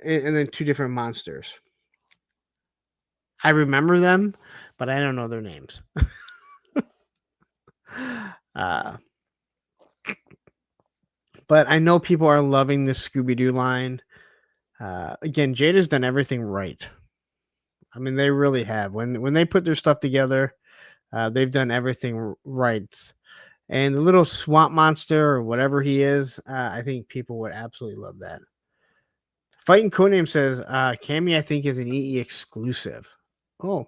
and then 2 different monsters. I remember them, but I don't know their names. But I know people are loving this Scooby-Doo line. Again, Jada's done everything right. I mean, they really have. When they put their stuff together, they've done everything right. And the little swamp monster or whatever he is, I think people would absolutely love that. Fighting Codename says, Cammy, I think, is an EE exclusive. Oh.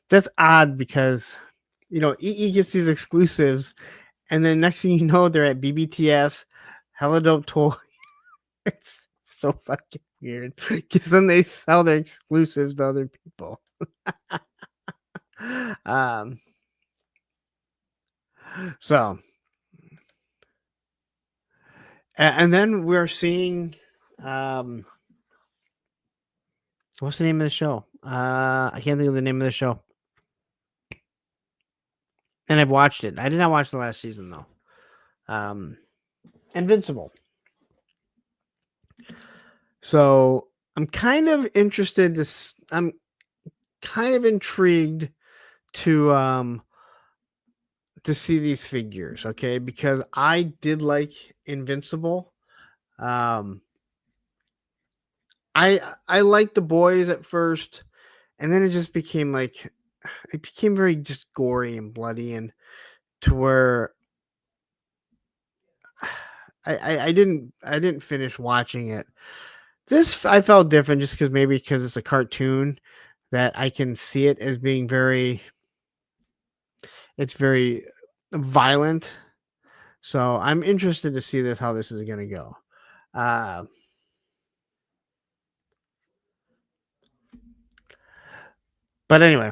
That's odd because, EE gets these exclusives, and then next thing you know, they're at BBTS, Hella Dope Toy. It's so fucking weird because then they sell their exclusives to other people. So, and then we're seeing, what's the name of the show? I can't think of the name of the show. And I've watched it. I did not watch the last season though. Invincible. So I'm kind of interested I'm kind of intrigued to see these figures, okay? Because I did like Invincible. I liked the boys at first, and then it just became very just gory and bloody, and to where I didn't finish watching it. This I felt different just because it's a cartoon that I can see it as being very violent. So I'm interested to see how this is going to go. But anyway.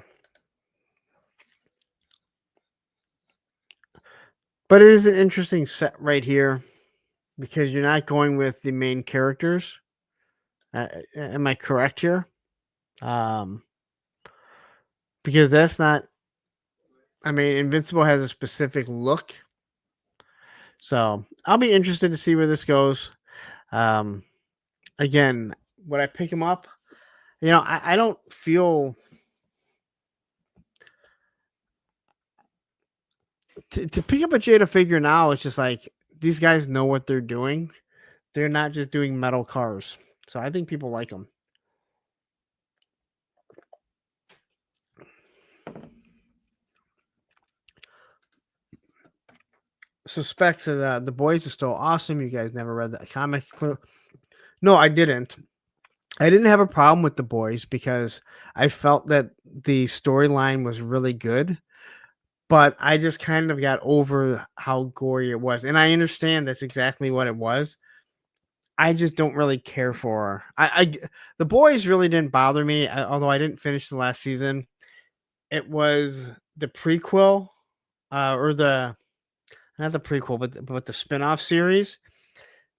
But it is an interesting set right here because you're not going with the main characters. Am I correct here? Because that's not. I mean, Invincible has a specific look, so I'll be interested to see where this goes. Again, would I pick him up? I don't feel to pick up a Jada figure now. It's just like these guys know what they're doing. They're not just doing metal cars, so I think people like them. Suspects that the boys are still awesome. You guys never read that comic? No, I didn't. I didn't have a problem with the boys because I felt that the storyline was really good, but I just kind of got over how gory it was, and I understand that's exactly what it was. I just don't really care for. The boys really didn't bother me, although I didn't finish the last season. It was the prequel, or not the prequel, but the spinoff series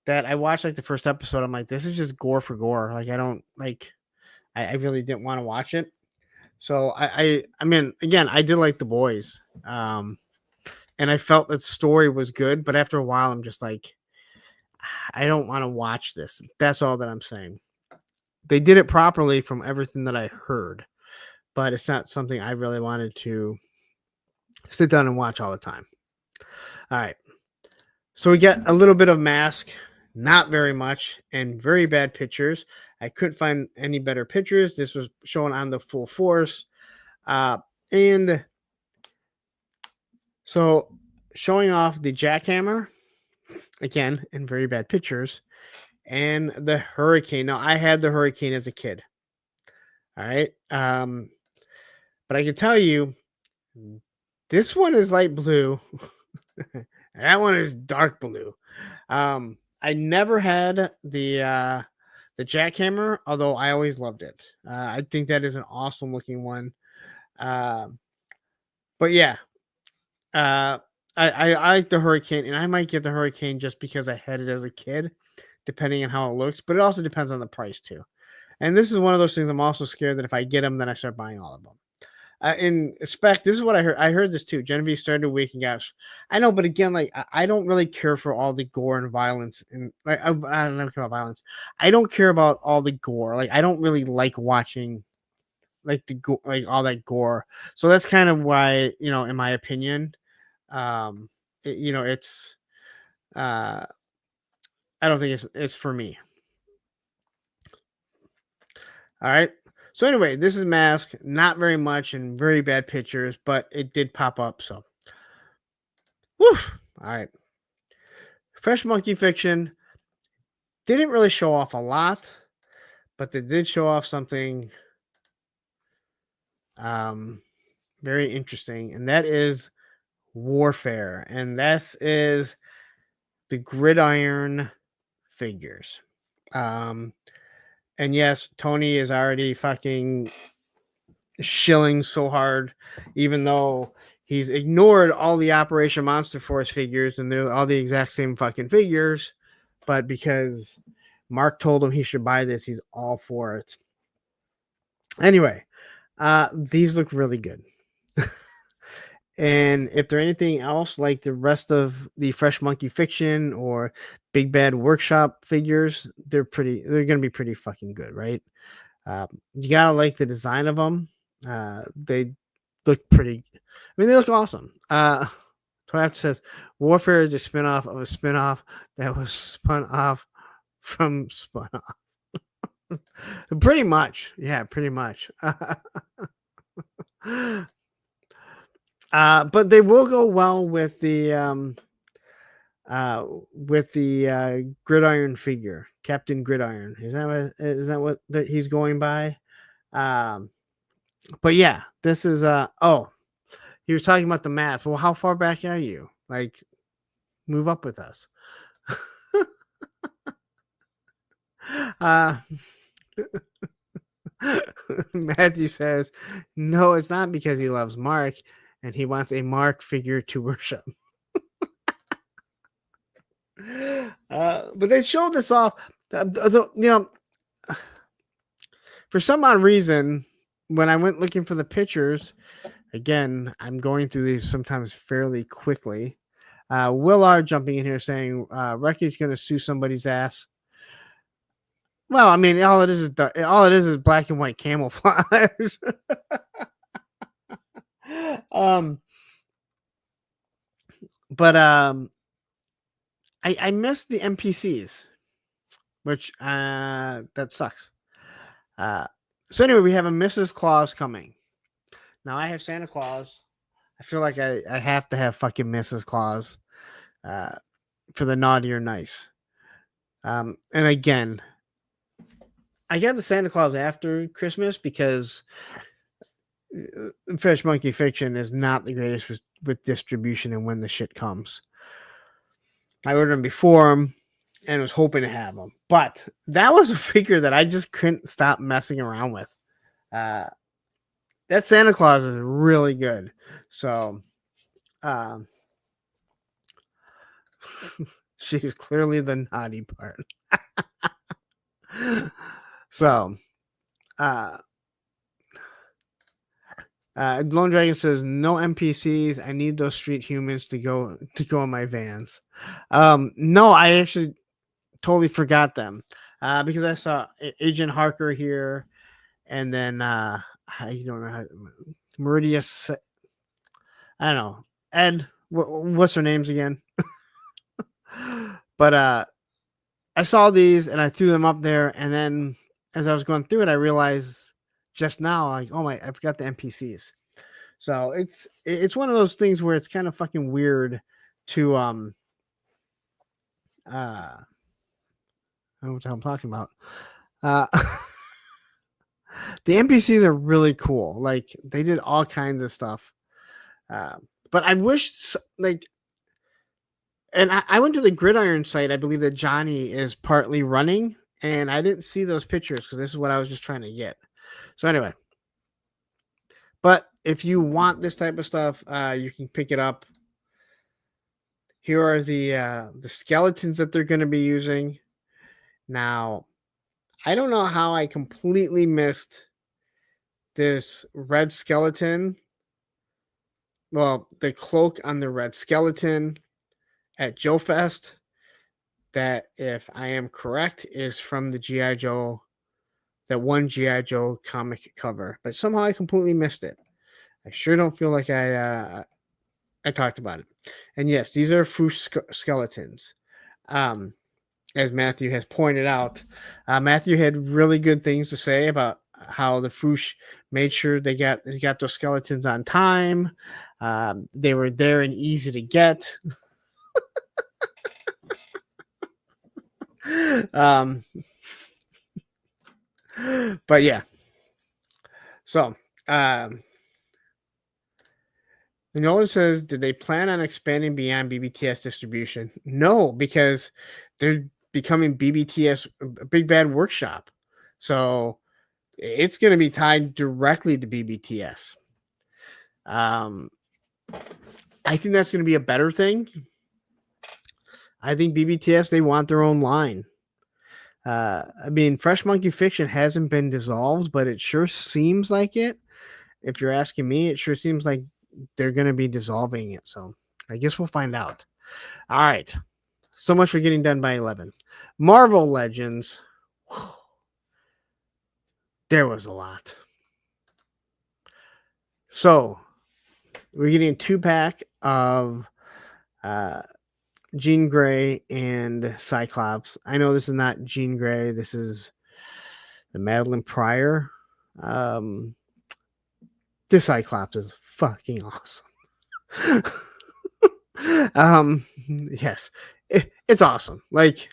that I watched the first episode. I'm like, this is just gore for gore. I don't like. I really didn't want to watch it. So I mean, again, I did like the boys, and I felt that story was good. But after a while, I'm just like, I don't want to watch this. That's all that I'm saying. They did it properly from everything that I heard, but it's not something I really wanted to sit down and watch all the time. All right. So we get a little bit of mask, not very much, and very bad pictures. I couldn't find any better pictures. This was shown on the full force. And so showing off the jackhammer again, in very bad pictures, and the Hurricane. Now, I had the Hurricane as a kid. All right. But I can tell you, this one is light blue. That one is dark blue. I never had the jackhammer, although I always loved it. I think that is an awesome looking one. But yeah, I like the Hurricane, and I might get the Hurricane just because I had it as a kid, depending on how it looks. But it also depends on the price too. And this is one of those things I'm also scared that if I get them, then I start buying all of them. In spec, this is what I heard. I heard this too. Genevieve started waking up. I know, but again, like I don't really care for all the gore and violence, and like I don't care about violence. I don't care about all the gore. Like I don't really like watching like like all that gore. So that's kind of why, in my opinion, it's I don't think it's for me. All right. So anyway, this is Mask. Not very much and very bad pictures, but it did pop up. So, whew. All right. Fresh Monkey Fiction didn't really show off a lot, but they did show off something very interesting, and that is Warfare. And this is the Gridiron figures. And yes, Tony is already fucking shilling so hard, even though he's ignored all the Operation Monster Force figures and they're all the exact same fucking figures. But because Mark told him he should buy this, he's all for it. Anyway, these look really good. And if they're anything else like the rest of the Fresh Monkey Fiction or Big Bad Workshop figures, they're gonna be pretty fucking good, right? You gotta like the design of them. They look pretty. I mean, they look awesome. Twap says Warfare is a spinoff of a spinoff that was spun off from Spun Off. Pretty much, yeah, pretty much. But they will go well with the Gridiron figure, Captain Gridiron. Is that what he's going by? But yeah, this is he was talking about the math. Well, how far back are you? Like, move up with us. Matthew says, no, it's not because he loves Mark and he wants a Mark figure to worship. But they showed this off. For some odd reason, when I went looking for the pictures, again, I'm going through these sometimes fairly quickly. Will R jumping in here saying, Recky's going to sue somebody's ass. Well, I mean, all it is black and white camouflage. But I missed the NPCs, which that sucks. So anyway, we have a Mrs. Claus coming. Now I have Santa Claus. I feel like I have to have fucking Mrs. Claus for the naughty or nice. And again, I got the Santa Claus after Christmas because Fresh Monkey Fiction is not the greatest with distribution and when the shit comes. I ordered them before them and was hoping to have them. But that was a figure that I just couldn't stop messing around with. That Santa Claus is really good. So she's clearly the naughty part. So Lone Dragon says no NPCs. I need those street humans to go in my vans. No, I actually totally forgot them because I saw Agent Harker here, and then I don't know how Meridius. I don't know Ed. What's their names again? But I saw these and I threw them up there, and then as I was going through it, I realized just now, like, oh my, I forgot the NPCs. So it's one of those things where it's kind of fucking weird to I don't know what the hell I'm talking about. Uh, the NPCs are really cool. Like they did all kinds of stuff. But I wish like, and I went to the Gridiron site. I believe that Johnny is partly running, and I didn't see those pictures because this is what I was just trying to get. So anyway, but if you want this type of stuff, you can pick it up. Here are the skeletons that they're going to be using. Now, I don't know how I completely missed this red skeleton. Well, the cloak on the red skeleton at Joe Fest. That, if I am correct, is from the G.I. Joe, that one G.I. Joe comic cover. But somehow I completely missed it. I sure don't feel like I talked about it. And yes, these are Foosh skeletons. As Matthew has pointed out, Matthew had really good things to say about how the Foosh made sure they got those skeletons on time. They were there and easy to get. But yeah. So, Nolan says, did they plan on expanding beyond BBTS distribution? No, because they're becoming BBTS, a Big Bad Workshop. So it's going to be tied directly to BBTS. I think that's going to be a better thing. I think BBTS, they want their own line. I mean, Fresh Monkey Fiction hasn't been dissolved, but it sure seems like it. If you're asking me, it sure seems like they're going to be dissolving it. So I guess we'll find out. All right. So much for getting done by 11. Marvel Legends. There was a lot. So we're getting a 2-pack of Jean Grey and Cyclops. I know this is not Jean Grey. This is the Madeline Pryor. This Cyclops is fucking awesome. Yes, it's awesome. Like,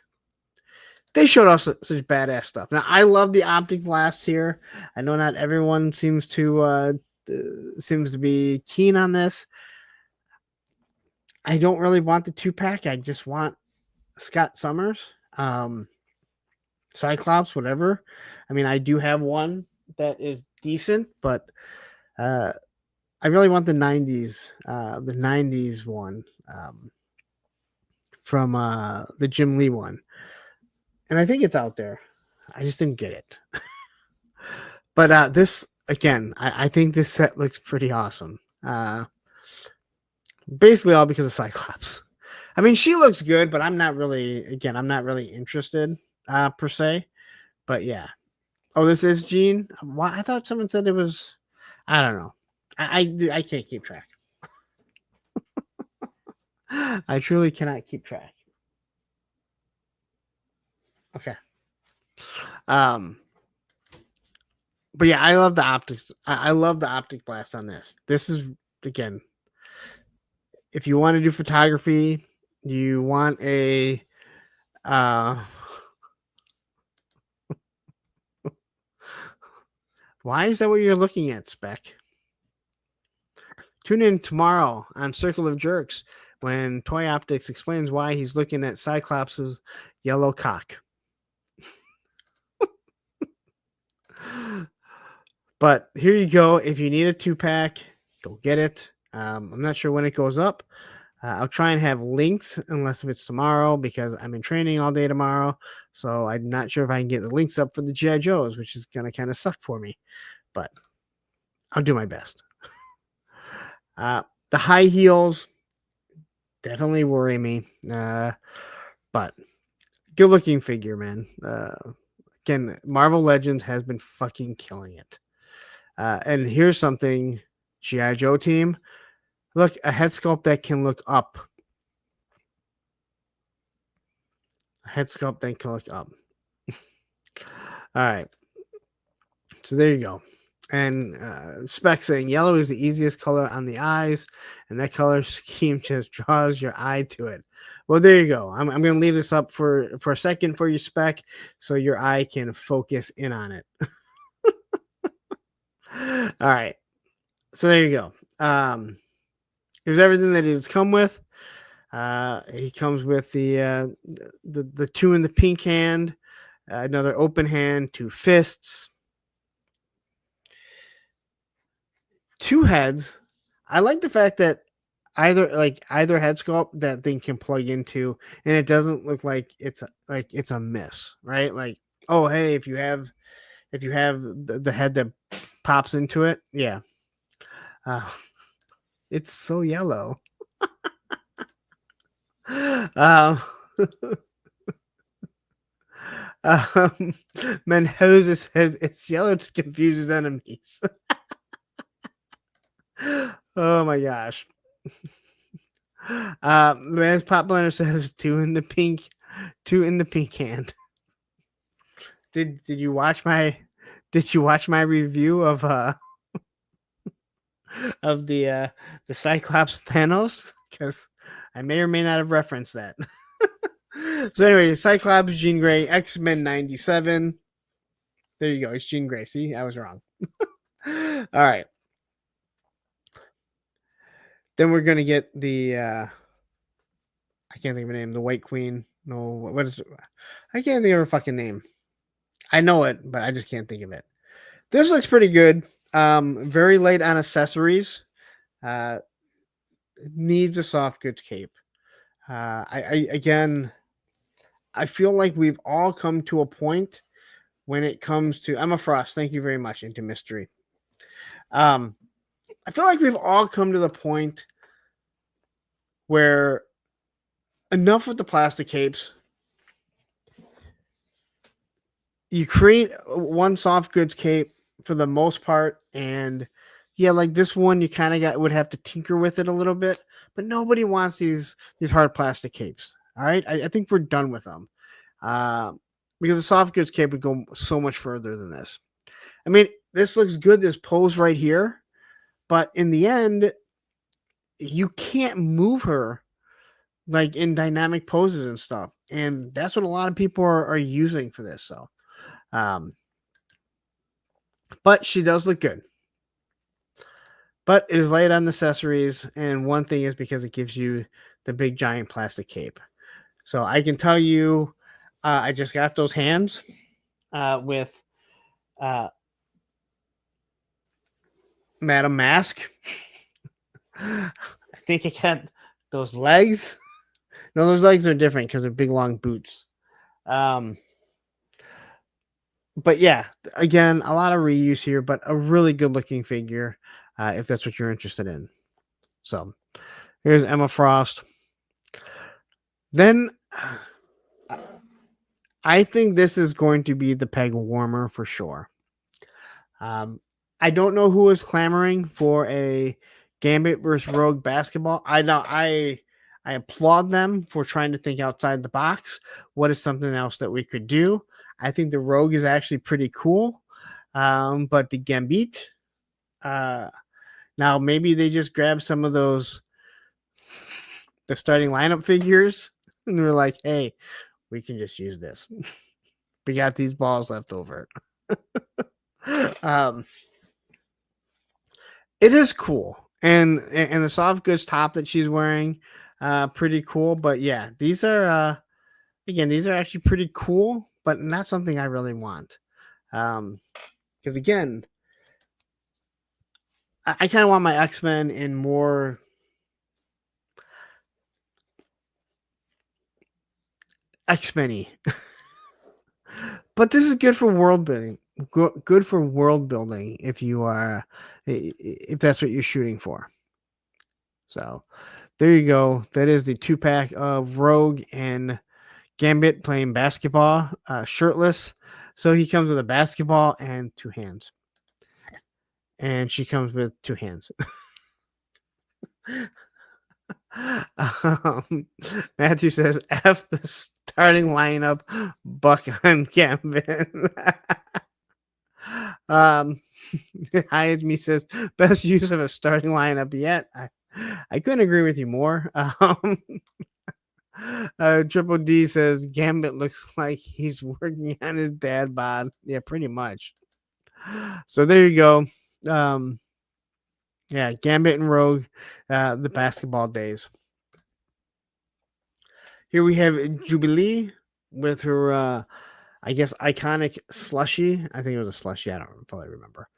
they showed us such badass stuff. Now, I love the optic blast here. I know not everyone seems to be keen on this. I don't really want the 2-pack. I just want Scott Summers, Cyclops, whatever. I mean, I do have one that is decent, but I really want the 90s one from the Jim Lee one. And I think it's out there. I just didn't get it. But this, again, I think this set looks pretty awesome. Basically all because of Cyclops. I mean, she looks good, but I'm not really interested per se. But yeah. Oh, this is Jean? Why? I thought someone said it was, I don't know. I can't keep track. I truly cannot keep track. Okay. But yeah, I love the optics. I love the optic blast on this. This is, again, if you want to do photography, you want a why is that what you're looking at, Spec? Tune in tomorrow on Circle of Jerks when Toy Optics explains why he's looking at Cyclops' yellow cock. But here you go. If you need a 2-pack, go get it. I'm not sure when it goes up. I'll try and have links unless if it's tomorrow because I'm in training all day tomorrow. So I'm not sure if I can get the links up for the G.I. Joes, which is going to kind of suck for me. But I'll do my best. The high heels definitely worry me. But good looking figure, man. Again, Marvel Legends has been fucking killing it. And here's something, G.I. Joe team. Look, a head sculpt that can look up. A head sculpt that can look up. All right. So there you go. And Spec saying yellow is the easiest color on the eyes, and that color scheme just draws your eye to it. Well, there you go. I'm going to leave this up for a second for you, Spec, so your eye can focus in on it. All right. So there you go. Here's everything that he's come with. He comes with the 2 in the pink hand, another open hand, 2 fists, 2 heads. I like the fact that either head sculpt that thing can plug into, and it doesn't look like it's a miss, right? Like, oh hey, if you have the head that pops into it, yeah. It's so yellow. Mendoza says it's yellow to confuse his enemies. Oh my gosh. Man's Pop Blender says 2 in the pink hand. Did you watch my review of the Cyclops Thanos? Because I may or may not have referenced that. So anyway, Cyclops, Jean Grey, X-Men 97. There you go. It's Jean Grey. See, I was wrong. All right. Then we're going to get the, I can't think of her name, the White Queen. No, what is it? I can't think of her fucking name. I know it, but I just can't think of it. This looks pretty good. Very light on accessories. Needs a soft goods cape. I feel like we've all come to a point when it comes to Emma Frost. Thank you very much, Into Mystery. I feel like we've all come to the point where enough with the plastic capes. You create one soft goods cape for the most part, and yeah, like this one, you kind of would have to tinker with it a little bit, but nobody wants these hard plastic capes. All right, I think we're done with them because the soft goods cape would go so much further than this. I mean, this looks good, this pose right here, but in the end, you can't move her like in dynamic poses and stuff, and that's what a lot of people are using for this. So, but she does look good. But it is light on accessories, and one thing is because it gives you the big giant plastic cape. So I can tell you, I just got those hands with Madam Mask. I think I got those legs. No, those legs are different because they're big long boots. But yeah, again, a lot of reuse here, but a really good looking figure if that's what you're interested in. So here's Emma Frost. Then I think this is going to be the peg warmer for sure. I don't know who is clamoring for a Gambit versus Rogue basketball. I applaud them for trying to think outside the box. What is something else that we could do? I think the Rogue is actually pretty cool. But the Gambit, now maybe they just grab some of those, the starting lineup figures, and they're like, hey, we can just use this. We got these balls left over. It is cool. And the soft goods top that she's wearing, pretty cool. But yeah, these are these are actually pretty cool, but not something I really want. Because again, I kind of want my X-Men in more X-Men-y. But this is good for world building. Good for world building if that's what you're shooting for. So there you go. That is the 2-pack of Rogue and Gambit playing basketball, shirtless. So he comes with a basketball and 2 hands. And she comes with 2 hands. Matthew says, F the starting lineup, Buck on Gambit. Hi, it's me says best use of a starting lineup yet. I couldn't agree with you more. Triple D says Gambit looks like he's working on his dad bod. Yeah, pretty much. So there you go. Yeah, Gambit and Rogue, the basketball days. Here we have Jubilee with her, I guess, iconic slushie. I think it was a slushie. I don't fully remember.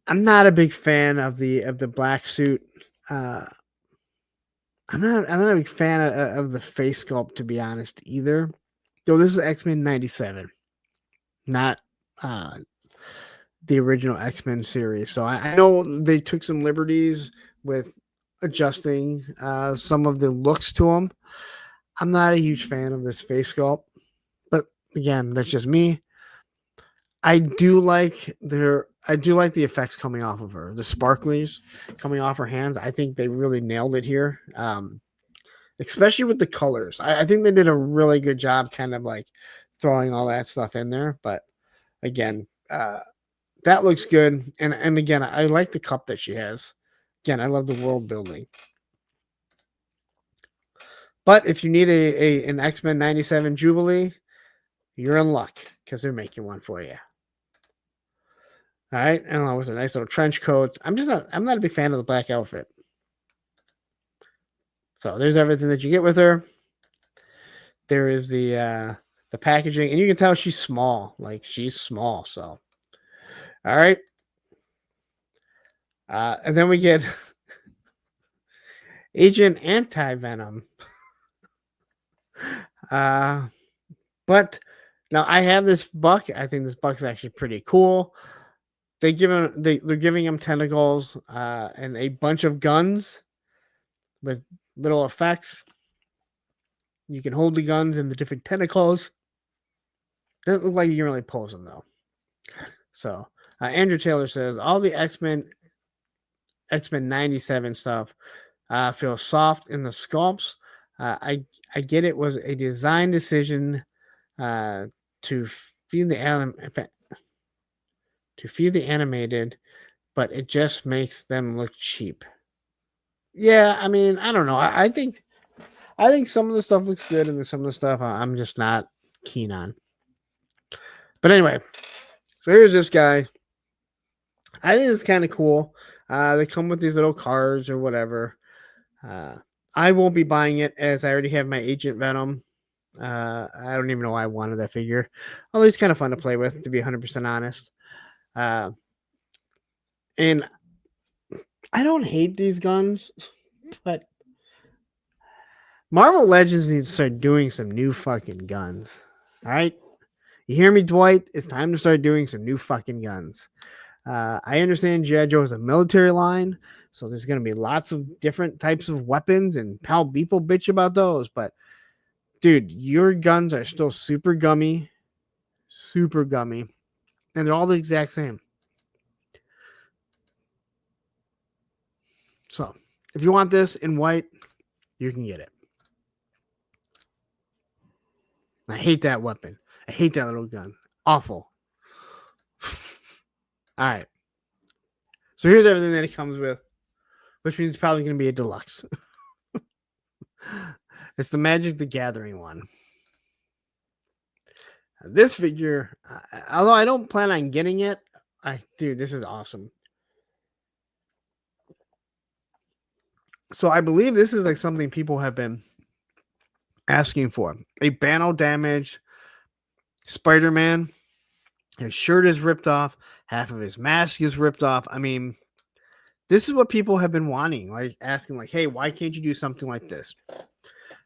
I'm not a big fan of the black suit. I'm not a big fan of the face sculpt, to be honest, either. Though this is X-Men 97, not the original X-Men series. So I know they took some liberties with adjusting some of the looks to them. I'm not a huge fan of this face sculpt, but again, that's just me. I do like the effects coming off of her, the sparklies coming off her hands. I think they really nailed it here, especially with the colors. I think they did a really good job, kind of like throwing all that stuff in there. But again, that looks good, and again, I like the cup that she has. Again, I love the world building. But if you need an X-Men 97 Jubilee, you're in luck because they're making one for you. All right, and with a nice little trench coat. I'm not a big fan of the black outfit. So there's everything that you get with her. There is the packaging, and you can tell she's small. Like, she's small. So, all right. And then we get Agent Anti-Venom. But now I have this buck. I think this buck's actually pretty cool. They're giving him tentacles and a bunch of guns with little effects. You can hold the guns and the different tentacles. Doesn't look like you can really pose them though. So Andrew Taylor says all the X-Men 97 stuff feels soft in the sculpts. I get it was a design decision to feed the animated, but it just makes them look cheap. Yeah, I mean, I don't know. I think some of the stuff looks good, and then some of the stuff I'm just not keen on. But anyway, so here's this guy. I think it's kind of cool. They come with these little cards or whatever. I won't be buying it as I already have my Agent Venom. I don't even know why I wanted that figure. Although it's kind of fun to play with, to be 100% honest. And I don't hate these guns, but Marvel Legends needs to start doing some new fucking guns. All right? You hear me, Dwight? It's time to start doing some new fucking guns. I understand G.I. Joe is a military line, so there's going to be lots of different types of weapons, and how people bitch about those. But, dude, your guns are still super gummy, and they're all the exact same. So, if you want this in white, you can get it. I hate that weapon. I hate that little gun. Awful. All right. So here's everything that it comes with, which means it's probably going to be a deluxe. It's the Magic the Gathering one. This figure, although I don't plan on getting it, dude, this is awesome. So I believe this is like something people have been asking for. A Bano damaged Spider-Man. His shirt is ripped off. Half of his mask is ripped off. I mean, this is what people have been wanting, like asking, like, hey, why can't you do something like this?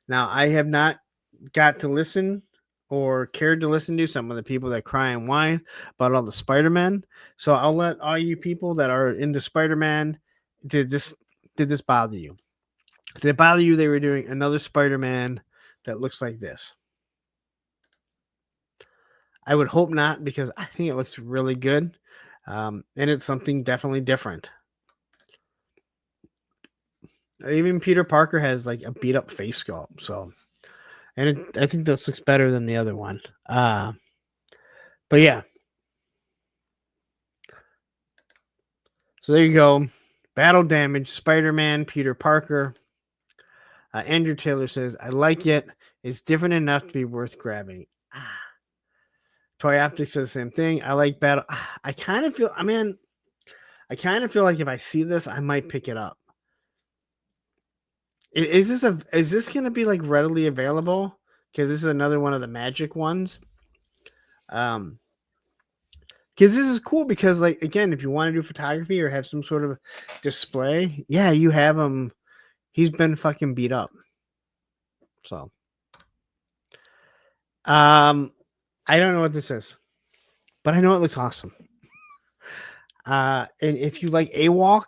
Now, I have not got to listen or cared to listen to some of the people that cry and whine about all the Spider-Man. So I'll let all you people that are into Spider-Man, did this bother you? Did it bother you they were doing another Spider-Man that looks like this? I would hope not, because I think it looks really good. And it's something definitely different. Even Peter Parker has like a beat up face sculpt. So, and I think this looks better than the other one. But yeah. So there you go. Battle Damage, Spider-Man, Peter Parker. Andrew Taylor says, I like it. It's different enough to be worth grabbing. Toy Optics says the same thing. I like Battle. I kind of feel like if I see this, I might pick it up. Is this going to be like readily available? Because this is another one of the Magic ones. Because this is cool. Because like again, if you want to do photography or have some sort of display, yeah, you have him. He's been fucking beat up. So, I don't know what this is, but I know it looks awesome. And if you like AWOC,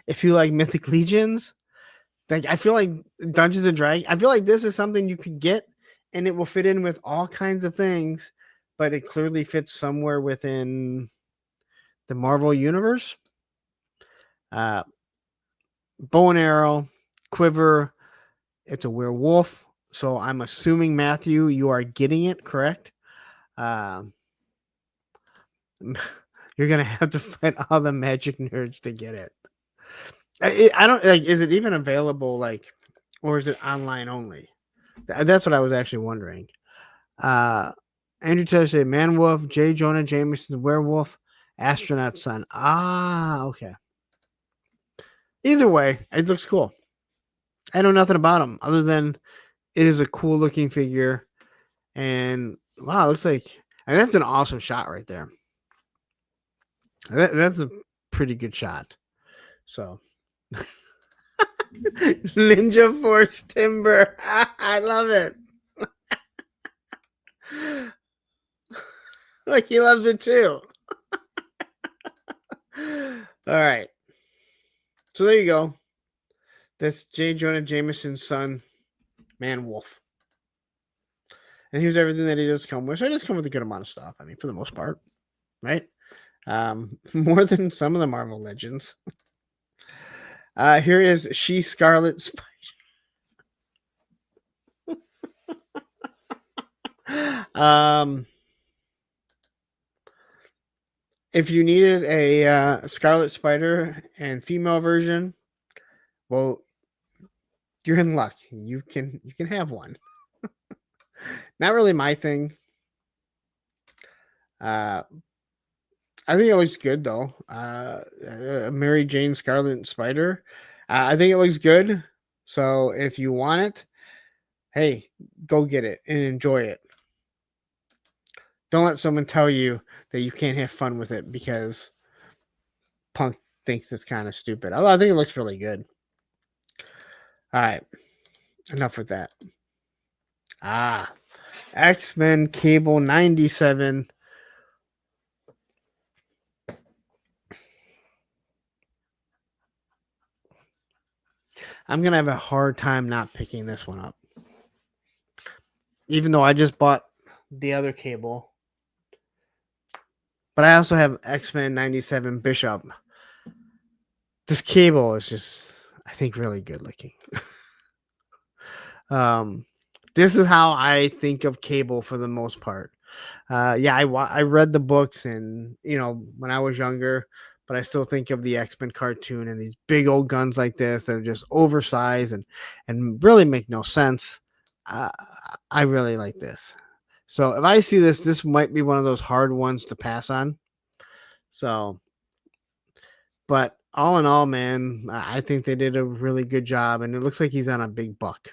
if you like Mythic Legions, like I feel like Dungeons and Dragons, I feel like this is something you could get and it will fit in with all kinds of things, but it clearly fits somewhere within the Marvel universe. Bow and arrow, quiver. It's a werewolf. So I'm assuming, Matthew, you are getting it, correct? You're going to have to find all the Magic nerds to get it. I don't like, is it even available, like, or is it online only? That's what I was actually wondering. Andrew Taylor said Man Wolf, J. Jonah Jameson, Werewolf, Astronaut Son. Okay. Either way, it looks cool. I know nothing about him other than it is a cool looking figure. And wow, it looks like, and that's an awesome shot right there. That's a pretty good shot. So Ninja Force Timber. I love it. Like he loves it too. All right. So there you go. That's J. Jonah Jameson's son, Man Wolf. And here's everything that he does come with. So it does come with a good amount of stuff. I mean, for the most part, right? More than some of the Marvel Legends. Here is She Scarlet Spider. If you needed a Scarlet Spider and female version, well, you're in luck. You can have one. Not really my thing. I think it looks good though. Mary Jane Scarlet Spider. I think it looks good. So if you want it, hey, go get it and enjoy it. Don't let someone tell you that you can't have fun with it because Punk thinks it's kind of stupid. Although I think it looks really good. All right. Enough with that. X-Men Cable 97. I'm going to have a hard time not picking this one up. Even though I just bought the other cable. But I also have X-Men 97 Bishop. This cable is just, I think, really good looking. This is how I think of cable for the most part. I read the books and, when I was younger, but I still think of the X-Men cartoon and these big old guns like this that are just oversized and really make no sense. I really like this. So if I see this might be one of those hard ones to pass on. So, but all in all, man, I think they did a really good job, and it looks like he's on a big buck.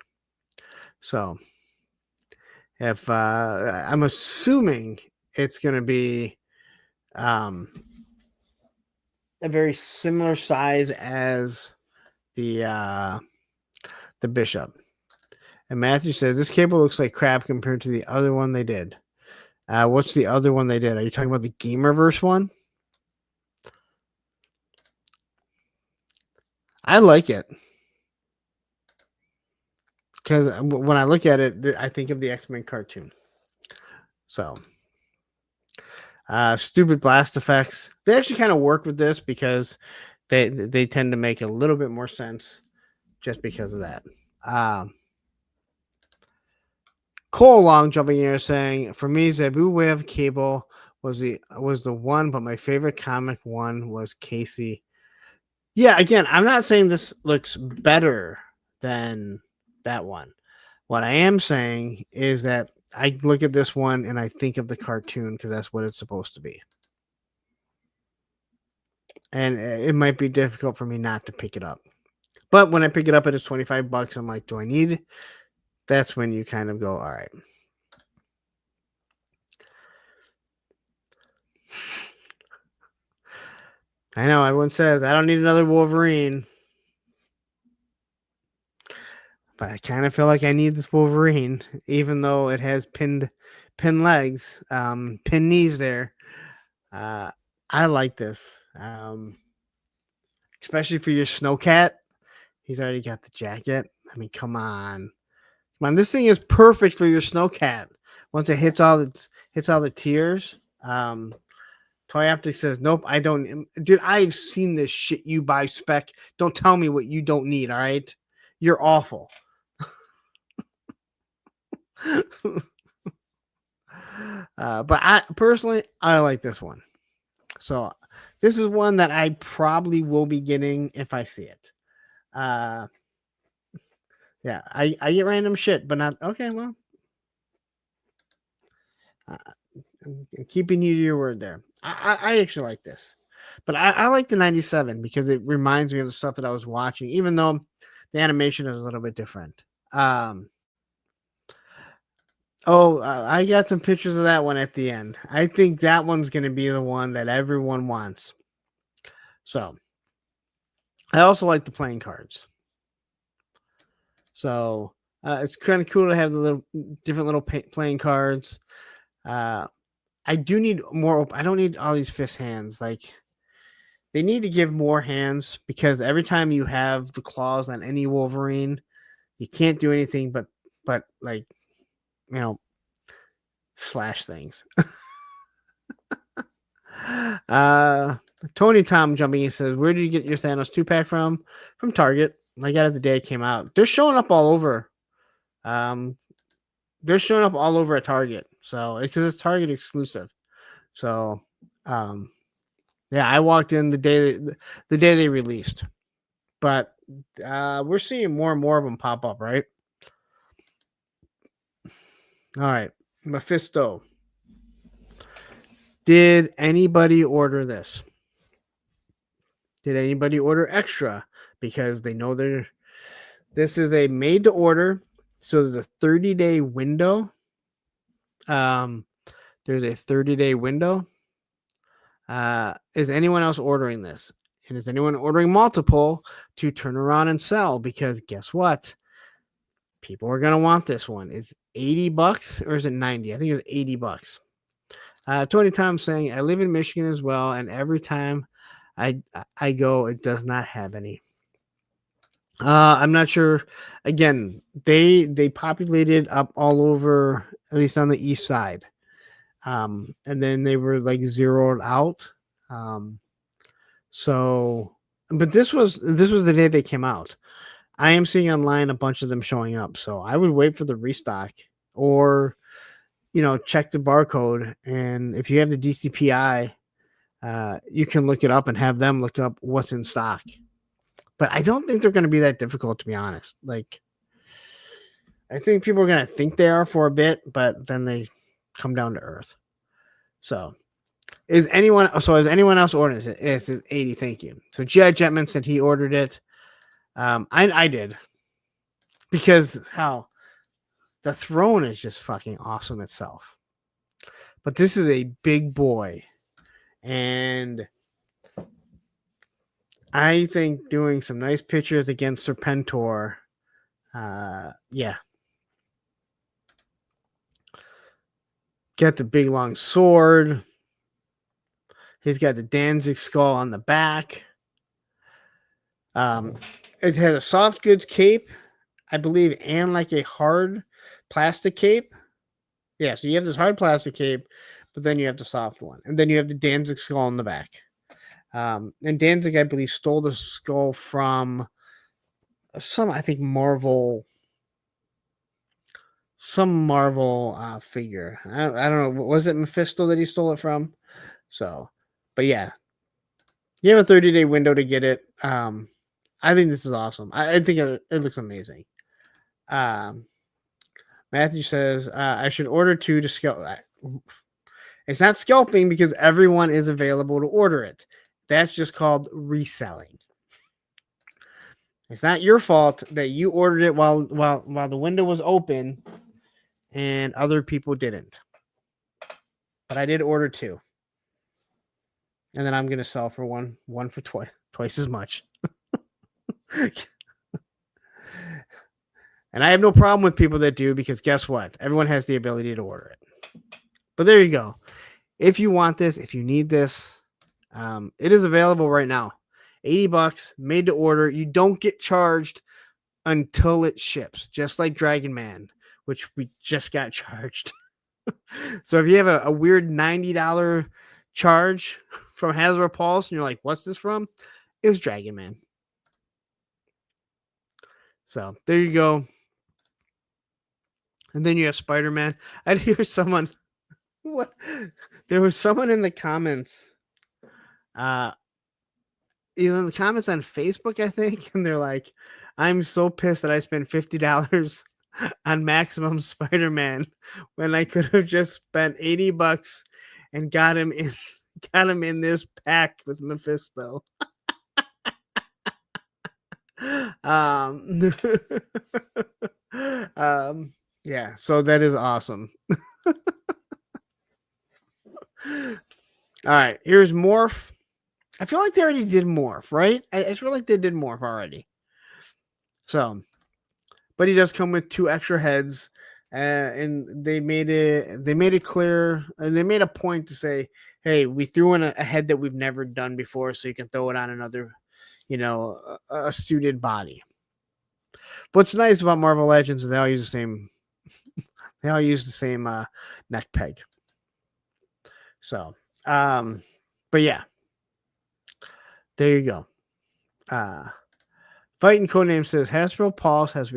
So, if I'm assuming it's going to be a very similar size as the Bishop. And Matthew says this cable looks like crap compared to the other one they did. What's the other one they did? Are you talking about the Gamerverse one? I like it because when I look at it, I think of the X-Men cartoon. So, stupid blast effects. They actually kind of work with this because they tend to make a little bit more sense just because of that. Cole Long jumping here saying, for me, Zebu Wave cable was the one, but my favorite comic one was Casey. Yeah, again, I'm not saying this looks better than that one. What I am saying is that I look at this one and I think of the cartoon because that's what it's supposed to be. And it might be difficult for me not to pick it up. But when I pick it up and it's $25, I'm like, do I need it? That's when you kind of go, all right. I know everyone says I don't need another Wolverine, but I kind of feel like I need this Wolverine, even though it has pinned legs, pinned knees there. I like this, especially for your Snowcat. He's already got the jacket. I mean, come on. This thing is perfect for your Snowcat. Once it hits all the tears. Toy Optic says, nope, I don't. Dude, I've seen this shit you buy spec. Don't tell me what you don't need, all right? You're awful. But I personally, I like this one. So this is one that I probably will be getting if I see it. Yeah, I get random shit, but not okay. Well, I'm keeping you to your word there. I actually like this, but I like the 97 because it reminds me of the stuff that I was watching, even though the animation is a little bit different. I got some pictures of that one at the end. I think that one's going to be the one that everyone wants. So I also like the playing cards. So it's kind of cool to have the different little playing cards. I do need more. I don't need all these fist hands. Like they need to give more hands because every time you have the claws on any Wolverine, you can't do anything but like, you know, slash things. Tony Tom jumping in says, where did you get your Thanos 2-pack from? From Target. I got it the day it came out. They're showing up all over. They're showing up all over at Target. So because it's Target exclusive. So yeah, I walked in the day they released. But we're seeing more and more of them pop up, right? All right. Mephisto. Did anybody order this? Did anybody order extra? Because they know this is a made to order. So there's a 30-day window. There's a 30-day window. Is anyone else ordering this? And is anyone ordering multiple to turn around and sell? Because guess what? People are going to want this one. It's $80 or is it 90? I think it was $80. Tony Tom saying, I live in Michigan as well. And every time I go, it does not have any. I'm not sure. Again, they populated up all over, at least on the east side. And then they were like zeroed out. So, but this was the day they came out. I am seeing online a bunch of them showing up. So I would wait for the restock or, check the barcode. And if you have the DCPI, you can look it up and have them look up what's in stock. But I don't think they're going to be that difficult, to be honest. Like, I think people are going to think they are for a bit, but then they come down to earth. So, is anyone else ordering it? Yes, it's 80. Thank you. So, G.I. Jetman said he ordered it. I did. Because how the throne is just fucking awesome itself. But this is a big boy. And I think doing some nice pictures against Serpentor. Yeah. Got the big long sword. He's got the Danzig skull on the back. It has a soft goods cape, I believe, and like a hard plastic cape. Yeah, so you have this hard plastic cape, but then you have the soft one. And then you have the Danzig skull on the back. And Danzig, I believe, stole the skull from some, I think, Marvel some Marvel figure. I don't know. Was it Mephisto that he stole it from? So, but yeah, you have a 30-day window to get it. I think this is awesome. I think it looks amazing. Matthew says I should order 2 to sculpt. It's not scalping because everyone is available to order it. That's just called reselling. It's not your fault that you ordered it while the window was open and other people didn't. But I did order 2. And then I'm going to sell for one for twice as much. And I have no problem with people that do, because guess what? Everyone has the ability to order it. But there you go. If you want this, if you need this, it is available right now. $80, made to order. You don't get charged until it ships, just like Dragon Man, which we just got charged. So if you have a weird $90 charge from Hasbro Pulse and you're like, what's this from? It was Dragon Man. So there you go. And then you have Spider-Man. I'd hear someone, what? There was someone in the comments, in the comments on Facebook, I think, and they're like, I'm so pissed that I spent $50 on Maximum Spider-Man when I could have just spent $80 and got him in this pack with Mephisto. Yeah, so that is awesome. All right, here's Morph. I feel like they already did Morph, right? I feel like they did Morph already. So, but he does come with 2 extra heads, and they made it clear, and they made a point to say, hey, we threw in a head that we've never done before, so you can throw it on another, a suited body. What's nice about Marvel Legends is they all use the same. They all use the same neck peg. So, but yeah, there you go. Fighting Codename says Hasbro Pulse has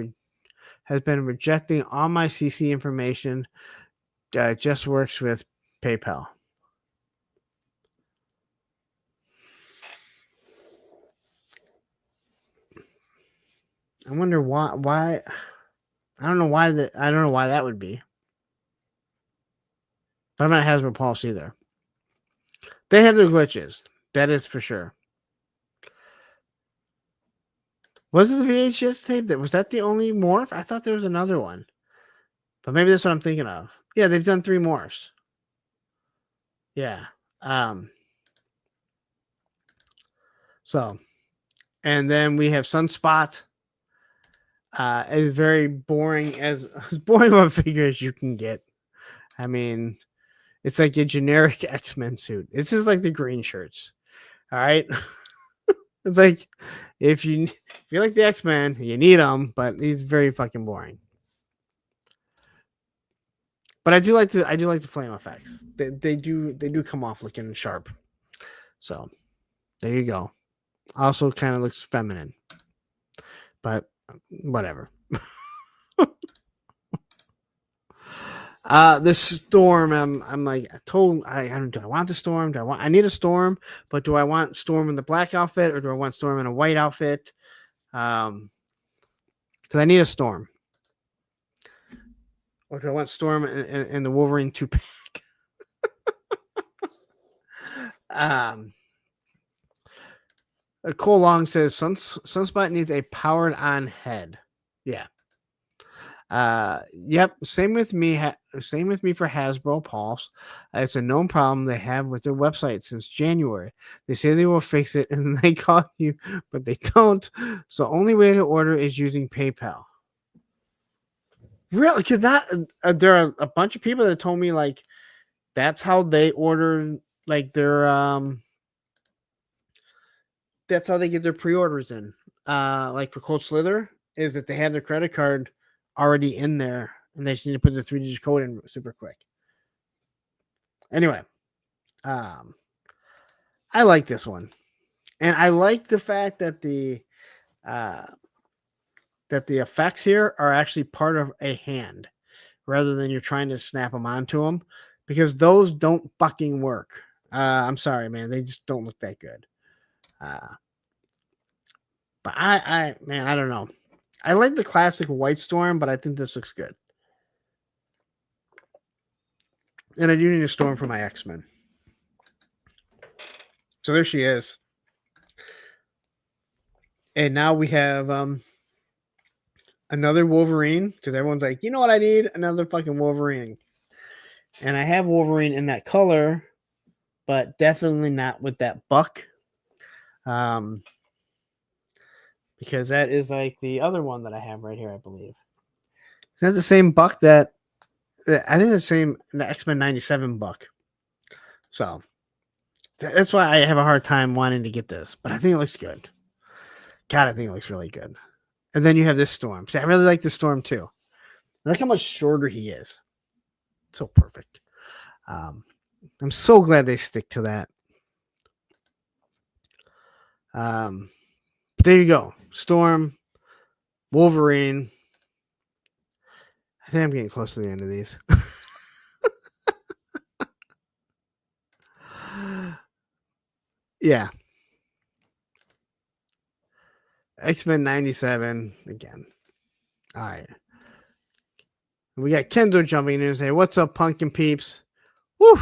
been rejecting all my CC information. Just works with PayPal. I wonder why. I don't know why that would be. But I'm not Hasbro Pulse either. They have their glitches. That is for sure. Was it the VHS tape? Was that the only morph? I thought there was another one. But maybe that's what I'm thinking of. Yeah, they've done 3 morphs. Yeah. So, and then we have Sunspot. Is very boring, as boring of a figure as you can get. I mean, it's like a generic X-Men suit. This is like the green shirts. All right. It's like, if you like the X-Men, you need them, but he's very fucking boring. But I do like the flame effects. They do come off looking sharp. So there you go. Also kind of looks feminine. But whatever. The Storm, I'm like, do I want the Storm? I need a Storm, but do I want Storm in the black outfit, or do I want Storm in a white outfit? Because I need a Storm. Or do I want Storm in the Wolverine 2-pack? Cole Long says Sunspot needs a powered on head. Yeah. Yep. Same with me for Hasbro Pulse. It's a known problem they have with their website since January. They say they will fix it, and they call you, but they don't. So only way to order is using PayPal. Really? Because there are a bunch of people that told me like that's how they order, like their that's how they get their pre-orders in. Like for Cold Slither, is that they have their credit card already in there, and they just need to put the 3-digit code in super quick. Anyway, I like this one, and I like the fact that the effects here are actually part of a hand, rather than you're trying to snap them onto them, because those don't fucking work. I'm sorry, man. They just don't look that good. But I don't know. I like the classic White Storm, but I think this looks good. And I do need a Storm for my X-Men. So there she is. And now we have another Wolverine, because everyone's like, you know what I need? Another fucking Wolverine. And I have Wolverine in that color, but definitely not with that buck. Because that is like the other one that I have right here, I believe. Is that the same buck that I think it's the X-Men 97 buck. So that's why I have a hard time wanting to get this, but I think it looks good. God, I think it looks really good. And then you have this Storm. See, I really like the Storm too. Look how much shorter he is. So perfect. I'm so glad they stick to that. But there you go. Storm, Wolverine. I think I'm getting close to the end of these. Yeah. X-Men 97 again. All right. We got Kendo jumping in and say, "What's up, pumpkin peeps?" Woo!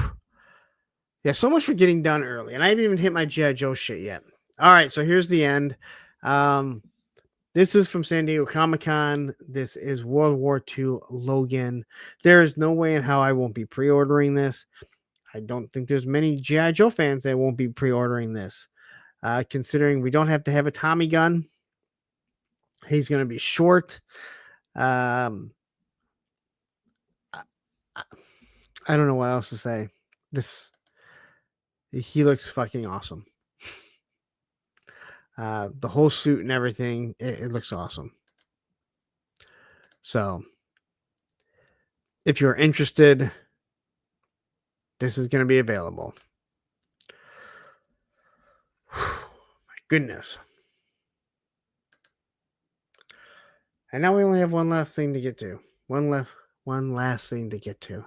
Yeah, so much for getting done early. And I haven't even hit my G.I. Joe shit yet. All right, so here's the end. This is from San Diego Comic-Con. This is World War II Logan. There is no way in how I won't be pre-ordering this. I don't think there's many G.I. Joe fans that won't be pre-ordering this. Considering we don't have to have a Tommy gun. He's going to be short. I don't know what else to say. He looks fucking awesome. The whole suit and everything, it looks awesome. So, if you're interested, this is going to be available. My goodness. And now we only have one last thing to get to. One last thing to get to.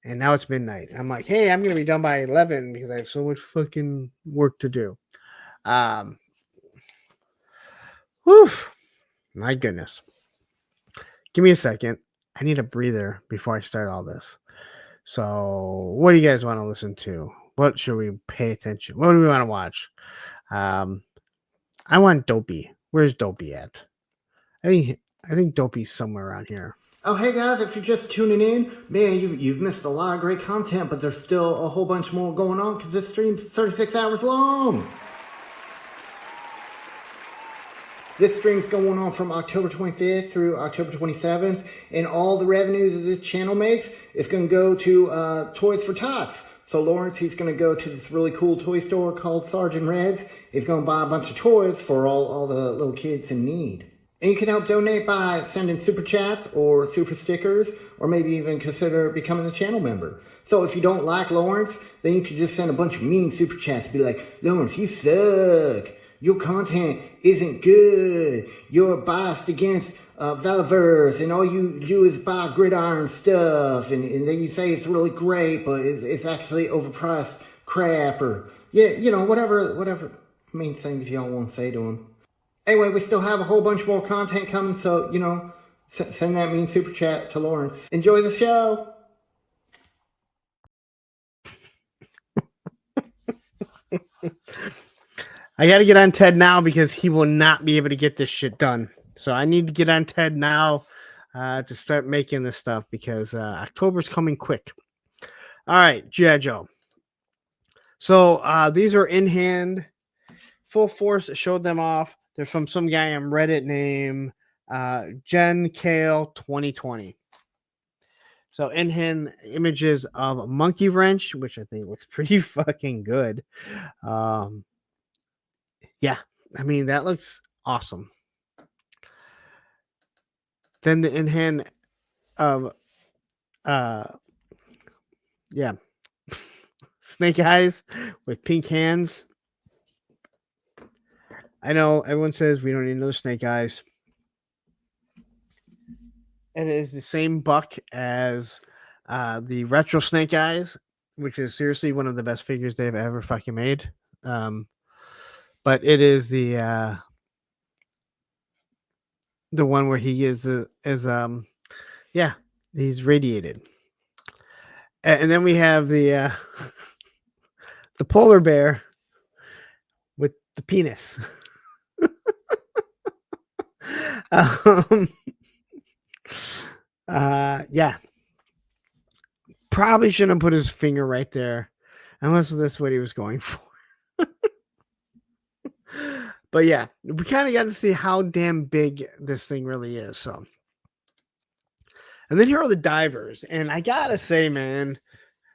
And now it's midnight. I'm like, hey, I'm going to be done by 11 because I have so much fucking work to do. Whew, my goodness. Give me a second. I need a breather before I start all this. So, what do you guys want to listen to? What should we pay attention? What do we want to watch? I want Dopey. Where's Dopey at? I think Dopey's somewhere around here. Oh, hey guys, if you're just tuning in, man, you've missed a lot of great content, but there's still a whole bunch more going on because this stream's 36 hours long. This stream's going on from October 25th through October 27th, and all the revenue that this channel makes is going to go to Toys for Tots. So Lawrence, he's going to go to this really cool toy store called Sergeant Red's. He's going to buy a bunch of toys for all the little kids in need. And you can help donate by sending super chats or super stickers, or maybe even consider becoming a channel member. So if you don't like Lawrence, then you can just send a bunch of mean super chats. Be like, Lawrence, you suck. Your content isn't good. You're biased against Valaverse, and all you do is buy Gridiron stuff, and then you say it's really great, but it's actually overpriced crap, or yeah, you know, whatever mean things y'all want to say to him. Anyway, we still have a whole bunch more content coming, so, you know, send that mean super chat to Lawrence. Enjoy the show! I got to get on Ted now because he will not be able to get this shit done. So I need to get on Ted now to start making this stuff because October's coming quick. All right, G.I. Joe. So these are in hand. Full Force showed them off. They're from some guy on Reddit named Jen Kale 2020. So in hand images of Monkey Wrench, which I think looks pretty fucking good. Yeah, I mean, that looks awesome. Then the in hand of yeah. Snake Eyes with pink hands. I know everyone says we don't need another Snake Eyes. it is the same buck as the Retro Snake Eyes, which is seriously one of the best figures they've ever fucking made. But it is the one where he is he's radiated. And then we have the the polar bear with the penis. Yeah. Probably shouldn't have put his finger right there, unless that's what he was going for. But yeah, we kind of got to see how damn big this thing really is. So, and then here are the divers, and I gotta say, man,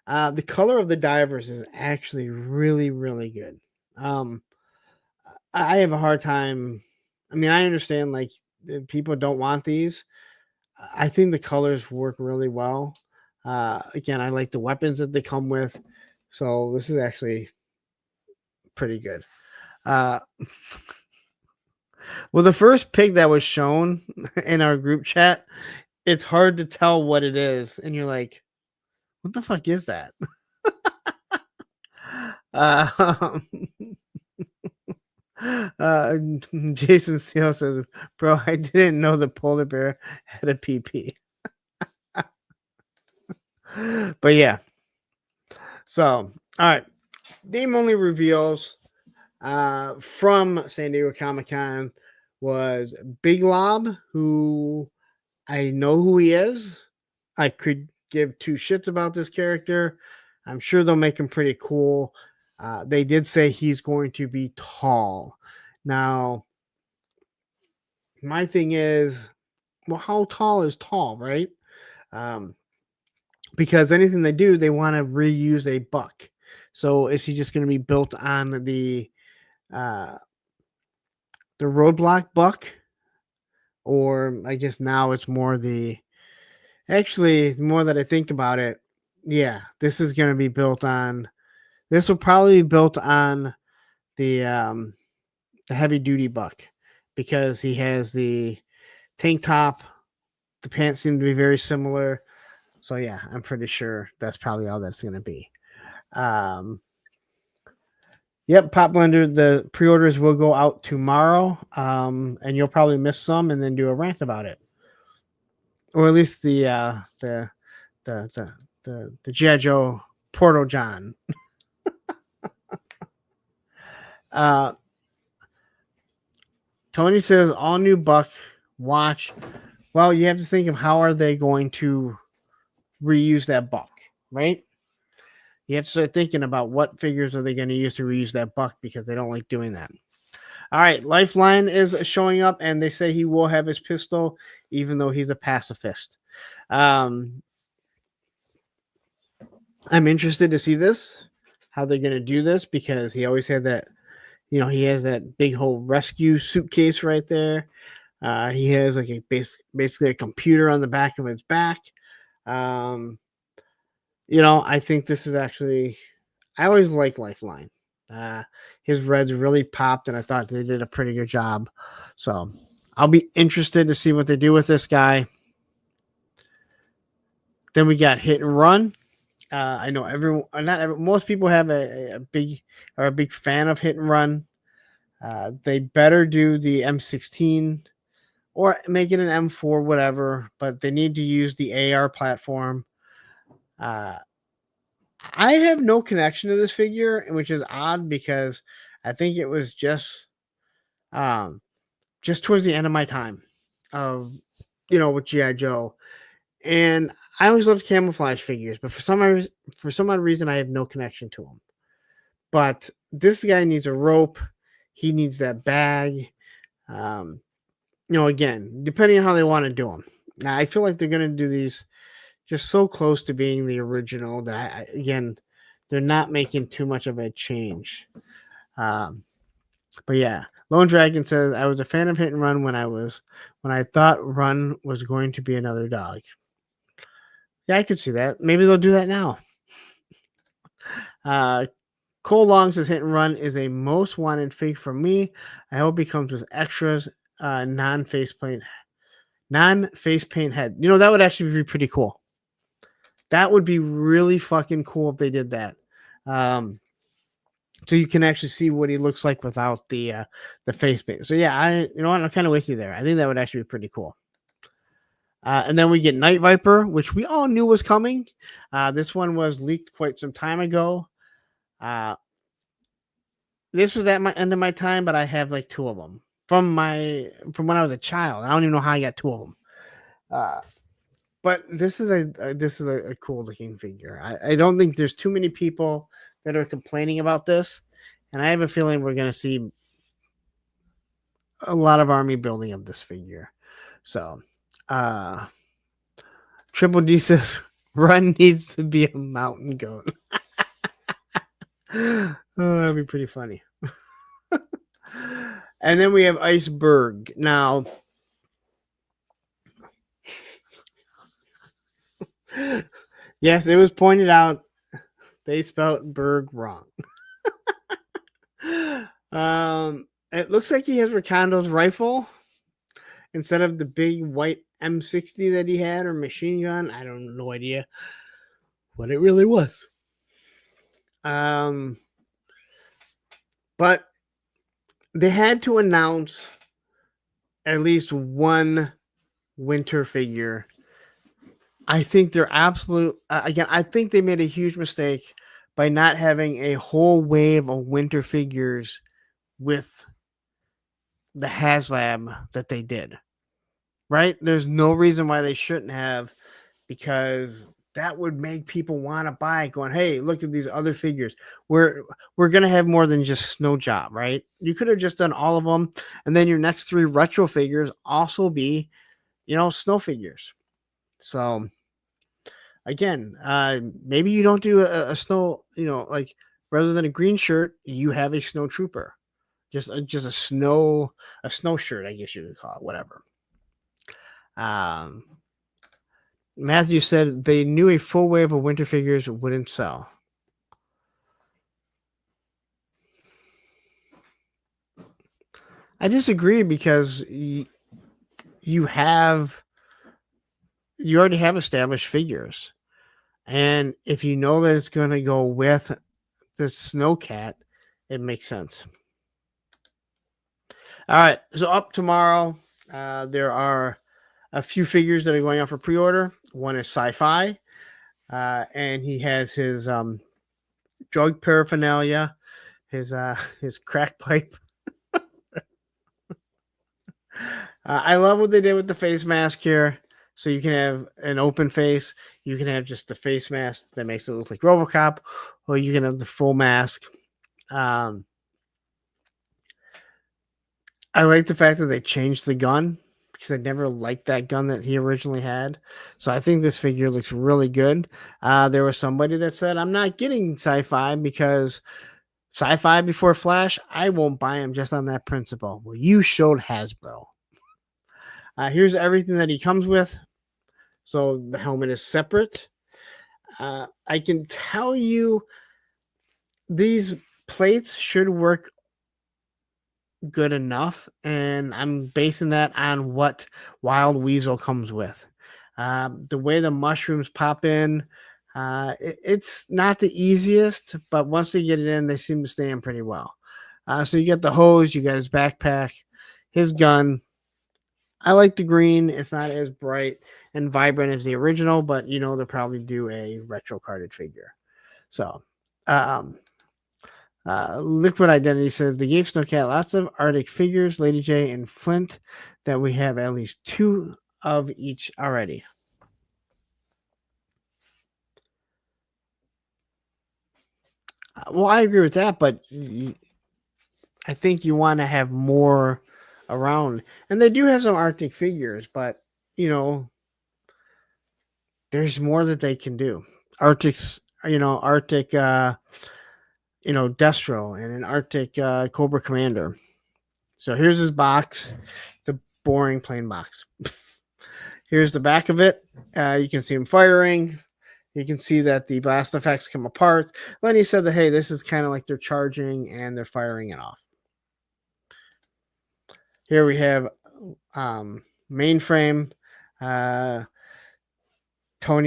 the color of the divers is actually really, really good. I have a hard time. I mean, I understand like people don't want these. I think the colors work really well. Again, I like the weapons that they come with, so this is actually pretty good. Well, the first pig that was shown in our group chat, it's hard to tell what it is, and you're like, "What the fuck is that?" Jason Steele says, "Bro, I didn't know the polar bear had a PP." But yeah, so all right, name only reveals from San Diego Comic-Con was Big Lob, who I know who he is. I could give two shits about this character. I'm sure they'll make him pretty cool. They did say he's going to be tall. Now, my thing is, well, how tall is tall, right? Because anything they do, they want to reuse a buck. So is he just going to be built on the roadblock buck? Or I guess now it's more actually, the more that I think about it, yeah, this is going to be built on, this will probably be built on the heavy duty buck, because he has the tank top, the pants seem to be very similar. So yeah, I'm pretty sure that's probably all that's going to be. Yep, Pop Blender, the pre-orders will go out tomorrow, and you'll probably miss some and then do a rant about it. Or at least the G.I. Joe Porto John. Tony says all new buck watch. Well, you have to think of how are they going to reuse that buck, right? You have to start thinking about what figures are they going to use to reuse that buck, because they don't like doing that. All right, Lifeline is showing up, and they say he will have his pistol, even though he's a pacifist. I'm interested to see this, how they're going to do this, because he always had that, you know, he has that big whole rescue suitcase right there. He has like a basically a computer on the back of his back. You know, I think this is actually, I always like Lifeline. His reds really popped, and I thought they did a pretty good job. So I'll be interested to see what they do with this guy. Then we got Hit and Run. I know most people have a big fan of Hit and Run. They better do the M16 or make it an M4, whatever, but they need to use the AR platform. I have no connection to this figure, which is odd, because I think it was just towards the end of my time of, with G.I. Joe. And I always loved camouflage figures, but for some odd reason, I have no connection to them. But this guy needs a rope. He needs that bag. Again, depending on how they want to do them. Now, I feel like they're going to do these just so close to being the original that, they're not making too much of a change. But yeah, Lone Dragon says, I was a fan of Hit and Run when I thought Run was going to be another dog. Yeah, I could see that. Maybe they'll do that now. Cole Long says Hit and Run is a most wanted fig for me. I hope he comes with extras, non-faceplate non-face paint head. You know, that would actually be pretty cool. That would be really fucking cool if they did that. So you can actually see what he looks like without the face paint. So yeah, you know what, I'm kind of with you there. I think that would actually be pretty cool. And then we get Night Viper, which we all knew was coming. This one was leaked quite some time ago. This was at my end of my time, but I have like 2 of them from when I was a child. I don't even know how I got 2 of them. But this is a cool looking figure. I don't think there's too many people that are complaining about this, and I have a feeling we're going to see a lot of army building of this figure. So, Triple D says Run needs to be a mountain goat. Oh, that'd be pretty funny. And then we have Iceberg. Now, yes, it was pointed out they spelled Berg wrong. It looks like he has Ricondo's rifle instead of the big white M60 that he had, or machine gun. I don't no idea what it really was. But they had to announce at least one winter figure. I think they're again, I think they made a huge mistake by not having a whole wave of winter figures with the Haslab that they did. Right? There's no reason why they shouldn't have, because that would make people want to buy, going, hey, look at these other figures. We're going to have more than just Snow Job, right? You could have just done all of them, and then your next 3 retro figures also be, snow figures. So, again, maybe you don't do a snow, like rather than a green shirt, you have a snow trooper. Just a snow shirt, I guess you could call it, whatever. Matthew said they knew a full wave of winter figures wouldn't sell. I disagree, because you already have established figures, and if you know that it's going to go with the Snowcat, it makes sense. All right, so up tomorrow, there are a few figures that are going out for pre-order. One is Sci-Fi, and he has his drug paraphernalia, his crack pipe. I love what they did with the face mask here. So you can have an open face, you can have just the face mask that makes it look like RoboCop, or you can have the full mask. I like the fact that they changed the gun, because I never liked that gun that he originally had. So I think this figure looks really good. There was somebody that said, I'm not getting Sci-Fi because Sci-Fi before Flash, I won't buy him just on that principle. Well, you showed Hasbro. Here's everything that he comes with. So the helmet is separate. I can tell you these plates should work good enough, and I'm basing that on what Wild Weasel comes with. The way the mushrooms pop in, it's not the easiest, but once they get it in, they seem to stay in pretty well. So you got the hose, you got his backpack, his gun. I like the green. It's not as bright and vibrant as the original, but they'll probably do a retro carded figure. So Liquid Identity says they gave Snowcat lots of Arctic figures, Lady J and Flint, that we have at least 2 of each already. Well, I agree with that, but I think you want to have more around. And they do have some Arctic figures, but, there's more that they can do. Arctic, Destro and an Arctic Cobra Commander. So here's his box, the boring plain box. Here's the back of it. You can see him firing. You can see that the blast effects come apart. Lenny said that, hey, this is kind of like they're charging and they're firing it off. Here we have mainframe. Tony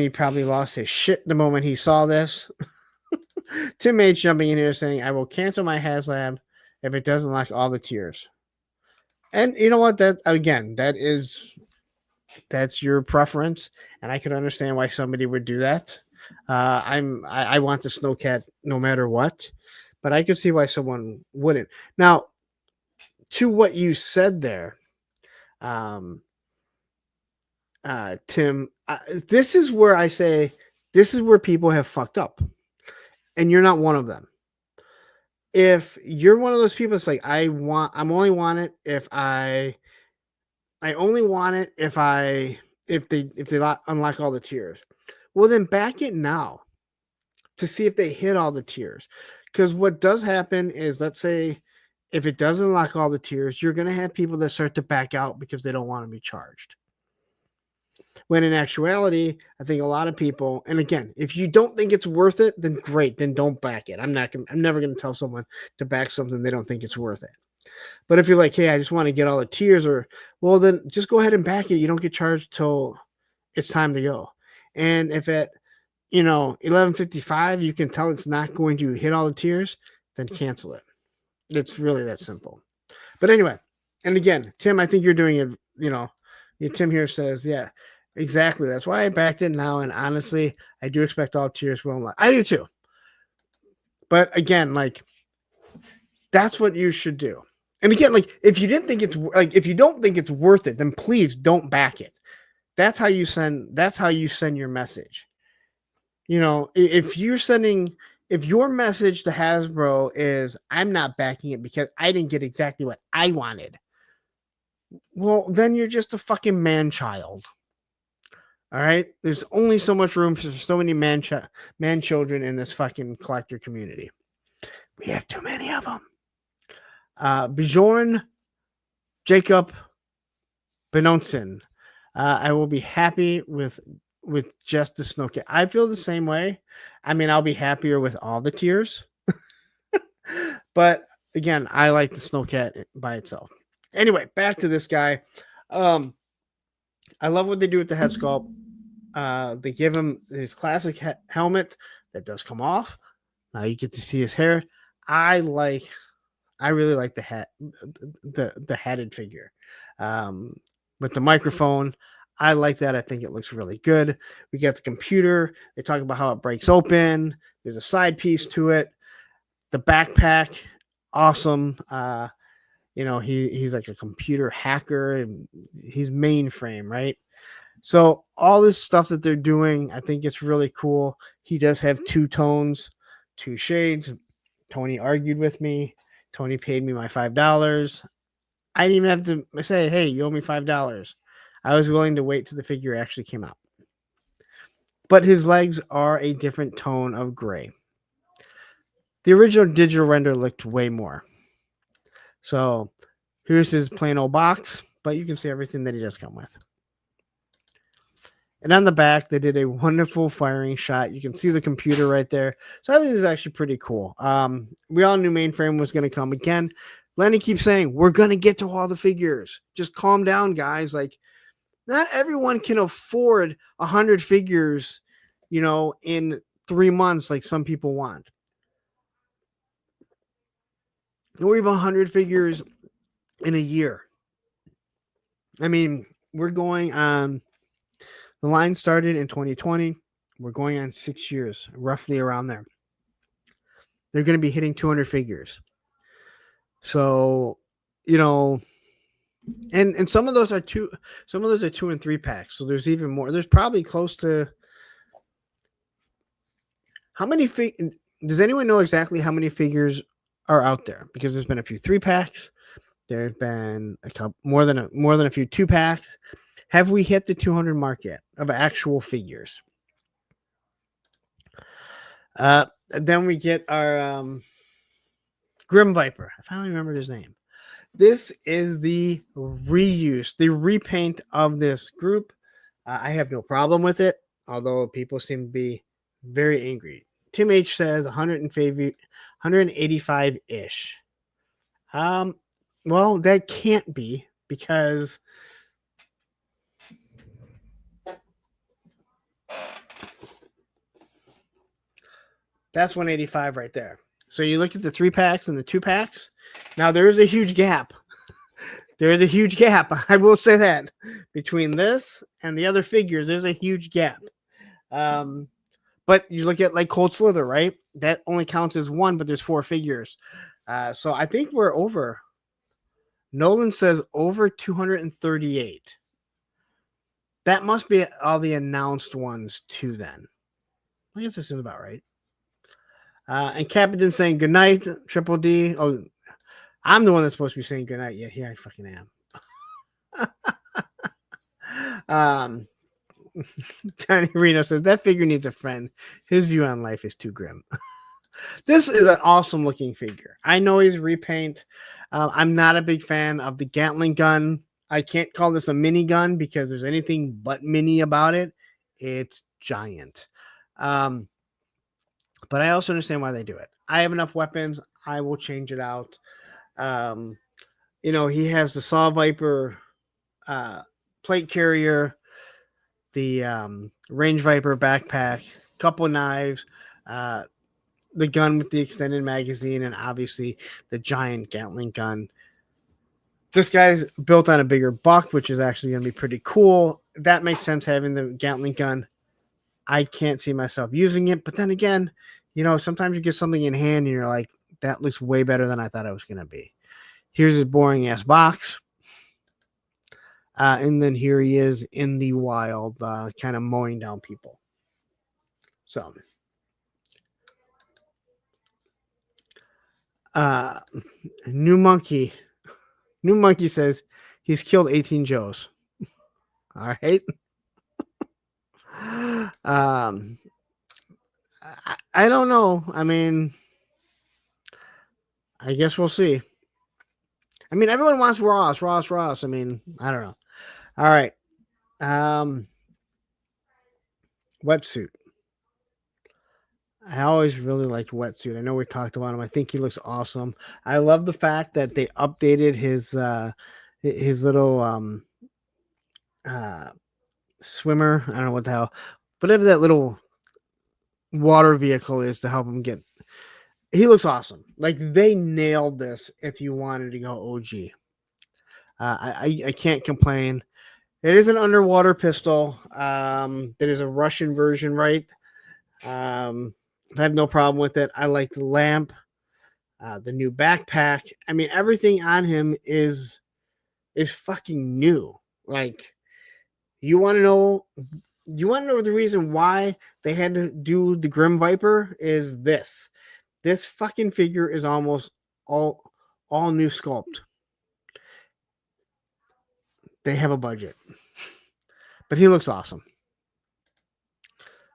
probably lost his shit the moment he saw this. Tim H jumping in here saying, I will cancel my Haslab if it doesn't like all the tiers. And you know what? That again, that's your preference, and I can understand why somebody would do that. I want the Snowcat no matter what, but I could see why someone wouldn't. Now, to what you said there, Tim, this is where I say this is where people have fucked up, and you're not one of them. If you're one of those people, it's like I only want it if they unlock all the tiers. Well, then back it now to see if they hit all the tiers. Because what does happen is, let's say if it doesn't unlock all the tiers, you're going to have people that start to back out because they don't want to be charged. When in actuality, I think a lot of people, and again, if you don't think it's worth it, then great, then don't back it. I'm never going to tell someone to back something they don't think it's worth it. But if you're like, hey, I just want to get all the tiers, well, then just go ahead and back it. You don't get charged till it's time to go. And if at 11:55 you can tell it's not going to hit all the tiers, then cancel it. It's really that simple. But anyway, and again, Tim, I think you're doing it. Tim here says, yeah, exactly. That's why I backed it now. And honestly, I do expect all tiers will unlock. I do too. But again, like, that's what you should do. And again, like, if you don't think it's worth it, then please don't back it. That's how you send your message. If your message to Hasbro is, I'm not backing it because I didn't get exactly what I wanted, well, then you're just a fucking man-child. All right? There's only so much room for so many man-children in this fucking collector community. We have too many of them. Bjorn Jacob Benonson. I will be happy with just the Snowcat. I feel the same way. I mean, I'll be happier with all the tiers. But again, I like the Snowcat by itself. Anyway, back to this guy. I love what they do with the head sculpt. They give him his classic helmet that does come off. Now you get to see his hair. I really like the hat, the hatted figure. With the microphone, I like that. I think it looks really good. We got the computer. They talk about how it breaks open. There's a side piece to it. The backpack, awesome. He's like a computer hacker, and he's mainframe, right? So all this stuff that they're doing, I think it's really cool. He does have 2 tones, 2 shades. Tony argued with me. Tony paid me my $5. I didn't even have to say, hey, you owe me $5. I was willing to wait till the figure actually came out. But his legs are a different tone of gray. The original digital render looked way more. So here's his plain old box, but you can see everything that he does come with. And on the back, they did a wonderful firing shot. You can see the computer right there. So I think this is actually pretty cool. We all knew mainframe was going to come again. Lenny keeps saying, we're going to get to all the figures. Just calm down, guys. Like, not everyone can afford 100 figures, in 3 months like some people want. Or even 100 figures in a year. I mean, we're going on... The line started in 2020. We're going on 6 years, roughly around there. They're going to be hitting 200 figures. So, and some of those are 2 and 3 packs. So there's even more. There's probably close to how many does anyone know exactly how many figures are out there? Because there's been a few 3 packs. There's been a couple more than a few 2 packs. Have we hit the 200 mark yet of actual figures? Then we get our Grim Viper. I finally remembered his name. This is the reuse, the repaint of this group. I have no problem with it, although people seem to be very angry. Tim H says 185-ish. Well, that can't be because That's 185 right there. So you look at the 3-packs and the 2-packs. Now there is a huge gap. There is a huge gap. I will say that between this and the other figures, there's a huge gap. But you look at like Cold Slither, right? That only counts as 1, but there's 4 figures. So I think we're over. Nolan says over 238. That must be all the announced ones too then. I guess this is about right. And Captain saying good night, Triple D. Oh, I'm the one that's supposed to be saying good night. Yeah, here I fucking am. Tiny Reno says that figure needs a friend. His view on life is too grim. This is an awesome looking figure. I know he's repaint. I'm not a big fan of the Gatling gun. I can't call this a mini gun because there's anything but mini about it. It's giant. But I also understand why they do it. I have enough weapons. I will change it out. He has the Saw Viper plate carrier, the Range Viper backpack, couple knives, the gun with the extended magazine, and obviously the giant Gatling gun. This guy's built on a bigger buck, which is actually going to be pretty cool. That makes sense having the Gatling gun. I can't see myself using it, but then again, sometimes you get something in hand and you're like, that looks way better than I thought it was going to be. Here's his boring ass box. And then here he is in the wild, kind of mowing down people. So, New Monkey says he's killed 18 Joes. All right. I don't know. I mean, I guess we'll see. I mean, everyone wants Ross. I mean, I don't know. All right. Wetsuit. I always really liked Wetsuit. I know we talked about him. I think he looks awesome. I love the fact that they updated his little swimmer. I don't know what the hell, whatever that little water vehicle is to help him get. He looks awesome. Like they nailed this. If you wanted to go OG, I can't complain. It is an underwater pistol. That is a Russian version, right? I have no problem with it. I like the lamp, the new backpack. I mean, everything on him is fucking new. Like, you want to know the reason why they had to do the Grim Viper is this. This fucking figure is almost all new sculpt. They have a budget. But he looks awesome.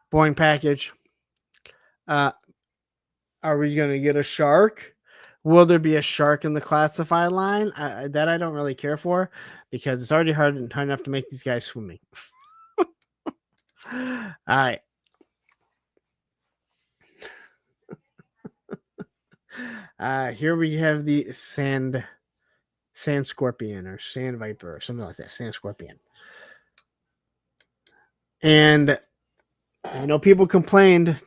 Boring package. Are we going to get a shark? Will there be a shark in the classified line? That I don't really care for because it's already hard enough to make these guys swimming. All right. Here we have the sand scorpion or sand viper or something like that. Sand scorpion. And I know people complained,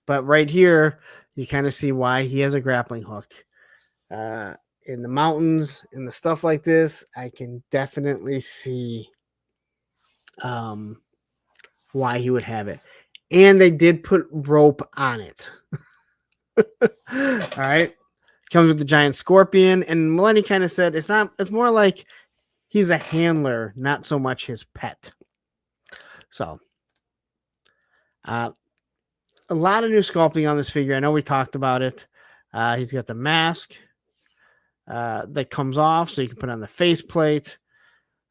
but right here you kind of see why he has a grappling hook. In the mountains and the stuff like this, I can definitely see why he would have it. And they did put rope on it. All right. Comes with the giant scorpion. And Melanie kind of said it's more like he's a handler, not so much his pet. So a lot of new sculpting on this figure. I know we talked about it. He's got the mask that comes off so you can put on the faceplate.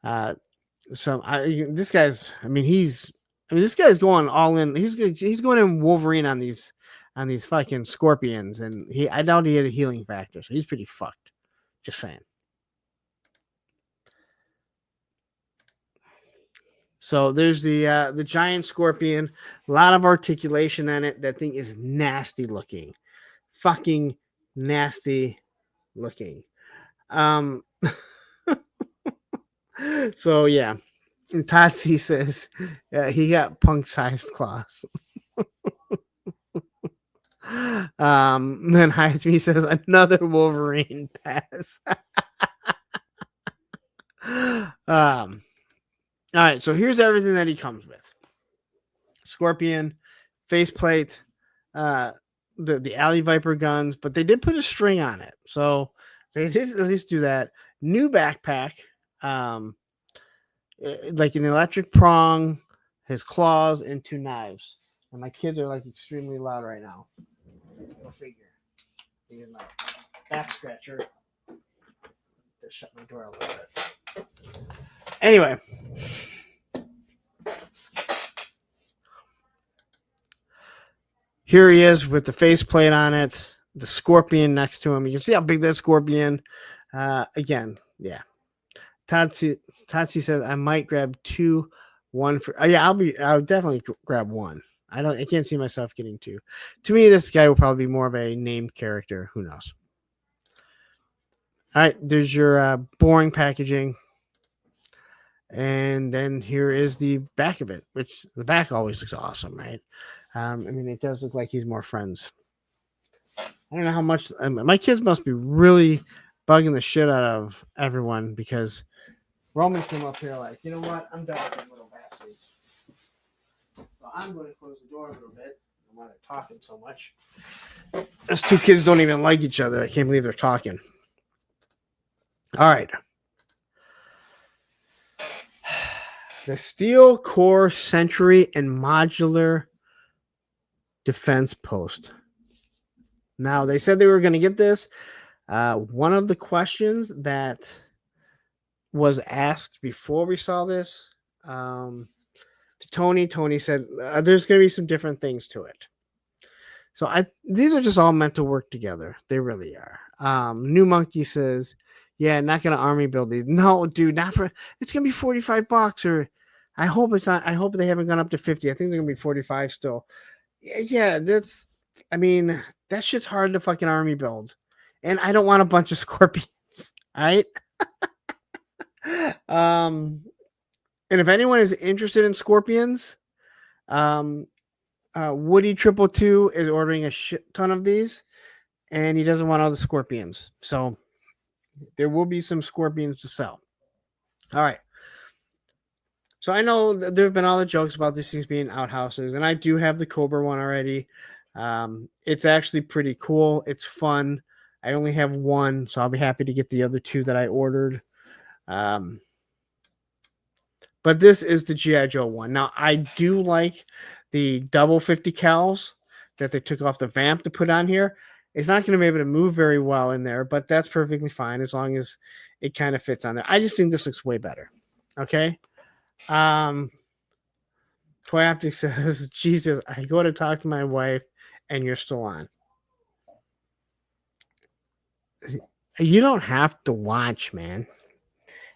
This guy's going all in. He's going in Wolverine on these fucking scorpions, and I doubt he had a healing factor, so he's pretty fucked. Just saying. So there's the giant scorpion, a lot of articulation on it. That thing is nasty looking, fucking nasty looking. So yeah, and Tots says he got punk-sized claws. Then Heisme says another Wolverine pass. All right, so here's everything that he comes with: Scorpion, faceplate, the Alley Viper guns, but they did put a string on it, so they did at least do that. New backpack, like an electric prong, his claws, and 2 knives. And my kids are like extremely loud right now. Go figure. Here's my back scratcher. Just shut my door a little bit. Anyway. Here he is with the faceplate on it, the Scorpion next to him. You can see how big that Scorpion. Again, yeah. Tatsi says I might grab 2, 1 for. I'll definitely grab 1. I can't see myself getting 2. To me, this guy will probably be more of a named character. Who knows? All right, there's your boring packaging. And then here is the back of it, which the back always looks awesome, right? I mean, it does look like he's more friends. I don't know how much my kids must be really bugging the shit out of everyone because Roman came up here like, you know what? I'm done with them little bastards. So I'm going to close the door a little bit while they're talking so much. Those 2 kids don't even like each other. I can't believe they're talking. All right. The Steel Core Sentry and Modular Defense Post. Now, they said they were going to get this. One of the questions that was asked before we saw this to Tony said there's going to be some different things to it. So these are just all meant to work together. They really are. New Monkey says, yeah, not going to army build these. No, dude, not for. It's going to be $45 or I hope it's not. I hope they haven't gone up to 50. I think they're going to be 45 still. Yeah, I mean, that shit's hard to fucking army build. And I don't want a bunch of Scorpions. All right. And if anyone is interested in Scorpions, Woody 222 is ordering a shit ton of these, and he doesn't want all the Scorpions. So there will be some Scorpions to sell. All right. So I know there have been all the jokes about these things being outhouses, and I do have the Cobra one already. It's actually pretty cool. It's fun. I only have 1, so I'll be happy to get the other 2 that I ordered. But this is the G.I. Joe one. Now, I do like the double 50 cals that they took off the vamp to put on here. It's not going to be able to move very well in there, but that's perfectly fine as long as it kind of fits on there. I just think this looks way better. Okay. Toy Optic says, Jesus, I go to talk to my wife and you're still on. You don't have to watch, man.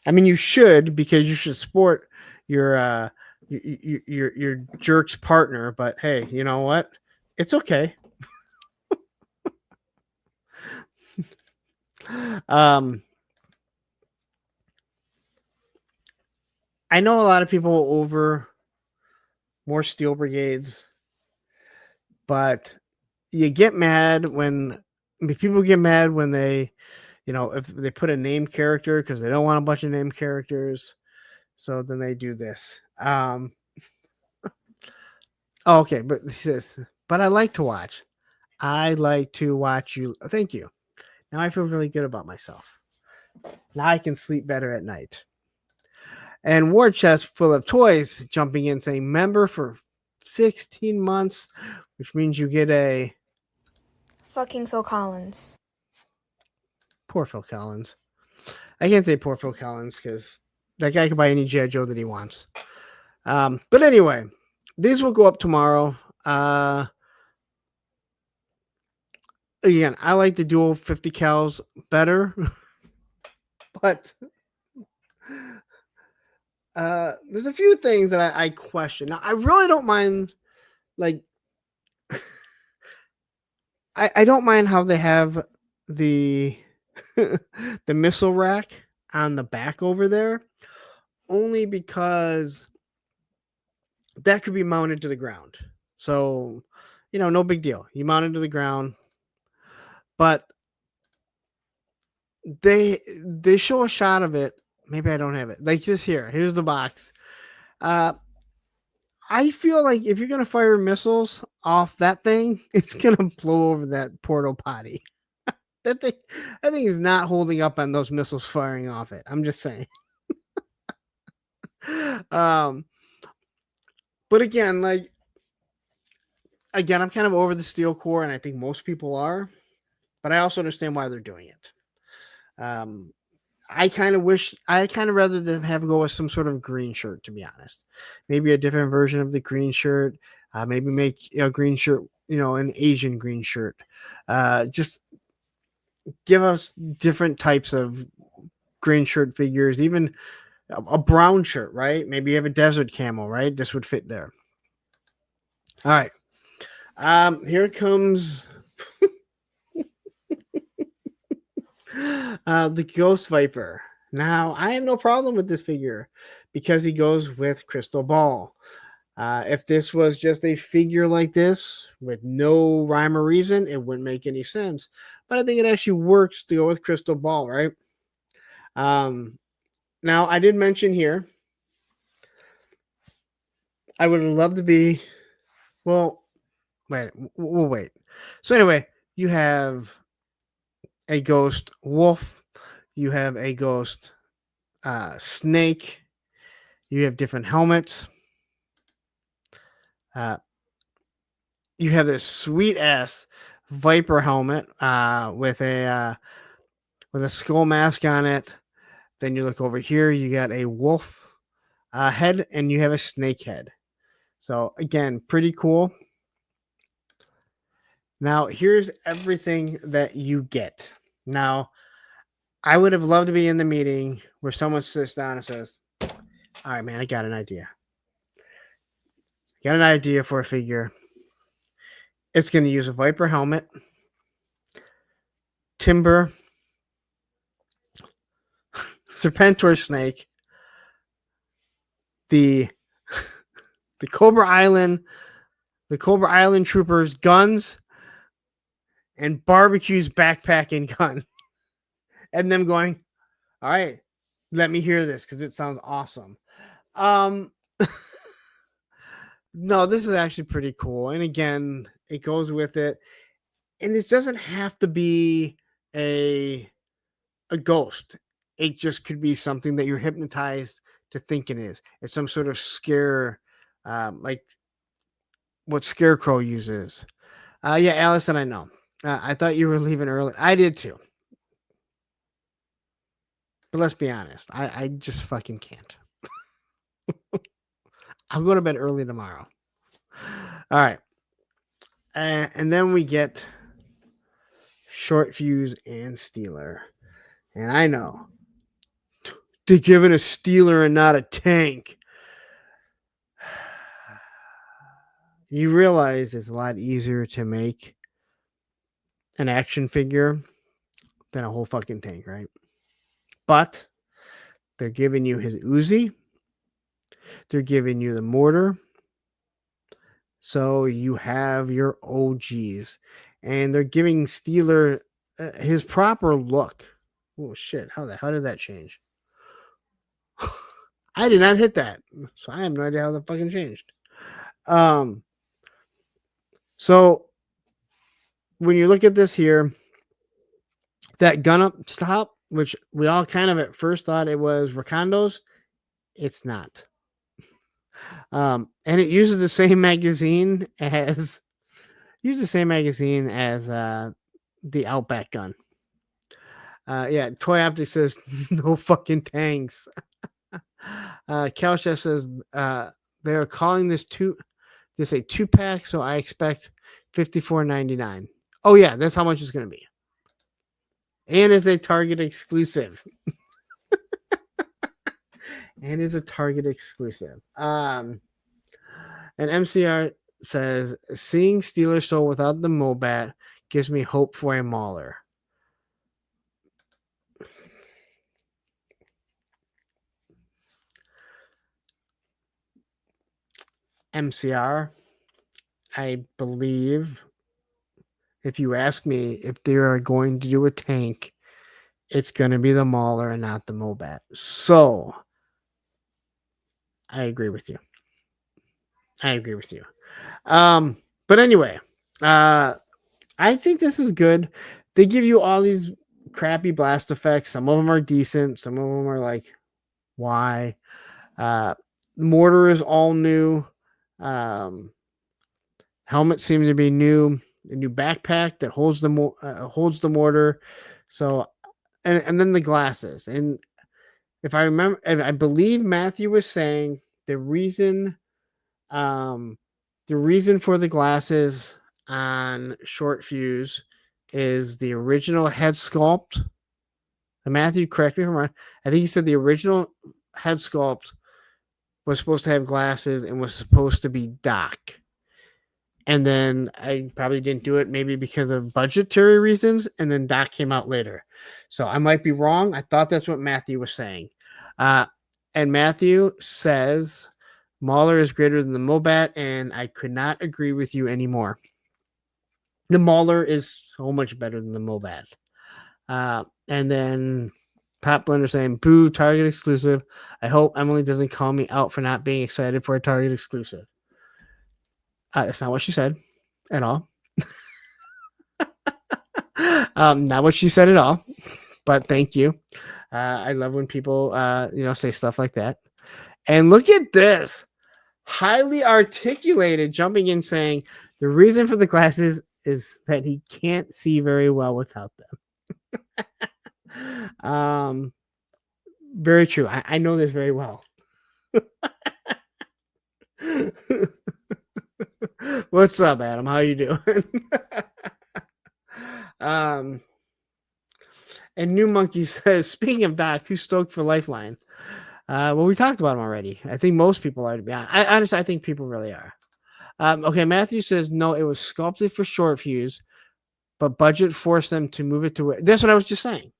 I mean, you should, because you should support your jerk's partner, but hey, you know what? It's okay. I know a lot of people over more Steel Brigades, but you get mad when people get mad when they, if they put a named character because they don't want a bunch of named characters. So then they do this. Okay, but he says, but I like to watch. I like to watch you. Thank you. Now I feel really good about myself. Now I can sleep better at night. And War Chest full of toys jumping in saying member for 16 months, which means you get a Fucking Phil Collins. Poor Phil Collins. I can't say poor Phil Collins because that guy can buy any G.I. Joe that he wants. But anyway, these will go up tomorrow. Again, I like the dual 50 cals better. But there's a few things that I question. Now, I really don't mind, like, I don't mind how they have the the missile rack on the back over there, only because that could be mounted to the ground. So, no big deal. You mount it to the ground. But they show a shot of it. Maybe I don't have it. Like this here. Here's the box. I feel like if you're gonna fire missiles off that thing, it's gonna blow over that portal potty. That thing, I think, is not holding up on those missiles firing off it. I'm just saying. But again, I'm kind of over the steel core, and I think most people are. But I also understand why they're doing it. I kind of rather than have go with some sort of green shirt, to be honest. Maybe a different version of the green shirt. Maybe make a green shirt, an Asian green shirt. Just give us different types of green shirt figures, even a brown shirt, right? Maybe you have a desert camo, right? This would fit there. All right. Here comes the Ghost Viper. Now, I have no problem with this figure because he goes with Crystal Ball. If this was just a figure like this with no rhyme or reason, it wouldn't make any sense. But I think it actually works to go with Crystal Ball, right? Now, I did mention here, I would love to be, we'll wait. So anyway, you have a ghost wolf, you have a ghost snake, you have different helmets. You have this sweet ass Viper helmet with a skull mask on it. Then you look over here, you got a wolf head, and you have a snake head. So again, pretty cool. Now here's everything that you get. Now, I would have loved to be in the meeting where someone sits down and says, "All right, man, I got an idea. Got an idea for a figure. It's going to use a Viper helmet, timber, Serpentor snake, the Cobra Island troopers, guns, and barbecues backpack and gun." And them going, "All right, let me hear this because it sounds awesome." No, this is actually pretty cool. And again, it goes with it. And this doesn't have to be a ghost. It just could be something that you're hypnotized to think it is. It's some sort of scare, like what Scarecrow uses. Yeah, Allison, I know. I thought you were leaving early. I did too. But let's be honest. I just fucking can't. I'll go to bed early tomorrow. All right. And then we get Short Fuse and Steeler. And I know they're giving a Steeler and not a tank. You realize it's a lot easier to make an action figure than a whole fucking tank, right? But they're giving you his Uzi. They're giving you the mortar. So you have your OGs. And they're giving Steeler his proper look. Oh, shit. How did that change? I did not hit that. So I have no idea how that fucking changed. So when you look at this here, that gun up top, which we all kind of at first thought it was Rakondo's, it's not. And it uses the same magazine as the Outback gun. Yeah, Toy Optics says no fucking tanks. Kalchef says they're calling this a 2-pack, so I expect $54.99. Oh yeah, that's how much it's gonna be. And is a Target exclusive. And is a Target exclusive. And MCR says seeing Steeler sold without the Mobat gives me hope for a Mauler. MCR, I believe, if you ask me if they are going to do a tank, it's going to be the Mauler and not the Mobat. So I agree with you. But anyway, I think this is good. They give you all these crappy blast effects. Some of them are decent. Some of them are like, why? Mortar is all new. Helmet seems to be new. A new backpack that holds the mortar. So, and then the glasses. And if I remember, I believe Matthew was saying the reason for the glasses on Short Fuse is the original head sculpt. And Matthew, correct me if I'm wrong. I think he said the original head sculpt was supposed to have glasses and was supposed to be Doc. And then I probably didn't do it maybe because of budgetary reasons. And then Doc came out later. So I might be wrong. I thought that's what Matthew was saying. And Matthew says Mauler is greater than the Mobat, and I could not agree with you anymore. The Mauler is so much better than the Mobat. And then Pop Blender saying, boo, Target exclusive. I hope Emily doesn't call me out for not being excited for a Target exclusive. That's not what she said at all. Not what she said at all. But thank you. I love when people, say stuff like that. And look at this. Highly articulated, jumping in saying the reason for the glasses is that he can't see very well without them. Very true. I know this very well. What's up, Adam? How you doing? And New Monkey says, speaking of Doc, who's stoked for Lifeline? Well, we talked about him already. I think most people are, to be honest. Honestly, I think people really are. Okay, Matthew says, no, it was sculpted for Short Fuse, but budget forced them to move it to... That's what I was just saying.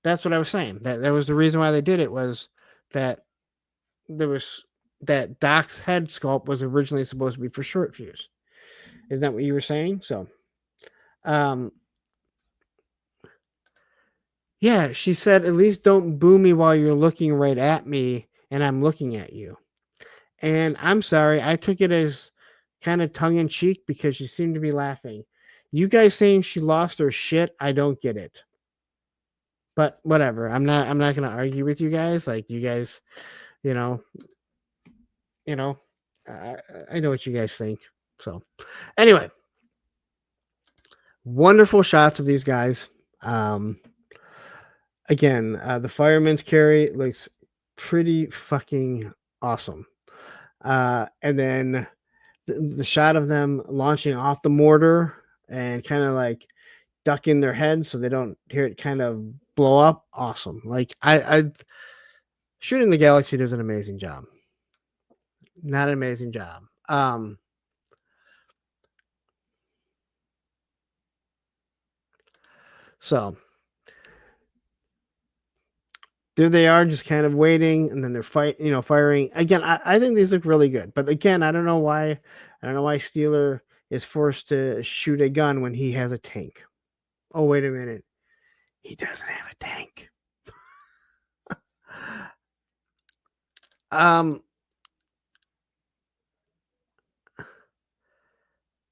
That's what I was saying. That was the reason why they did it, was that that Doc's head sculpt was originally supposed to be for Short Fuse. Isn't that what you were saying? So, yeah, she said, at least don't boo me while you're looking right at me and I'm looking at you. And I'm sorry, I took it as kind of tongue-in-cheek because she seemed to be laughing. You guys saying she lost her shit, I don't get it. But whatever. I'm not going to argue with you guys. Like, you guys, I know what you guys think. So, anyway, wonderful shots of these guys. Again, the fireman's carry looks pretty fucking awesome. And then the shot of them launching off the mortar and kind of like ducking their head so they don't hear it kind of blow up. Awesome. Like I Shooting the Galaxy does an amazing job. Not an amazing job. So there they are, just kind of waiting, and then they're firing. Again, I think these look really good. But again, I don't know why Steeler is forced to shoot a gun when he has a tank. Oh, wait a minute. He doesn't have a tank.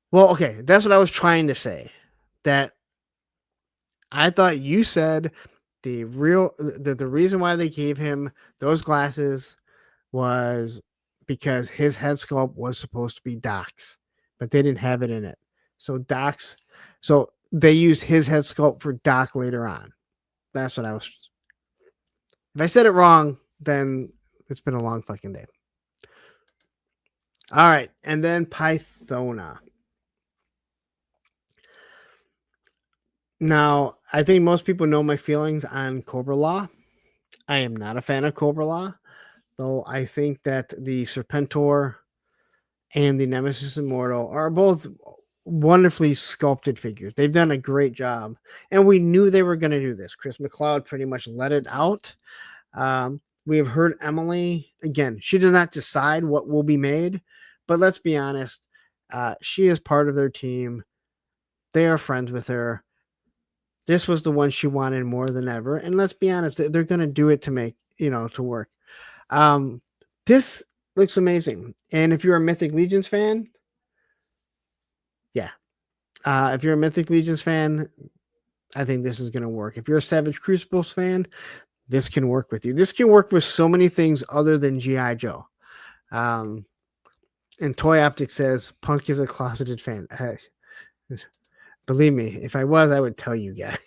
Well, okay, that's what I was trying to say. That I thought you said the reason why they gave him those glasses was because his head sculpt was supposed to be Doc's, but they didn't have it in it. So they used his head sculpt for Doc later on. That's what I was. If I said it wrong, then it's been a long fucking day. All right, and then Pythona. Now, I think most people know my feelings on Cobra Law. I am not a fan of Cobra Law, though I think that the Serpentor and the Nemesis Immortal are both wonderfully sculpted figures. They've done a great job, and we knew they were going to do this. Chris McLeod pretty much let it out. We have heard Emily, again, she does not decide what will be made, But let's be honest, she is part of their team. They are friends with her. This was the one she wanted more than ever. And let's be honest, they're going to do it to make, to work. This looks amazing. And if you're a Mythic Legions fan, yeah. If you're a Mythic Legions fan, I think this is going to work. If you're a Savage Crucibles fan, this can work with you. This can work with so many things other than G.I. Joe. And Toy Optic says, Punk is a closeted fan. Believe me, if I was, I would tell you guys.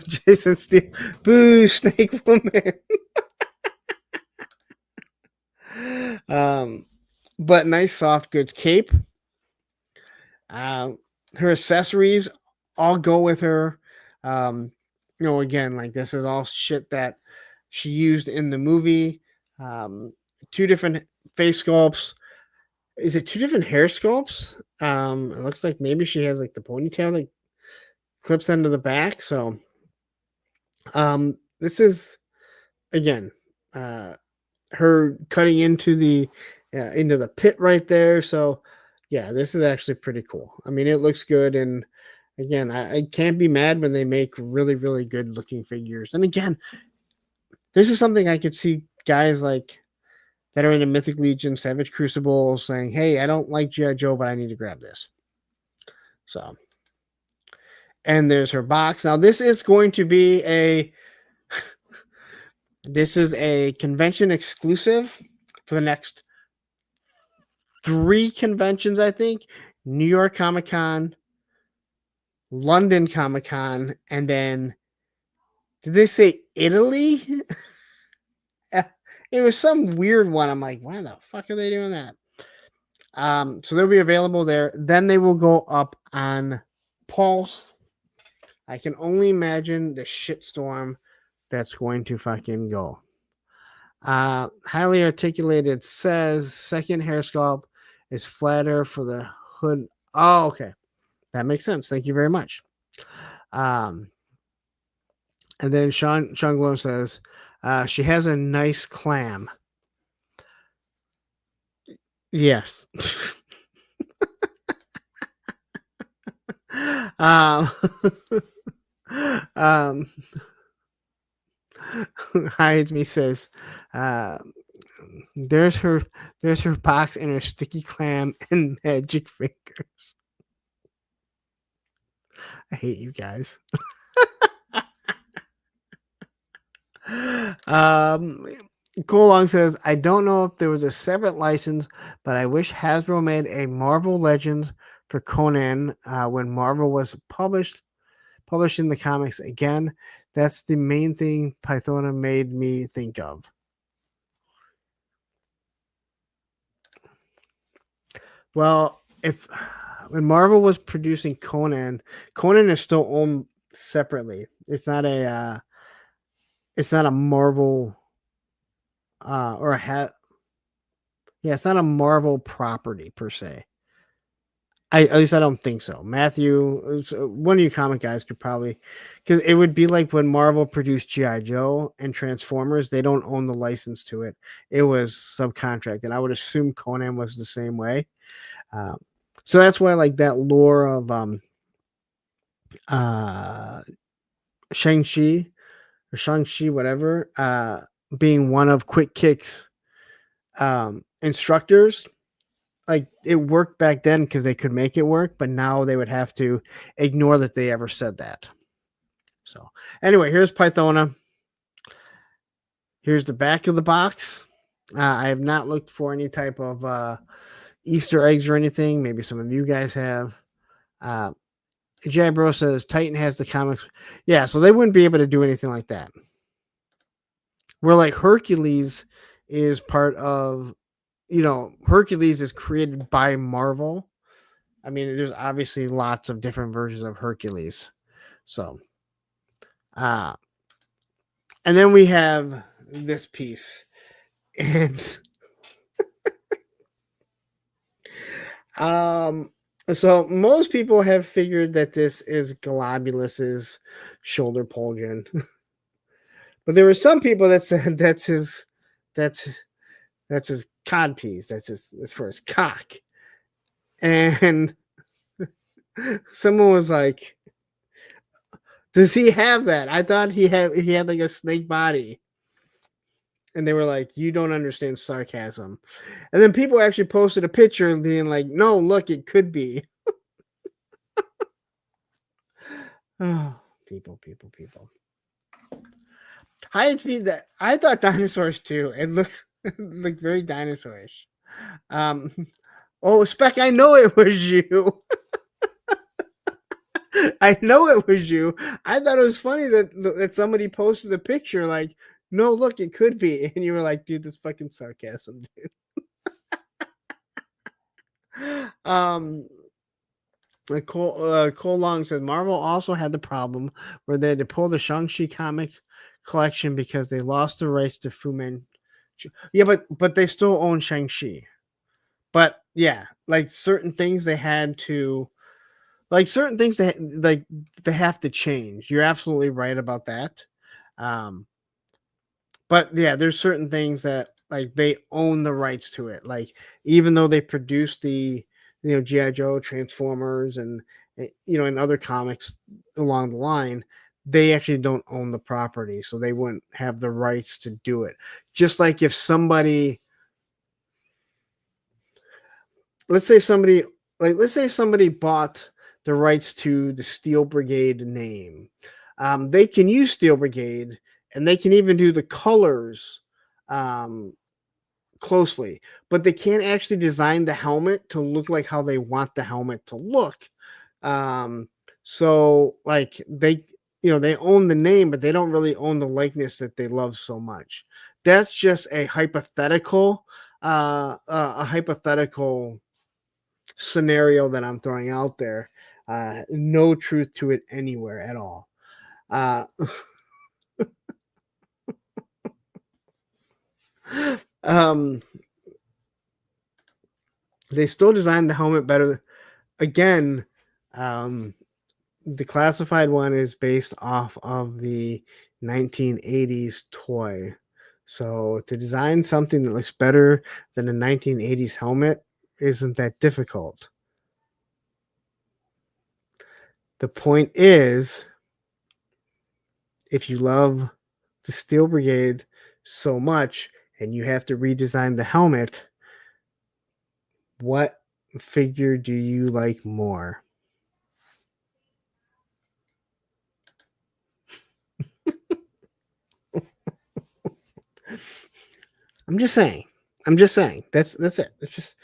Jason Steele, boo, Snake Woman. But nice soft goods cape. Her accessories all go with her. Again, like this is all shit that she used in the movie. 2 different face sculpts. Is it 2 different hair sculpts? It looks like maybe she has like the ponytail like clips into the back. So this is again her cutting into the pit right there. So yeah, this is actually pretty cool. I mean, it looks good, and again, I can't be mad when they make really, really good looking figures. And again, this is something I could see guys like that are in the Mythic Legion, Savage Crucible saying, hey, I don't like G.I. Joe, but I need to grab this. So, and there's her box. Now, this is going to be a convention exclusive for the next 3 conventions, I think. New York Comic Con, London Comic Con, and then did they say Italy? It was some weird one. I'm like, why the fuck are they doing that? So they'll be available there. Then they will go up on Pulse. I can only imagine the shitstorm that's going to fucking go. Highly Articulated says second hair sculpt is flatter for the hood. Oh, okay. That makes sense. Thank you very much. And then Sean Glow says, she has a nice clam. Yes. Hides me says, there's her box and her sticky clam and magic fingers. I hate you guys. Coolong says, I don't know if there was a separate license, but I wish Hasbro made a Marvel Legends for Conan when Marvel was publishing the comics again. That's the main thing Pythona made me think of. Well, when Marvel was producing Conan is still owned separately. It's not a Marvel it's not a Marvel property per se. At least I don't think so. Matthew, one of you comic guys could probably, because it would be like when Marvel produced G.I. Joe and Transformers, they don't own the license to it. It was subcontracted. I would assume Conan was the same way. So that's why like that lore of Shang-Chi, whatever, being one of Quick Kick's instructors, like it worked back then because they could make it work, but now they would have to ignore that they ever said that. So anyway, here's Pythona. Here's the back of the box. I have not looked for any type of Easter eggs or anything. Maybe some of you guys have. J. Bro says Titan has the comics. Yeah, so they wouldn't be able to do anything like that. Where like Hercules is part of, Hercules is created by Marvel. I mean, there's obviously lots of different versions of Hercules. So, and then we have this piece. And so most people have figured that this is Globulus's shoulder pauldron. But there were some people that said that's That's his codpiece. That's for his cock. And someone was like, does he have that? I thought he had like a snake body. And they were like, you don't understand sarcasm. And then people actually posted a picture being like, no, look, it could be. Oh, people. High speed, that I thought dinosaurs too. It looks very dinosaurish. Oh, Spec, I know it was you. I know it was you. I thought it was funny that somebody posted a picture like, no, look, it could be. And you were like, dude, that's fucking sarcasm, dude. Cole Long said Marvel also had the problem where they had to pull the Shang-Chi comic collection because they lost the rights to Fu Manchu. Yeah, but they still own Shang-Chi. But yeah, like certain things they had to, like certain things they have to change. You're absolutely right about that. But yeah, there's certain things that like they own the rights to it. Like even though they produced the G.I. Joe, Transformers, and and other comics along the line, they actually don't own the property, so they wouldn't have the rights to do it. Just like if somebody, let's say somebody bought the rights to the Steel Brigade name, they can use Steel Brigade, and they can even do the colors closely, but they can't actually design the helmet to look like how they want the helmet to look. So like they own the name, but they don't really own the likeness that they love so much. That's just a hypothetical scenario that I'm throwing out there. No truth to it anywhere at all. They still designed the helmet better. Again, the classified one is based off of the 1980s toy. So to design something that looks better than a 1980s helmet isn't that difficult. The point is, if you love the Steel Brigade so much and you have to redesign the helmet, what figure do you like more? I'm just saying. That's it. It's just,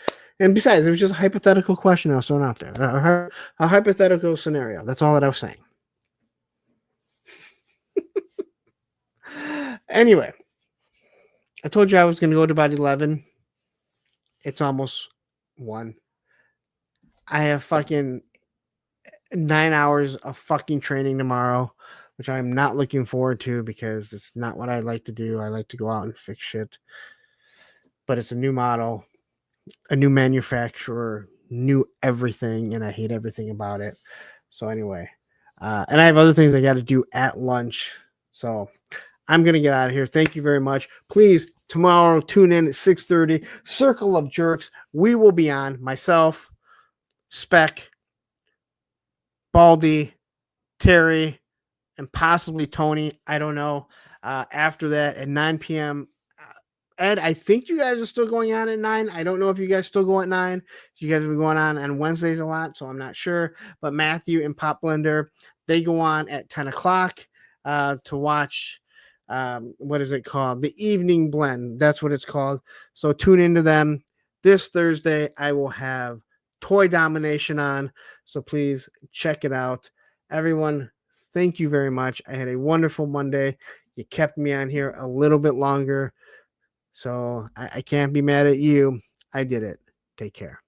and besides, it was just a hypothetical question I was throwing out there. A hypothetical scenario. That's all that I was saying. Anyway, I told you I was going to go to about 11. It's almost 1. I have fucking 9 hours of fucking training tomorrow, which I'm not looking forward to because it's not what I like to do. I like to go out and fix shit. But it's a new model, a new manufacturer, new everything, and I hate everything about it. So anyway, and I have other things I got to do at lunch. So I'm going to get out of here. Thank you very much. Please, tomorrow, tune in at 6:30. Circle of Jerks. We will be on. Myself, Spec, Baldy, Terry, and possibly Tony. I don't know. After that, at 9 p.m., Ed, I think you guys are still going on at 9. I don't know if you guys still go at 9. You guys have been going on Wednesdays a lot, so I'm not sure. But Matthew and Pop Blender, they go on at 10 o'clock to watch, what is it called? The Evening Blend. That's what it's called. So tune into them. This Thursday, I will have Toy Domination on. So please check it out. Everyone, thank you very much. I had a wonderful Monday. You kept me on here a little bit longer. So I can't be mad at you. I did it. Take care.